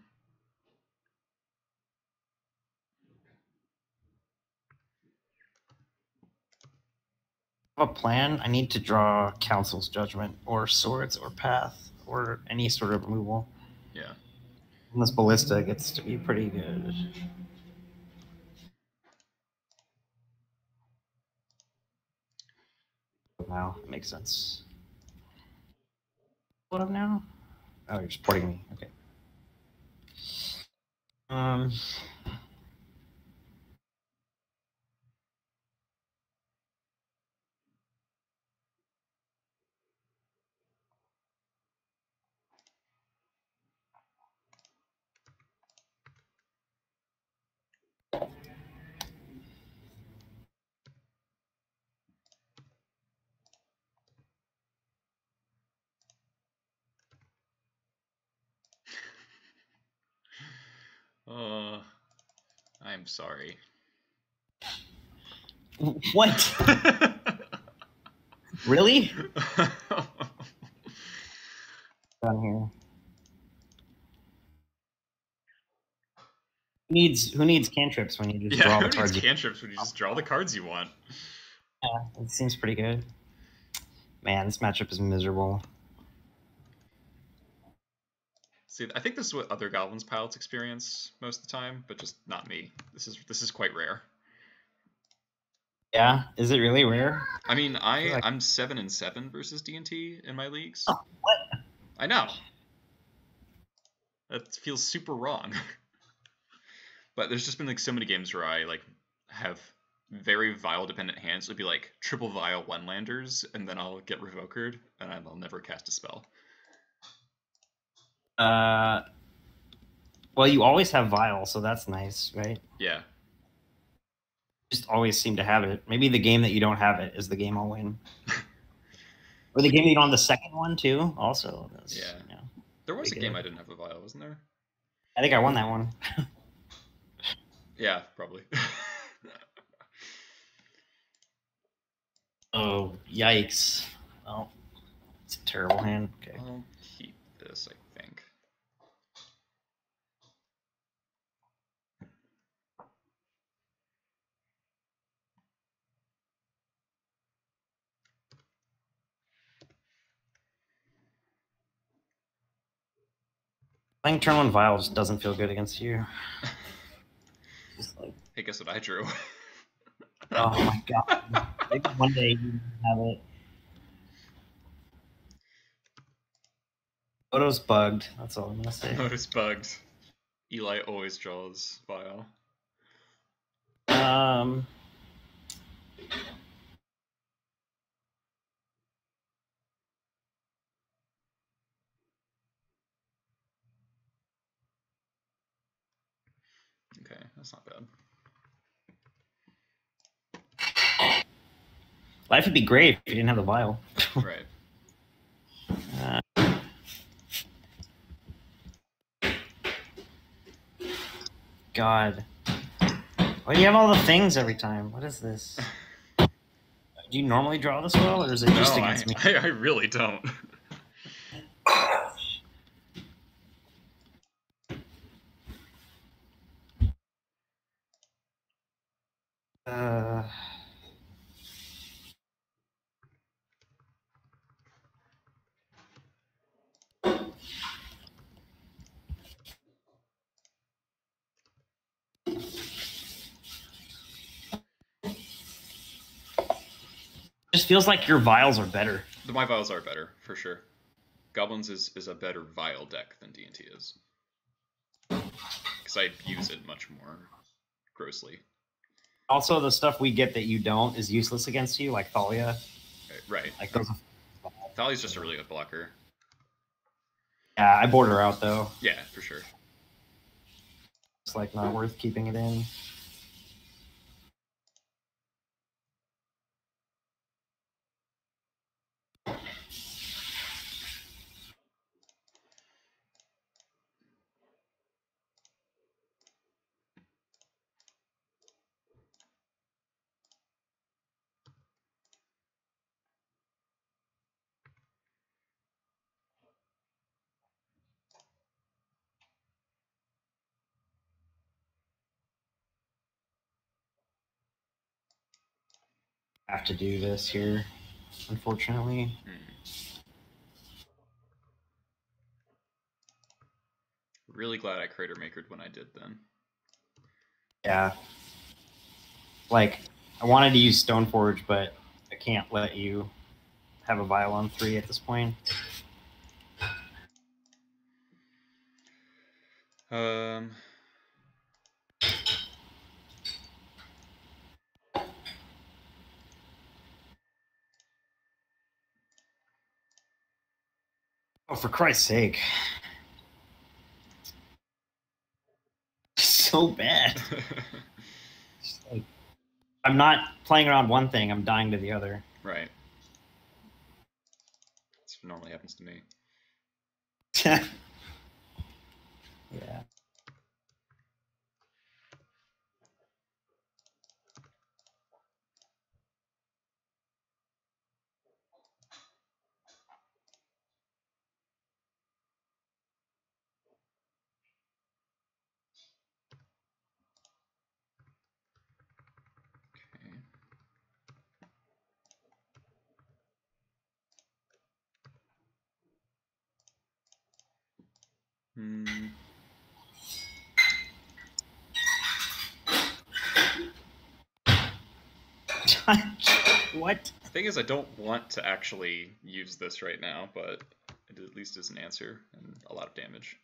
I have a plan. I need to draw Council's Judgment or Swords or Path or any sort of removal. Yeah. And this Ballista gets to be pretty good. Now it makes sense. What up now? Oh, you're supporting me. Okay. I'm sorry. What? Really? Down here. Who needs cantrips when you just draw who the cards? needs cantrips when you just draw the cards you want? Yeah, it seems pretty good. Man, this matchup is miserable. See, I think this is what other Goblins pilots experience most of the time, but just not me. This is quite rare. Yeah, is it really rare? I mean, like... I'm 7-7 versus D&T in my leagues. Oh, what? I know. That feels super wrong. But there's just been like so many games where I like have very Vial dependent hands. It would be like triple Vial one landers, and then I'll get Revokered, and I'll never cast a spell. Well, you always have Vial, so that's nice, right? Yeah. Just always seem to have it. Maybe the game that you don't have it is the game I'll win. Or the game that you don't have the second one, too, also. Yeah. There was a game I didn't have a Vial, wasn't there? I think I won that one. Yeah, probably. Oh, yikes. Well, it's a terrible hand. Okay. I'll keep this, I think. Playing turn one Vial just doesn't feel good against you. Like, hey, guess what I drew? oh my god. Maybe one day you have it. Photo's bugged. That's all I'm gonna say. Photo's bugged. Eli always draws Vial. Okay, that's not bad. Life would be great if you didn't have the Vial. Right. God. Why do you have all the things every time? What is this? Do you normally draw this well, or is it just against me? I really don't. Just feels like your Vials are better. My Vials are better, for sure. Goblins is a better Vial deck than D&T is. Because I use it much more grossly. Also, the stuff we get that you don't is useless against you, like Thalia. Right. Like those. Thalia's just a really good blocker. Yeah, I board her out, though. Yeah, for sure. It's like not worth keeping it in. Have to do this here, unfortunately. Really glad I Crater Makered when I did then. Yeah. Like, I wanted to use Stoneforge, but I can't let you have a Vial on 3 at this point. Oh, for Christ's sake. So bad. Like, I'm not playing around one thing, I'm dying to the other. Right. That's what normally happens to me. Yeah. What? The thing is, I don't want to actually use this right now, but it at least is an answer and a lot of damage.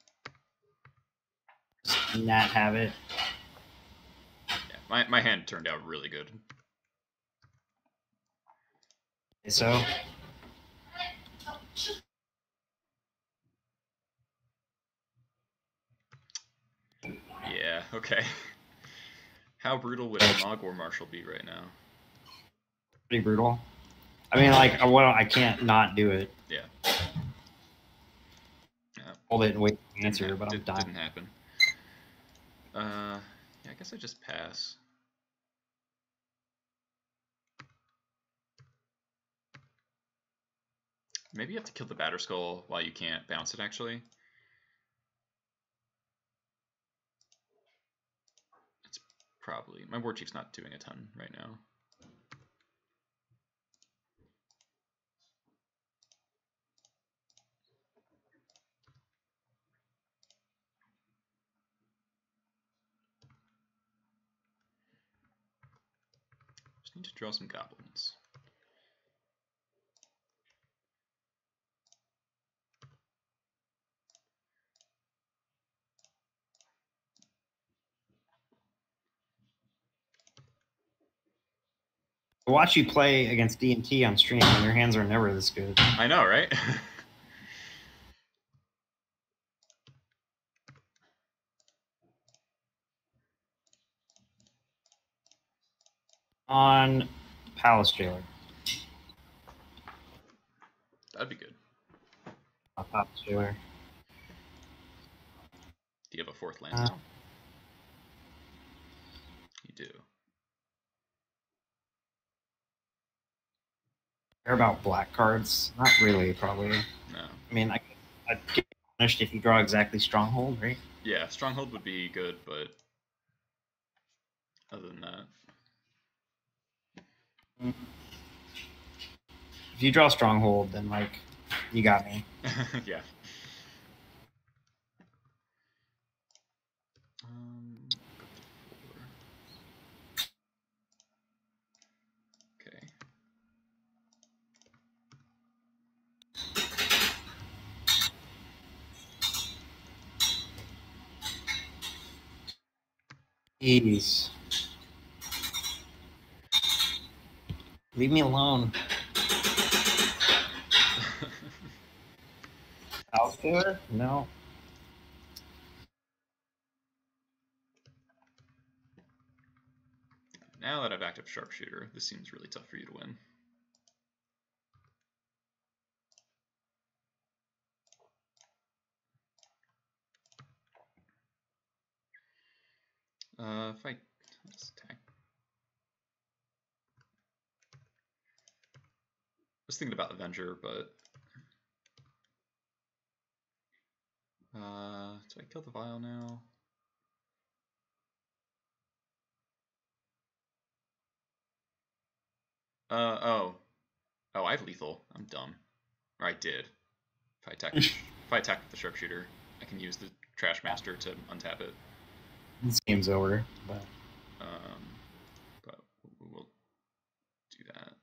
Not have it. Yeah, my hand turned out really good. So. Yeah, okay. How brutal would a Mogwar Marshal be right now? Pretty brutal. I mean, like, well, I can't not do it. Yeah. Hold it and wait for the answer, but I'm dying. Didn't happen. Yeah, I guess I just pass. Maybe you have to kill the Batterskull while you can't bounce it, actually. It's probably... My War Chief's not doing a ton right now. Just need to draw some Goblins. I watch you play against D&T on stream, and your hands are never this good. I know, right? On Palace Jailer. That'd be good. On Palace Jailer. Do you have a 4th land now? You do. Care about black cards? Not really, probably. No. I mean, I'd get punished if you draw exactly Stronghold, right? Yeah, Stronghold would be good, but other than that... If you draw Stronghold, then, like, you got me. Yeah. Okay. Jeez. Leave me alone. House Jailer? No. Now that I've active Sharpshooter, this seems really tough for you to win. If I let's attack. I was thinking about Avenger, but do I kill the Vial now? Oh, I have lethal. I'm dumb. Or I did. If I attack with the Sharpshooter, I can use the Trash Master to untap it. This game's over, but we'll do that.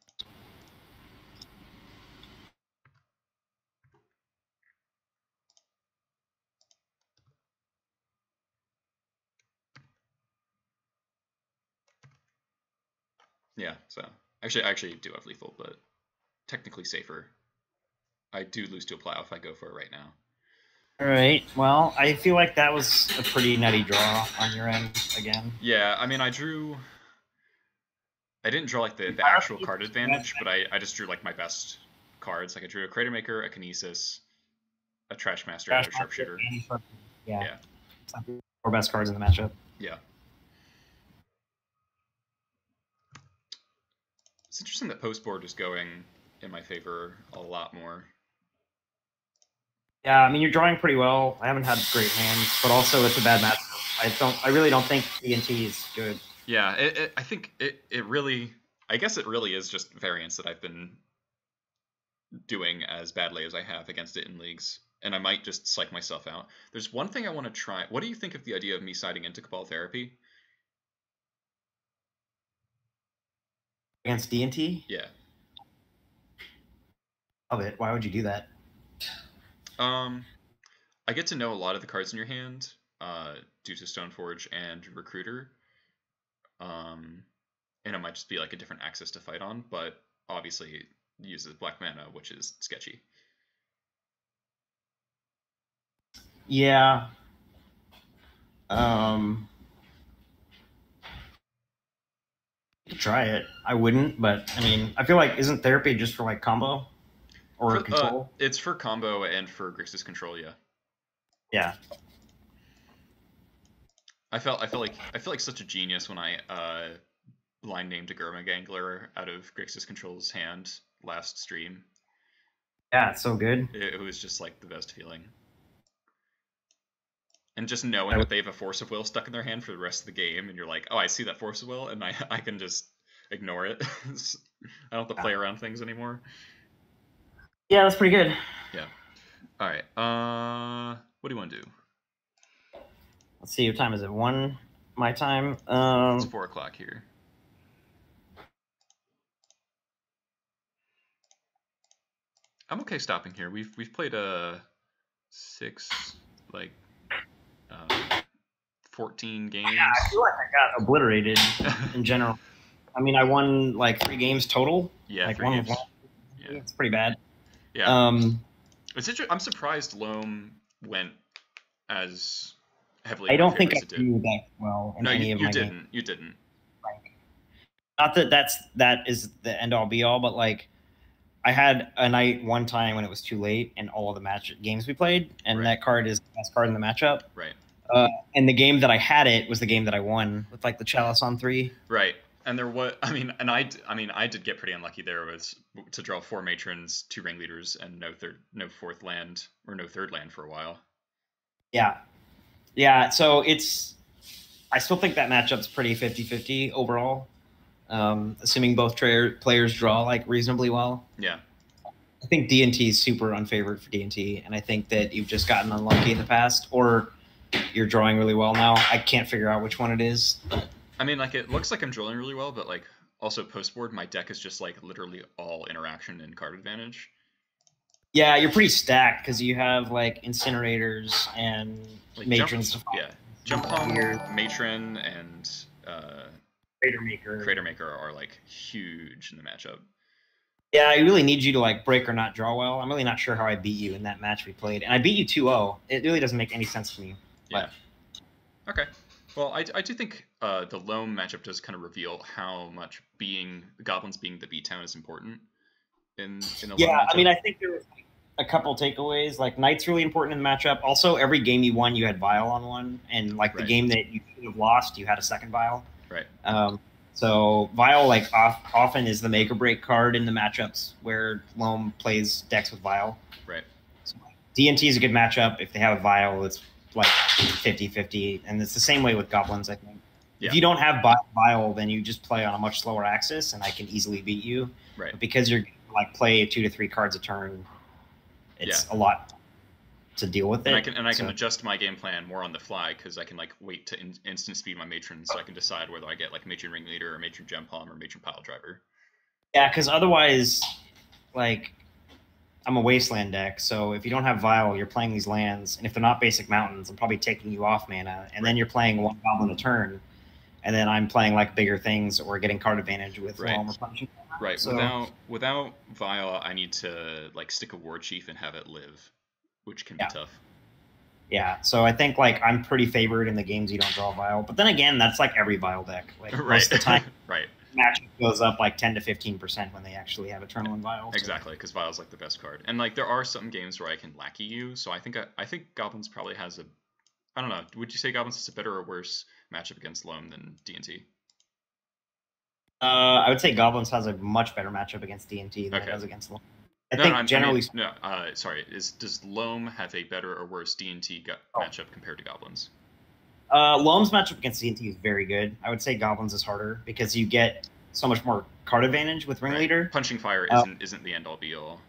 Yeah, so I actually do have lethal, but technically safer. I do lose to a plow if I go for it right now. all right. Well, I feel like that was a pretty nutty draw on your end again. Yeah, I mean, I didn't draw like the actual card advantage, but I just drew like my best cards. Like I drew a Crater Maker, a Kinesis, a Trash Master, and a Sharpshooter. Yeah. Four best cards in the matchup. Yeah. It's interesting that post board is going in my favor a lot more. Yeah, I mean, you're drawing pretty well. I haven't had great hands, but also it's a bad matchup. I really don't think D&T is good. Yeah, I think it really, I guess it really is just variance that I've been doing as badly as I have against it in leagues. and I might just psych myself out. There's one thing I want to try. What do you think of the idea of me siding into Cabal Therapy? Against D&T? Yeah. Love it. Why would you do that? I get to know a lot of the cards in your hand due to Stoneforge and Recruiter. And it might just be like a different axis to fight on, but obviously it uses black mana, which is sketchy. Yeah. You could try it. I wouldn't, but I mean, I feel like isn't therapy just for like combo or control? It's for combo and for Grixis control, yeah. Yeah. I felt like such a genius when I blind named a Gangler out of Grixis Control's hand last stream. Yeah, it's so good. It was just like the best feeling. And just knowing that they have a Force of Will stuck in their hand for the rest of the game, and you're like, oh, I see that Force of Will, and I can just ignore it. I don't have to play around things anymore. Yeah, that's pretty good. Yeah. All right. What do you want to do? Let's see, what time is it? 1 my time? It's 4 o'clock here. I'm okay stopping here. We've played 14 games. Yeah, I feel like I got obliterated in general. I mean, I won like 3 games total. Yeah, like 3 games. Yeah. It's pretty bad. Yeah. I'm surprised Loam went as heavily. I don't think I do that well in any of my games. You didn't. Like, not that that is the end all be all, but like I had a night one time when it was too late and all of the games we played, and that card is the best card in the matchup. Right. And the game that I had it was the game that I won with like the Chalice on 3. Right. And there was, I did get pretty unlucky there. Was to draw 4 matrons, 2 ringleaders, and no fourth land or no third land for a while. Yeah. Yeah. So I still think that matchup's pretty 50-50 overall. Assuming both players draw like reasonably well. Yeah. I think D&T is super unfavored for D&T, and I think that you've just gotten unlucky in the past, or you're drawing really well now. I can't figure out which one it is. I mean, like, it looks like I'm drawing really well, but like also post board, my deck is just like literally all interaction and card advantage. Yeah, you're pretty stacked because you have like incinerators and like matrons. Jump Pong, Matron, and Crater Maker are like huge in the matchup. Yeah, I really need you to like break or not draw well. I'm really not sure how I beat you in that match we played, and I beat you 2-0. It really doesn't make any sense to me. Yeah. But. Okay. Well, I do think the Loam matchup does kind of reveal how much the Goblins being the B-Town is important in the Yeah, Loam matchup. I mean, I think there was a couple takeaways. Like, Knight's really important in the matchup. Also, every game you won, you had Vial on one. And, like, the game that you should have lost, you had a second Vial. Right. So, Vial, like, often is the make-or-break card in the matchups where Loam plays decks with Vial. Right. So, D&T is a good matchup. If they have a Vial, it's like 50-50, and it's the same way with Goblins, I think. Yeah. If you don't have Vial, then you just play on a much slower axis, and I can easily beat you. Right. But because you're like play 2 to 3 cards a turn, it's a lot to deal with it. And I can adjust my game plan more on the fly because I can like wait to instant speed my matrons, so I can decide whether I get like Matron Ringleader or Matron Gem Palm or Matron Pile Driver. Yeah, because otherwise, like, I'm a wasteland deck, so if you don't have Vial, you're playing these lands, and if they're not basic mountains, I'm probably taking you off mana, and then you're playing 1 Goblin a turn, and then I'm playing like bigger things or getting card advantage with Loam or punishing. Right. So, without Vial, I need to like stick a War Chief and have it live, which can be tough. Yeah. So I think like I'm pretty favored in the games you don't draw Vial, but then again, that's like every Vial deck. Like most of the time, matchup goes up like 10 to 15% when they actually have Eternal and Vial. So. Exactly, because Vial's like the best card, and like there are some games where I can lackey you. So I think Goblins probably has a. I don't know. Would you say Goblins is a better or worse matchup against Loam than D&T? I would say Goblins has a much better matchup against D&T than it does against Loam. Does Loam have a better or worse D&T matchup compared to Goblins? Loam's matchup against D&T is very good. I would say Goblins is harder because you get so much more card advantage with Ringleader. Punching Fire isn't the end all be all.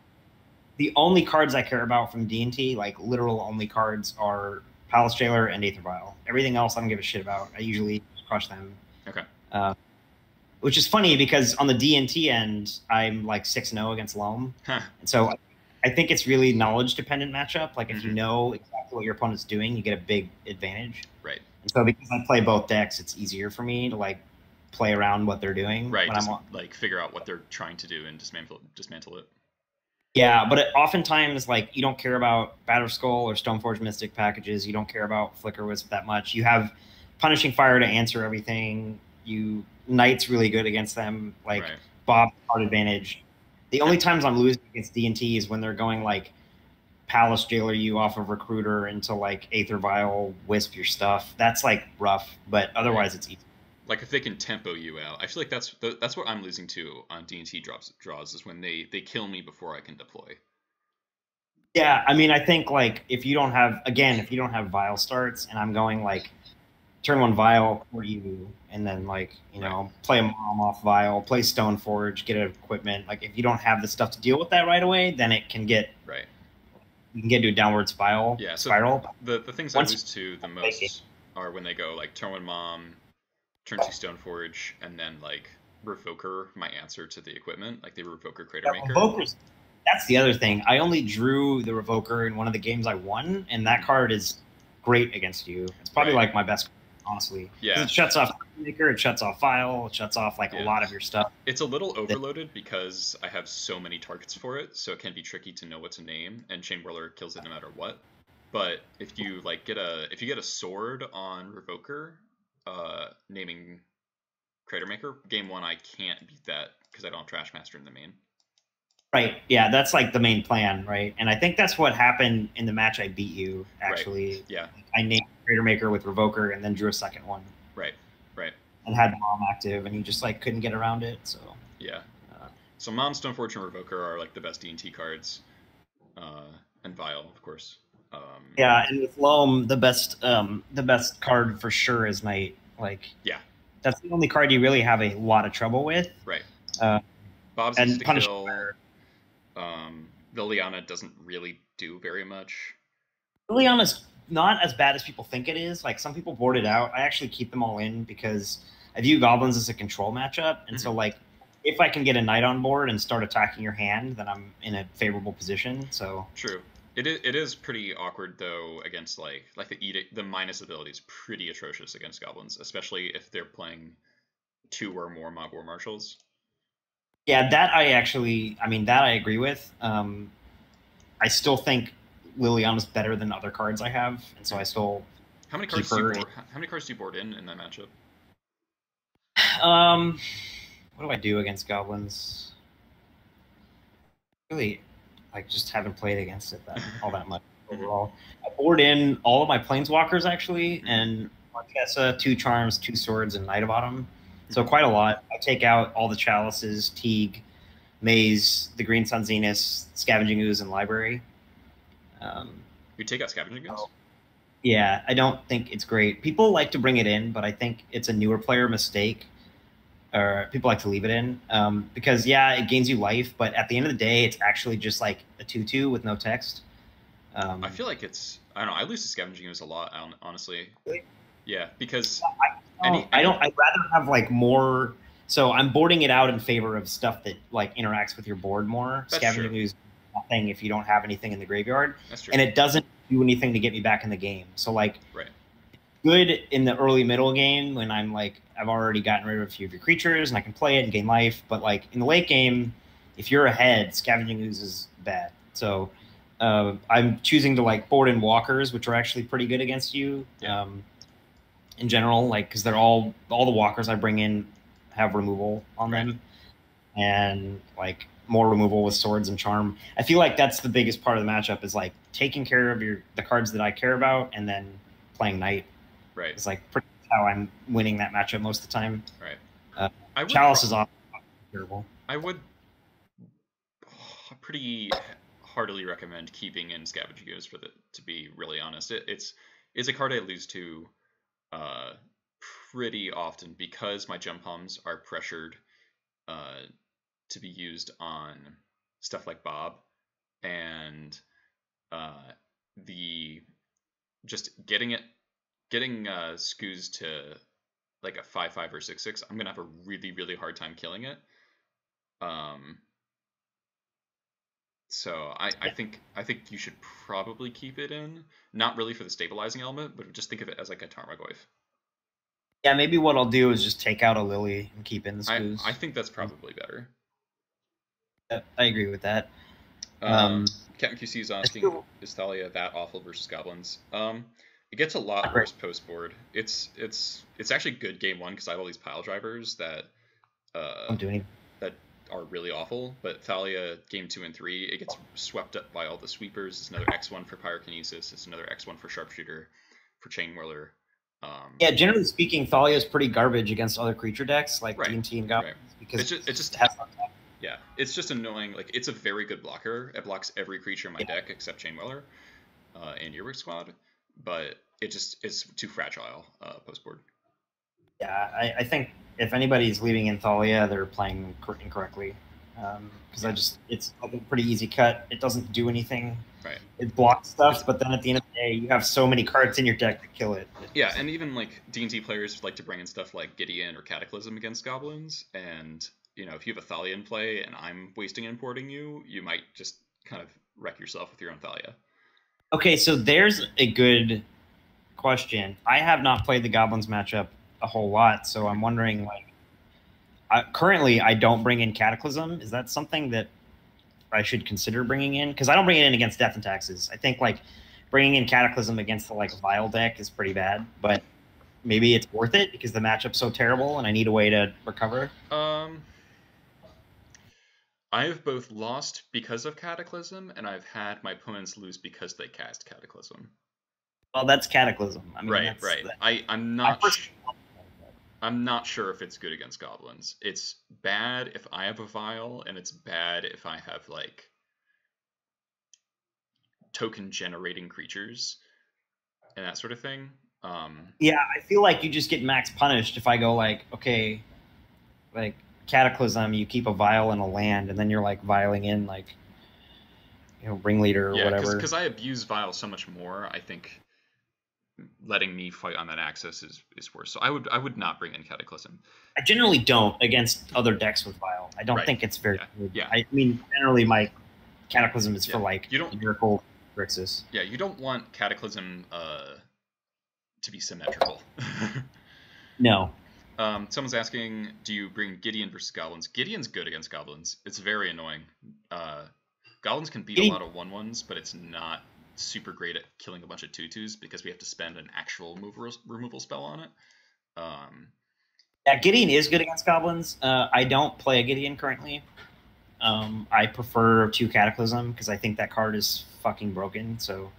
the only cards I care about from D&T, like literal only cards, are Palace Jailer and Aether Vial. Everything else I don't give a shit about. I usually crush them. Okay. Which is funny because on the D&T end, I'm like 6-0 against Loam. Huh. And so I think it's really knowledge dependent matchup. Like if you know exactly what your opponent's doing, you get a big advantage. Right. And so because I play both decks, it's easier for me to like play around what they're doing. Right. When Just I'm on. like figure out what they're trying to do and dismantle it. Yeah, but oftentimes, like, you don't care about Batterskull or Stoneforge Mystic packages. You don't care about Flicker Wisp that much. You have Punishing Fire to answer everything. Knight's really good against them. Like, Right. Bob, hard advantage. The only times I'm losing against D&T is when they're going, like, Palace Jailer you off of Recruiter into, like, Aether Vial, Wisp your stuff. That's, like, rough, but otherwise it's easy. Like if they can tempo you out, I feel like that's what I'm losing to on D&T draws is when they kill me before I can deploy. Yeah, I mean, I think like if you don't have Vial starts, and I'm going like turn 1 Vial for you, and then like play a Mom off Vial, play Stoneforge, get equipment. Like if you don't have the stuff to deal with that right away, then it can get You can get to a downward spiral. Yeah. So spiral. The things I lose to the most are when they go like turn 1 Mom, turn 2 Stoneforge, and then like Revoker my answer to the equipment, like the Revoker Crater Maker. Revokers, that's the other thing. I only drew the Revoker in one of the games I won, and that card is great against you. It's probably like my best card, honestly. Yeah. It shuts off Maker, it shuts off File, it shuts off like a lot of your stuff. It's a little overloaded because I have so many targets for it, so it can be tricky to know what to name, and Chain Whirler kills it no matter what. But if you like get a sword on Revoker, naming Crater Maker, game 1 I can't beat that because I don't have Trash Master in the main. Right. Yeah, that's like the main plan, right? And I think that's what happened in the match I beat you, actually. Right. Yeah. I named Crater Maker with Revoker and then drew a second one. Right. And had Mom active, and you just like couldn't get around it. So yeah. So Mom, Stoneforge, and Revoker are like the best D&T cards, and Vial, of course. Yeah, and with Loam, the best card for sure is Knight. Like, yeah, that's the only card you really have a lot of trouble with. Right. Bob's easy to kill. Liliana doesn't really do very much. Liliana's not as bad as people think it is. Like, some people board it out. I actually keep them all in because I view Goblins as a control matchup, and so like if I can get a Knight on board and start attacking your hand, then I'm in a favorable position. So true. It is pretty awkward though against like the edict. The minus ability is pretty atrocious against Goblins, especially if they're playing 2 or more Mob War Marshals. Yeah, that I agree with. I still think Liliana's better than other cards I have, and so I still. How many cards do you board in that matchup? What do I do against Goblins? Really, like, just haven't played against it all that much overall. I board in all of my Planeswalkers, actually, and Marquesa, 2 Charms, 2 Swords, and Knight of Autumn. So quite a lot. I take out all the Chalices, Teague, Maze, the Green Sun Zenith, Scavenging Ooze, and Library. You take out Scavenging Ooze? Yeah, I don't think it's great. People like to bring it in, but I think it's a newer player mistake. Or people like to leave it in because, yeah, it gains you life, but at the end of the day, it's actually just like a 2/2 with no text. I feel like it's... I don't know. I lose to Scavenging Ooze a lot, honestly. Really? Yeah, because... I'd rather have like more... So I'm boarding it out in favor of stuff that like interacts with your board more. That's Scavenging Ooze nothing if you don't have anything in the graveyard. That's true. And it doesn't do anything to get me back in the game. So like... Right. Good in the early middle game when I'm like I've already gotten rid of a few of your creatures and I can play it and gain life, but like in the late game, if you're ahead, Scavenging Ooze is bad. So I'm choosing to like board in walkers, which are actually pretty good against you in general, like because they're all the walkers I bring in have removal on them, and like more removal with swords and charm. I feel like that's the biggest part of the matchup is like taking care of the cards that I care about and then playing Knight. Right. It's like pretty how I'm winning that matchup most of the time. Right. Chalice is often terrible. I would pretty heartily recommend keeping in Scavenging Ooze to be really honest. It's a card I lose to pretty often because my jump hums are pressured to be used on stuff like Bob, and the just getting Skoos to like a 5/5 or 6/6, I'm gonna have a really hard time killing it. So I think you should probably keep it in, not really for the stabilizing element, but just think of it as like a Tarmogoyf. Yeah, maybe what I'll do is just take out a Lily and keep in the Skoos. I think that's probably better. I agree with that. Captain QC is asking, is Thalia that awful versus Goblins? It gets a lot worse post board. It's actually good game one because I have all these pile drivers that that are really awful. But Thalia game 2 and 3, it gets swept up by all the sweepers. It's another X1 for Pyrokinesis. It's another X1 for Sharpshooter, for Chain Whirler. Yeah, generally speaking, Thalia is pretty garbage against other creature decks like D&T and Goblins because it just has. Yeah, it's just annoying. Like, it's a very good blocker. It blocks every creature in my deck except Chain Whirler and Earwig Squad, but it just is too fragile post board. Yeah, I think if anybody's leaving in Thalia, they're playing incorrectly. Because it's a pretty easy cut. It doesn't do anything. Right. It blocks stuff, but then at the end of the day, you have so many cards in your deck to kill it. Yeah, and even like D&T players like to bring in stuff like Gideon or Cataclysm against Goblins, and you know, if you have a Thalia in play and I'm wasting importing you, you might just kind of wreck yourself with your own Thalia. Okay, so there's a good question. I have not played the Goblins matchup a whole lot, so I'm wondering, like, currently I don't bring in Cataclysm. Is that something that I should consider bringing in? Because I don't bring it in against Death and Taxes. I think, like, bringing in Cataclysm against the, like, Vile deck is pretty bad, but maybe it's worth it because the matchup's so terrible and I need a way to recover. I have both lost because of Cataclysm, and I've had my opponents lose because they cast Cataclysm. Well, that's Cataclysm. I mean, right. I'm not sure if it's good against Goblins. It's bad if I have a Vial, and it's bad if I have, like, token-generating creatures and that sort of thing. Yeah, I feel like you just get max punished if I go, like, okay, like, Cataclysm, you keep a Vial and a land, and then you're, like, vialing in, like, you know, Ringleader or whatever. Yeah, because I abuse Vial so much more, I think letting me fight on that axis is worse. So I would not bring in Cataclysm. I generally don't against other decks with Vial. I don't think it's very good. Yeah. I mean, generally my Cataclysm is for, like, Miracle Grixis. Yeah, you don't want Cataclysm to be symmetrical. No. Someone's asking, do you bring Gideon versus Goblins? Gideon's good against Goblins. It's very annoying. Goblins can beat a lot of 1/1s, but it's not super great at killing a bunch of 2/2s because we have to spend an actual removal spell on it. Yeah, Gideon is good against Goblins. I don't play a Gideon currently. I prefer 2 Cataclysm because I think that card is fucking broken. So,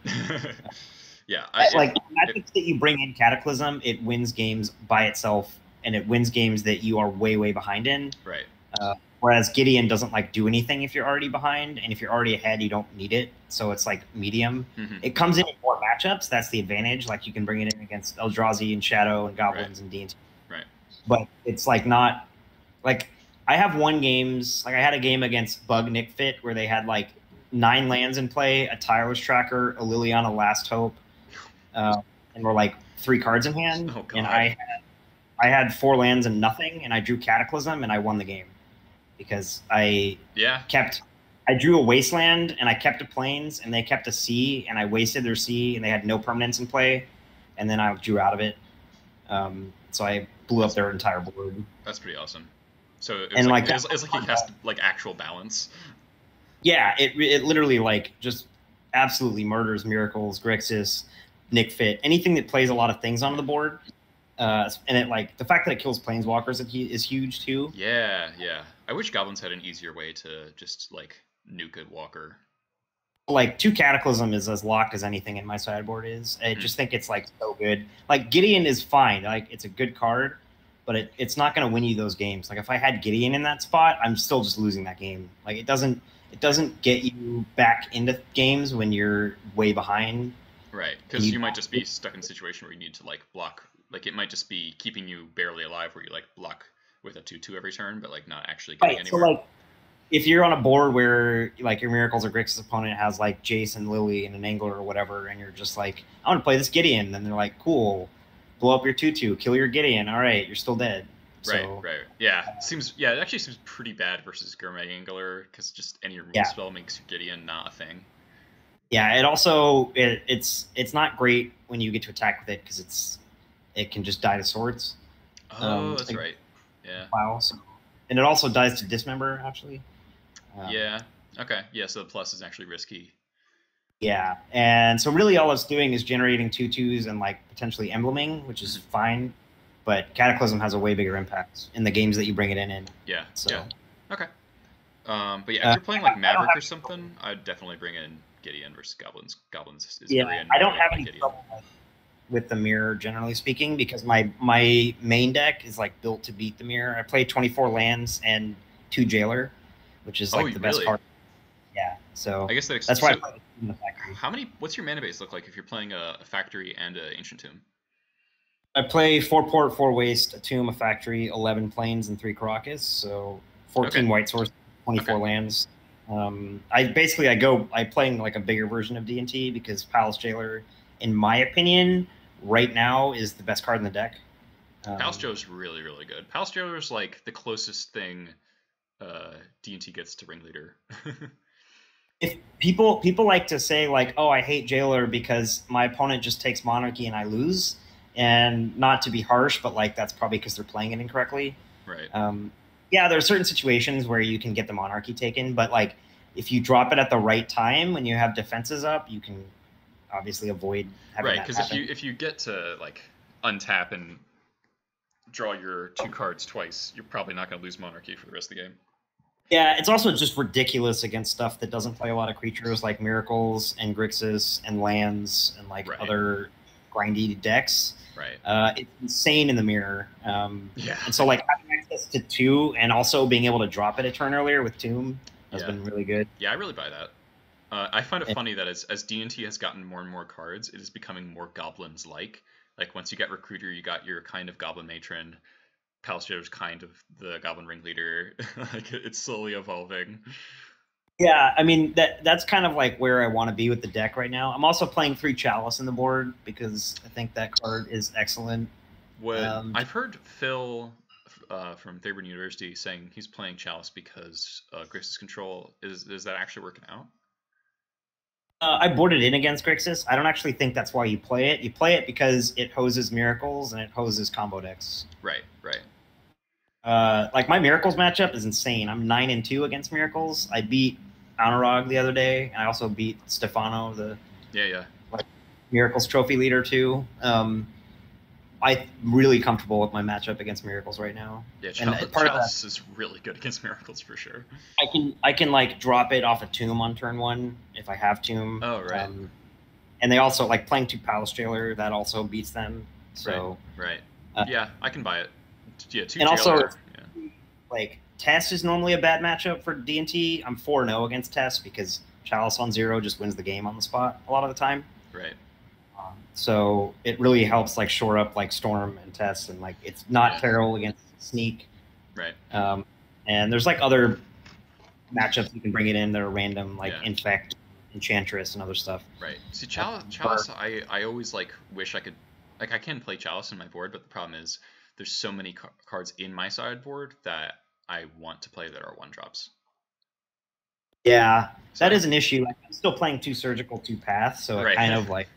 yeah, matchups that you bring in Cataclysm, it wins games by itself, and it wins games that you are way behind in. Right. Whereas Gideon doesn't, like, do anything if you're already behind, and if you're already ahead, you don't need it. So it's, like, medium. Mm-hmm. It comes in more matchups. That's the advantage. Like, you can bring it in against Eldrazi and Shadow and Goblins and D&T. Right. But it's, like, not like I have I had a game against Bug Nick Fit where they had, like, 9 lands in play, a Tireless Tracker, a Liliana Last Hope, and were, like, 3 cards in hand. Oh, God. And I had 4 lands and nothing, and I drew Cataclysm and I won the game. Because I drew a Wasteland and I kept a Plains and they kept a sea and I wasted their sea and they had no permanence in play, and then I drew out of it. So I blew up their entire board. That's pretty awesome. So it's like he has, like, actual balance. Yeah, it literally, like, just absolutely murders Miracles, Grixis, Nick Fit, anything that plays a lot of things on the board. And it, like, the fact that it kills Planeswalkers is huge too. Yeah. I wish Goblins had an easier way to just, like, nuke a Walker. Like, 2 Cataclysm is as locked as anything in my sideboard is. I just think it's, like, so good. Like, Gideon is fine. Like, it's a good card, but it's not going to win you those games. Like, if I had Gideon in that spot, I'm still just losing that game. Like, it doesn't get you back into games when you're way behind. Right, because you might just be stuck in a situation where you need to, like, block. Like, it might just be keeping you barely alive where you, like, block with a 2/2 every turn, but, like, not actually getting anywhere. So, like, if you're on a board where like your Miracles or Grixis opponent has like Jace and Lily and an Angler or whatever, and you're just like, I want to play this Gideon, then they're like, cool, blow up your 2/2, kill your Gideon. All right, you're still dead. So, Right. Yeah. It actually seems pretty bad versus Gourmet Angler because just any removal Yeah. spell makes your Gideon not a thing. Yeah, it also it's not great when you get to attack with it because it can just die to swords. Oh, that's right. Yeah. Wow. So, and it also dies to Dismember actually. Yeah. Okay. Yeah. So the plus is actually risky. Yeah, and so really all it's doing is generating 2/2s and like potentially embleming, which is fine. But Cataclysm has a way bigger impact in the games that you bring it in. Yeah. So. Yeah. Okay. But yeah, if you're playing like Maverick or something, I'd definitely bring in Gideon versus Goblins. Goblins is very I don't have any Gideon. trouble with the mirror, generally speaking, because my main deck is like built to beat the mirror. I play 24 lands and 2 Jailer, which is like the best card. Yeah, so I guess that's why I play in the factory. What's your mana base look like if you're playing a factory and an Ancient Tomb? I play 4 Port, 4 Waste, a Tomb, a Factory, 11 Plains, and 3 Caracas. So 14 White Source, 24 lands. I play in like a bigger version of D&T because Palace Jailer, in my opinion, right now is the best card in the deck. Palace Jailer is really, really good. Palace Jailer is like the closest thing D&T gets to Ringleader. If people like to say like, oh, I hate Jailer because my opponent just takes Monarchy and I lose, and not to be harsh, but like that's probably because they're playing it incorrectly. Right. Yeah, there are certain situations where you can get the Monarchy taken, but like if you drop it at the right time when you have defenses up, you can obviously avoid having that happen. Because if you get to like untap and draw your 2 cards twice, you're probably not going to lose Monarchy for the rest of the game. Yeah, it's also just ridiculous against stuff that doesn't play a lot of creatures like Miracles and Grixis and lands and like other grindy decks. Right. It's insane in the mirror. Yeah. And so like having access to 2 and also being able to drop it a turn earlier with Tomb has been really good. Yeah, I really buy that. I find it funny that as D&T has gotten more and more cards, it is becoming more Goblins-like. Like once you get Recruiter, you got your kind of Goblin Matron. Palace Jailer's kind of the Goblin Ringleader. Like it's slowly evolving. Yeah, I mean that's kind of like where I want to be with the deck right now. I'm also playing 3 Chalice in the board because I think that card is excellent. I've heard Phil from Thayburn University saying he's playing Chalice because Grixis control. Is that actually working out? I boarded in against Grixis. I don't actually think that's why you play it. You play it because it hoses Miracles and it hoses combo decks. Right. Like my Miracles matchup is insane. I'm 9-2 against Miracles. I beat Anurag the other day. I also beat Stefano, the like Miracles trophy leader too. I'm really comfortable with my matchup against Miracles right now. Yeah, Chalice is really good against Miracles for sure. I can like drop it off a Tomb on turn 1 if I have Tomb. Oh right. And they also like playing 2 Palace Jailer that also beats them. So right. Yeah, I can buy it. Yeah, 2 and Jailer, also like Test is normally a bad matchup for D&T. I'm 4-0 against Test because Chalice on 0 just wins the game on the spot a lot of the time. Right. So it really helps like shore up like Storm and Test, and like it's not terrible against Sneak. Right. And there's like other matchups you can bring it in that are random, like Infect, Enchantress, and other stuff. Right. See, Chalice, I always like wish I could, like I can play Chalice in my board, but the problem is there's so many cards in my sideboard that I want to play that are 1-drops. Yeah, that is an issue. Like, I'm still playing 2 Surgical, 2 Path, so it kind of like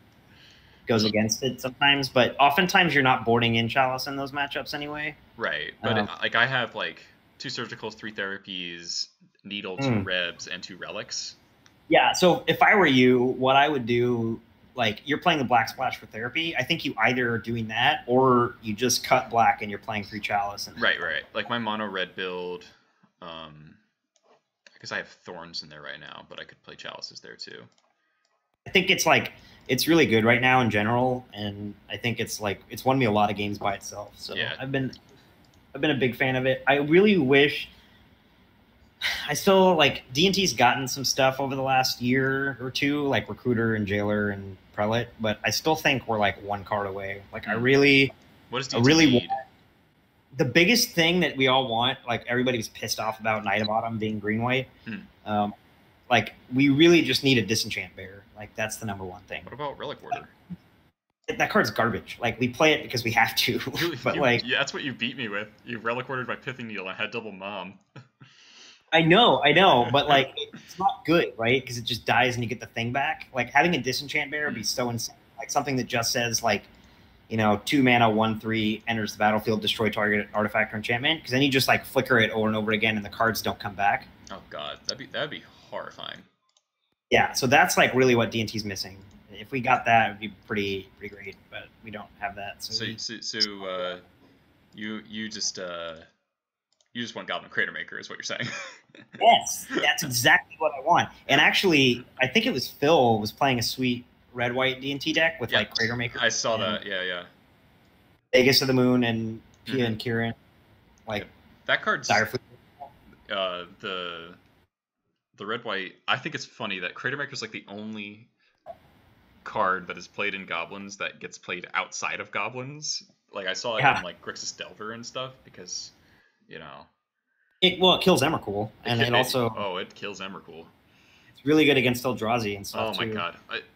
goes against it sometimes. But oftentimes you're not boarding in Chalice in those matchups anyway. Right, but like I have like 2 Surgicals, 3 Therapies, Needle, 2 Rebs, and 2 Relics. Yeah, so if I were you, what I would do, like you're playing the Black Splash for Therapy, I think you either are doing that or you just cut black and you're playing 3 Chalice. And right. Like my mono red build, because I have Thorns in there right now, but I could play Chalices there too. I think it's really good right now in general, and I think it's won me a lot of games by itself. So I've been a big fan of it. I really wish. I still like D&T's gotten some stuff over the last year or two, like Recruiter and Jailer and Prelate, but I still think we're like 1 card away. Like I really, what does D&T need? the biggest thing that we all want, like everybody was pissed off about Night of Autumn being green white. Like we really just need a disenchant bear. Like that's the #1 thing. What about Relic Warder? That card's garbage. Like we play it because we have to. But yeah, that's what you beat me with. You Relic Wardered my Pithing Needle. I had double Mom. I know, but like it's not good, right? Because it just dies and you get the thing back. Like having a disenchant bear would be so insane. Like something that just says like, 2 mana, 1/3 enters the battlefield, destroy target artifact or enchantment. Because then you just like flicker it over and over again, and the cards don't come back. Oh god, that'd be horrifying. Yeah, so that's like really what D&T's missing. If we got that, it'd be pretty great. But we don't have that. So you just want Goblin Crater Maker, is what you're saying. Yes, that's exactly what I want. And actually, I think it was Phil was playing a sweet red-white D&T deck with like Crater Maker. I saw that. Yeah. Vegas of the Moon and Pia and Kieran. Like that card's the red-white. I think it's funny that Crater Maker's like the only card that is played in Goblins that gets played outside of Goblins. Like I saw it in like Grixis Delver and stuff because, it kills Emrakul, and it also it kills Emrakul. It's really good against Eldrazi and stuff. Oh my god,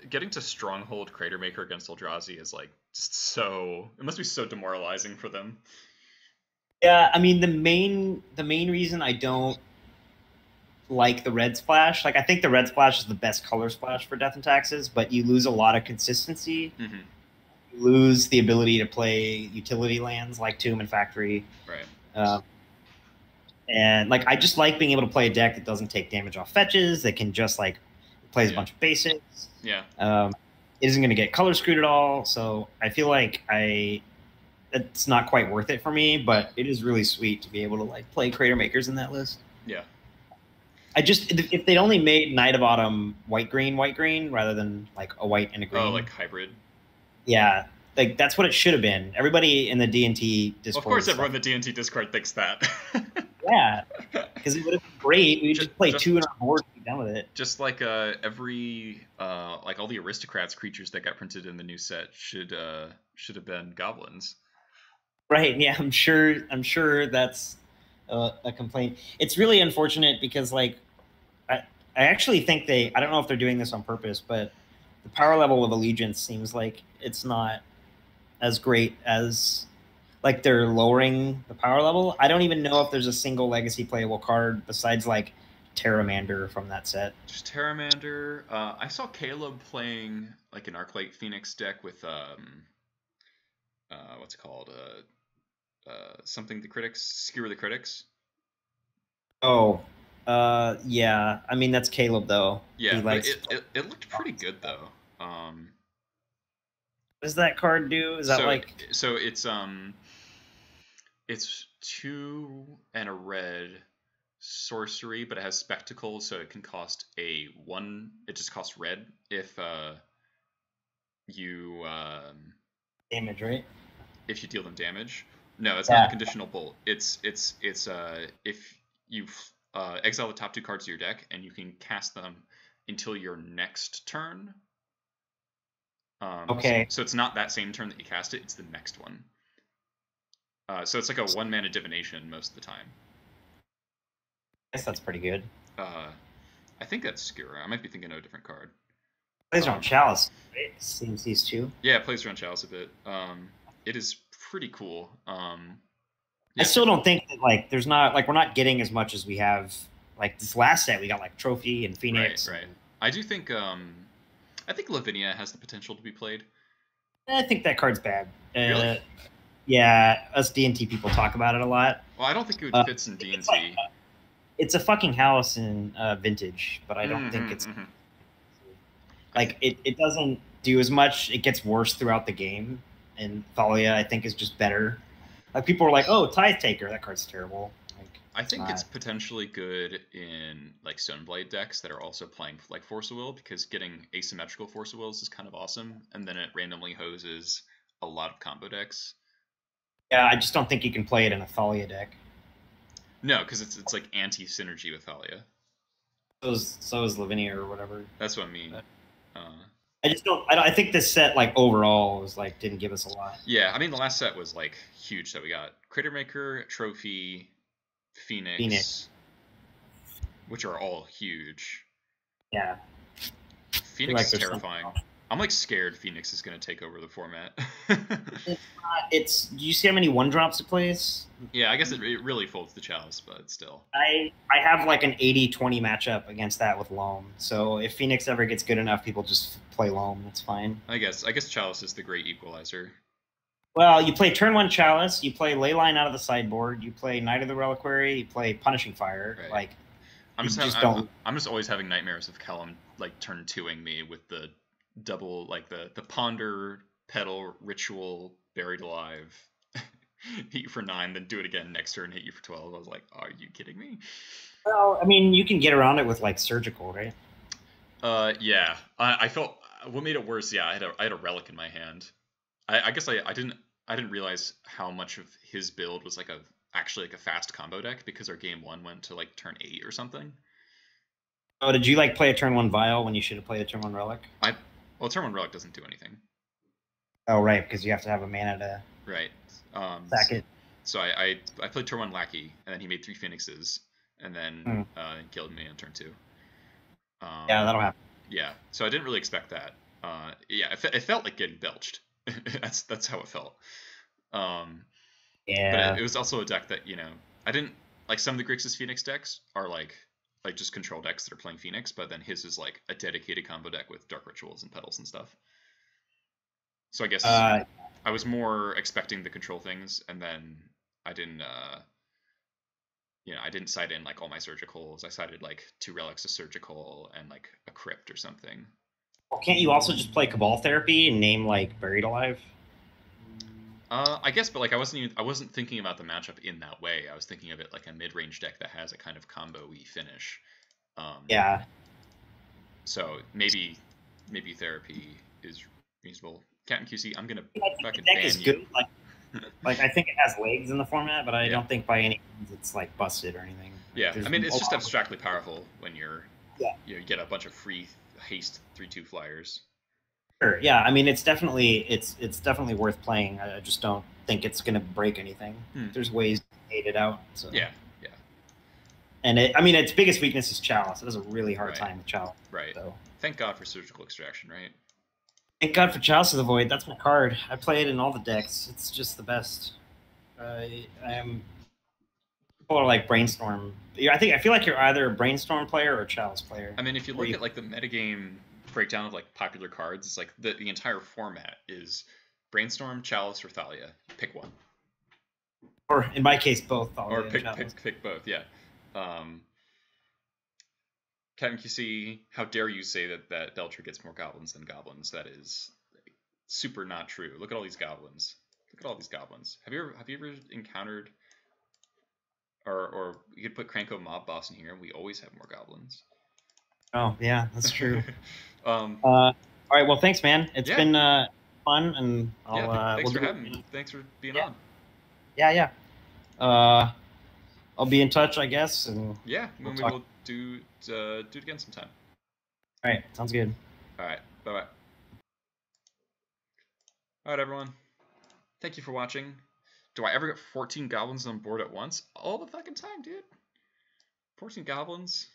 getting to Stronghold Crater Maker against Eldrazi is like just so. It must be so demoralizing for them. Yeah, I mean the main reason I don't like the red splash, like I think the red splash is the best color splash for Death and Taxes, but you lose a lot of consistency. Mm-hmm. You lose the ability to play utility lands like Tomb and Factory. Right. And like I just like being able to play a deck that doesn't take damage off fetches, that can just like plays a bunch of basics. Yeah. It isn't going to get color screwed at all, so I feel like it's not quite worth it for me, but it is really sweet to be able to like play Crater Makers in that list. Yeah. If they'd only made Night of Autumn white green rather than like a white and a green. Oh, like hybrid. Yeah, like that's what it should have been. Everybody in the D&T Discord. Of course, everyone in the D&T Discord thinks that. Yeah, because it would have been great. We'd just play 2 in our board and be done with it. Just like every like all the aristocrats creatures that got printed in the new set should have been goblins. Right. Yeah, I'm sure that's a complaint. It's really unfortunate because like I actually think I don't know if they're doing this on purpose, but the power level of Allegiance seems like it's not as great as like they're lowering the power level. I don't even know if there's a single legacy playable card besides like Terramander from that set. Just Terramander. I saw Caleb playing like an Arclight Phoenix deck with what's it called? Something the critics skewer the critics. Oh, yeah. I mean that's Caleb though. Yeah, it looked pretty good though. What does that card do? Is that so it's 2 and a red sorcery, but it has spectacle, so it can cost a 1. It just costs red if you damage, right? If you deal them damage. No, it's not a conditional bolt. It's if you exile the top 2 cards of your deck and you can cast them until your next turn. Okay. So it's not that same turn that you cast it; it's the next one. So it's like a 1 mana divination most of the time. I guess that's pretty good. I think that's Skura. I might be thinking of a different card. Plays around Chalice, right? Seems these 2. Yeah, it plays around Chalice a bit. It is pretty cool. Yeah. I still don't think that like there's not like we're not getting as much as we have. Like this last set, we got like Trophy and Phoenix. Right. I do think I think Lavinia has the potential to be played. I think that card's bad. Really? Yeah, us D&T people talk about it a lot. Well, I don't think it would fit in D&T. It's a fucking house in Vintage, but I don't think it's like it doesn't do as much. It gets worse throughout the game, and Thalia I think is just better. Like people are like, "Oh, Tithe Taker, that card's terrible." Like, I think it's potentially good in like Stoneblight decks that are also playing like Force of Will, because getting asymmetrical Force of Wills is kind of awesome, and then it randomly hoses a lot of combo decks. Yeah, I just don't think you can play it in a Thalia deck. No, because it's like anti-synergy with Thalia. So is Lavinia or whatever. That's what I mean. I just don't. I think this set like overall was like didn't give us a lot. Yeah, I mean the last set was like huge. So we got Critter Maker, Trophy, Phoenix, which are all huge. Yeah. Phoenix is terrifying. I'm like scared Phoenix is going to take over the format. It's. Do you see how many 1-drops it plays? Yeah, I guess it really folds the Chalice, but still. I have like an 80-20 matchup against that with Loam. So if Phoenix ever gets good enough, people just play Loam. That's fine. I guess Chalice is the great equalizer. Well, you play turn 1 Chalice, you play Leyline out of the sideboard, you play Knight of the Reliquary, you play Punishing Fire. Right. Like, I'm just always having nightmares of Callum like turn 2ing me with the double, like the Ponder, Petal, Ritual, Buried Alive, hit you for 9, then do it again next turn, hit you for 12. I was like, are you kidding me? Well, I mean, you can get around it with like Surgical, right? Yeah. I felt what made it worse. Yeah, I had a relic in my hand. I guess I didn't realize how much of his build was like actually a fast combo deck because our game 1 went to like turn 8 or something. Oh, did you like play a turn 1 Vial when you should have played a turn 1 Relic? Well, turn 1 Relic doesn't do anything. Oh, right, because you have to have a mana to sack it. So I played turn 1 Lackey, and then he made 3 Phoenixes, and then killed me on turn 2. Yeah, that'll happen. Yeah, so I didn't really expect that. Yeah, it felt like getting belched. that's how it felt. Yeah. But it was also a deck that, I didn't like. Some of the Grixis Phoenix decks are like just control decks that are playing Phoenix, but then his is like a dedicated combo deck with Dark Rituals and Petals and stuff. So I guess I was more expecting the control things, and then I didn't I didn't cite in like all my Surgicals. I cited like 2 relics of Surgical and like a Crypt or something. Well, can't you also just play Cabal Therapy and name like Buried Alive? I guess, but like I wasn't thinking about the matchup in that way. I was thinking of it like a mid-range deck that has a kind of combo-y finish. Yeah. So maybe Therapy is reasonable. Captain QC, I'm gonna fucking the deck ban is you. good. Like I think it has legs in the format, but I don't think by any means it's like busted or anything. Yeah, I mean it's just abstractly powerful when you get a bunch of free haste 3/2 flyers. Sure. Yeah, I mean it's definitely worth playing. I just don't think it's gonna break anything. There's ways to hate it out. So. Yeah. And its biggest weakness is Chalice. It has a really hard time with Chalice. Right. So. Thank God for Surgical Extraction, right? Thank God for Chalice of the Void. That's my card. I play it in all the decks. It's just the best. People are like Brainstorm. I feel like you're either a Brainstorm player or a Chalice player. I mean, if you look at like the metagame breakdown of like popular cards, it's like the entire format is Brainstorm, Chalice, or Thalia. Pick one. Or in my case, both. Thalia or pick both. Yeah. Captain QC, how dare you say that Deltra gets more goblins than goblins? That is super not true. Look at all these goblins. Have you ever encountered, or you could put Cranko Mob Boss in here, and we always have more goblins. Oh yeah, that's true. All right, well, thanks, man. It's been fun, and thanks for having me. Thanks for being on. Yeah. I'll be in touch, I guess, and we'll do it again sometime. All right, sounds good. All right, bye. All right, everyone. Thank you for watching. Do I ever get 14 goblins on board at once? All the fucking time, dude. 14 goblins.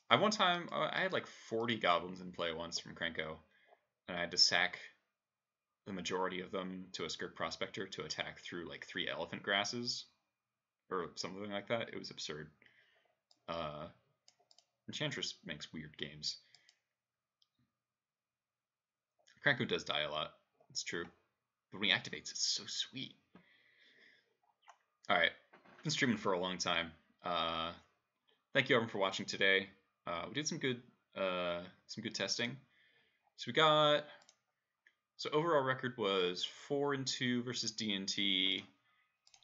One time I had like 40 goblins in play once from Cranko, and I had to sack the majority of them to a Skirk Prospector to attack through like 3 elephant grasses or something like that. It was absurd. Enchantress makes weird games. Cranko does die a lot. It's true. But when he activates, it's so sweet. Alright. Been streaming for a long time. Thank you everyone for watching today. We did some good testing. So overall record was 4-2 versus D&T,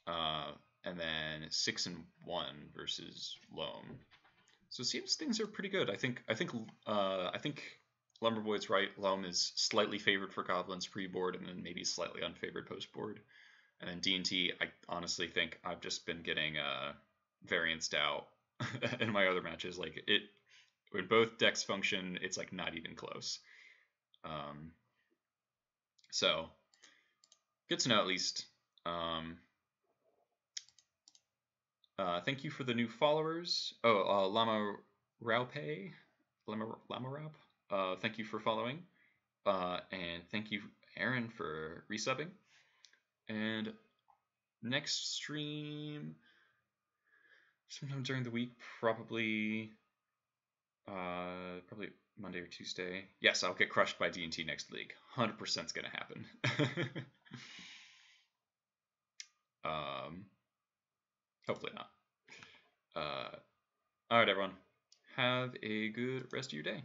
and then 6-1 versus Loam. So it seems things are pretty good. I think Loamerboy's right. Loam is slightly favored for goblins pre-board, and then maybe slightly unfavored post-board. And then D&T, I honestly think I've just been getting varianced out in my other matches. Like when both decks function, it's like not even close. So good to know at least. Thank you for the new followers. Oh, Lama Raupe, Lama Raup. Thank you for following. And thank you, Aaron, for resubbing. And next stream, sometime during the week, probably Monday or Tuesday. Yes, I'll get crushed by D&T next league. 100% is gonna happen. Hopefully not. All right, everyone. Have a good rest of your day.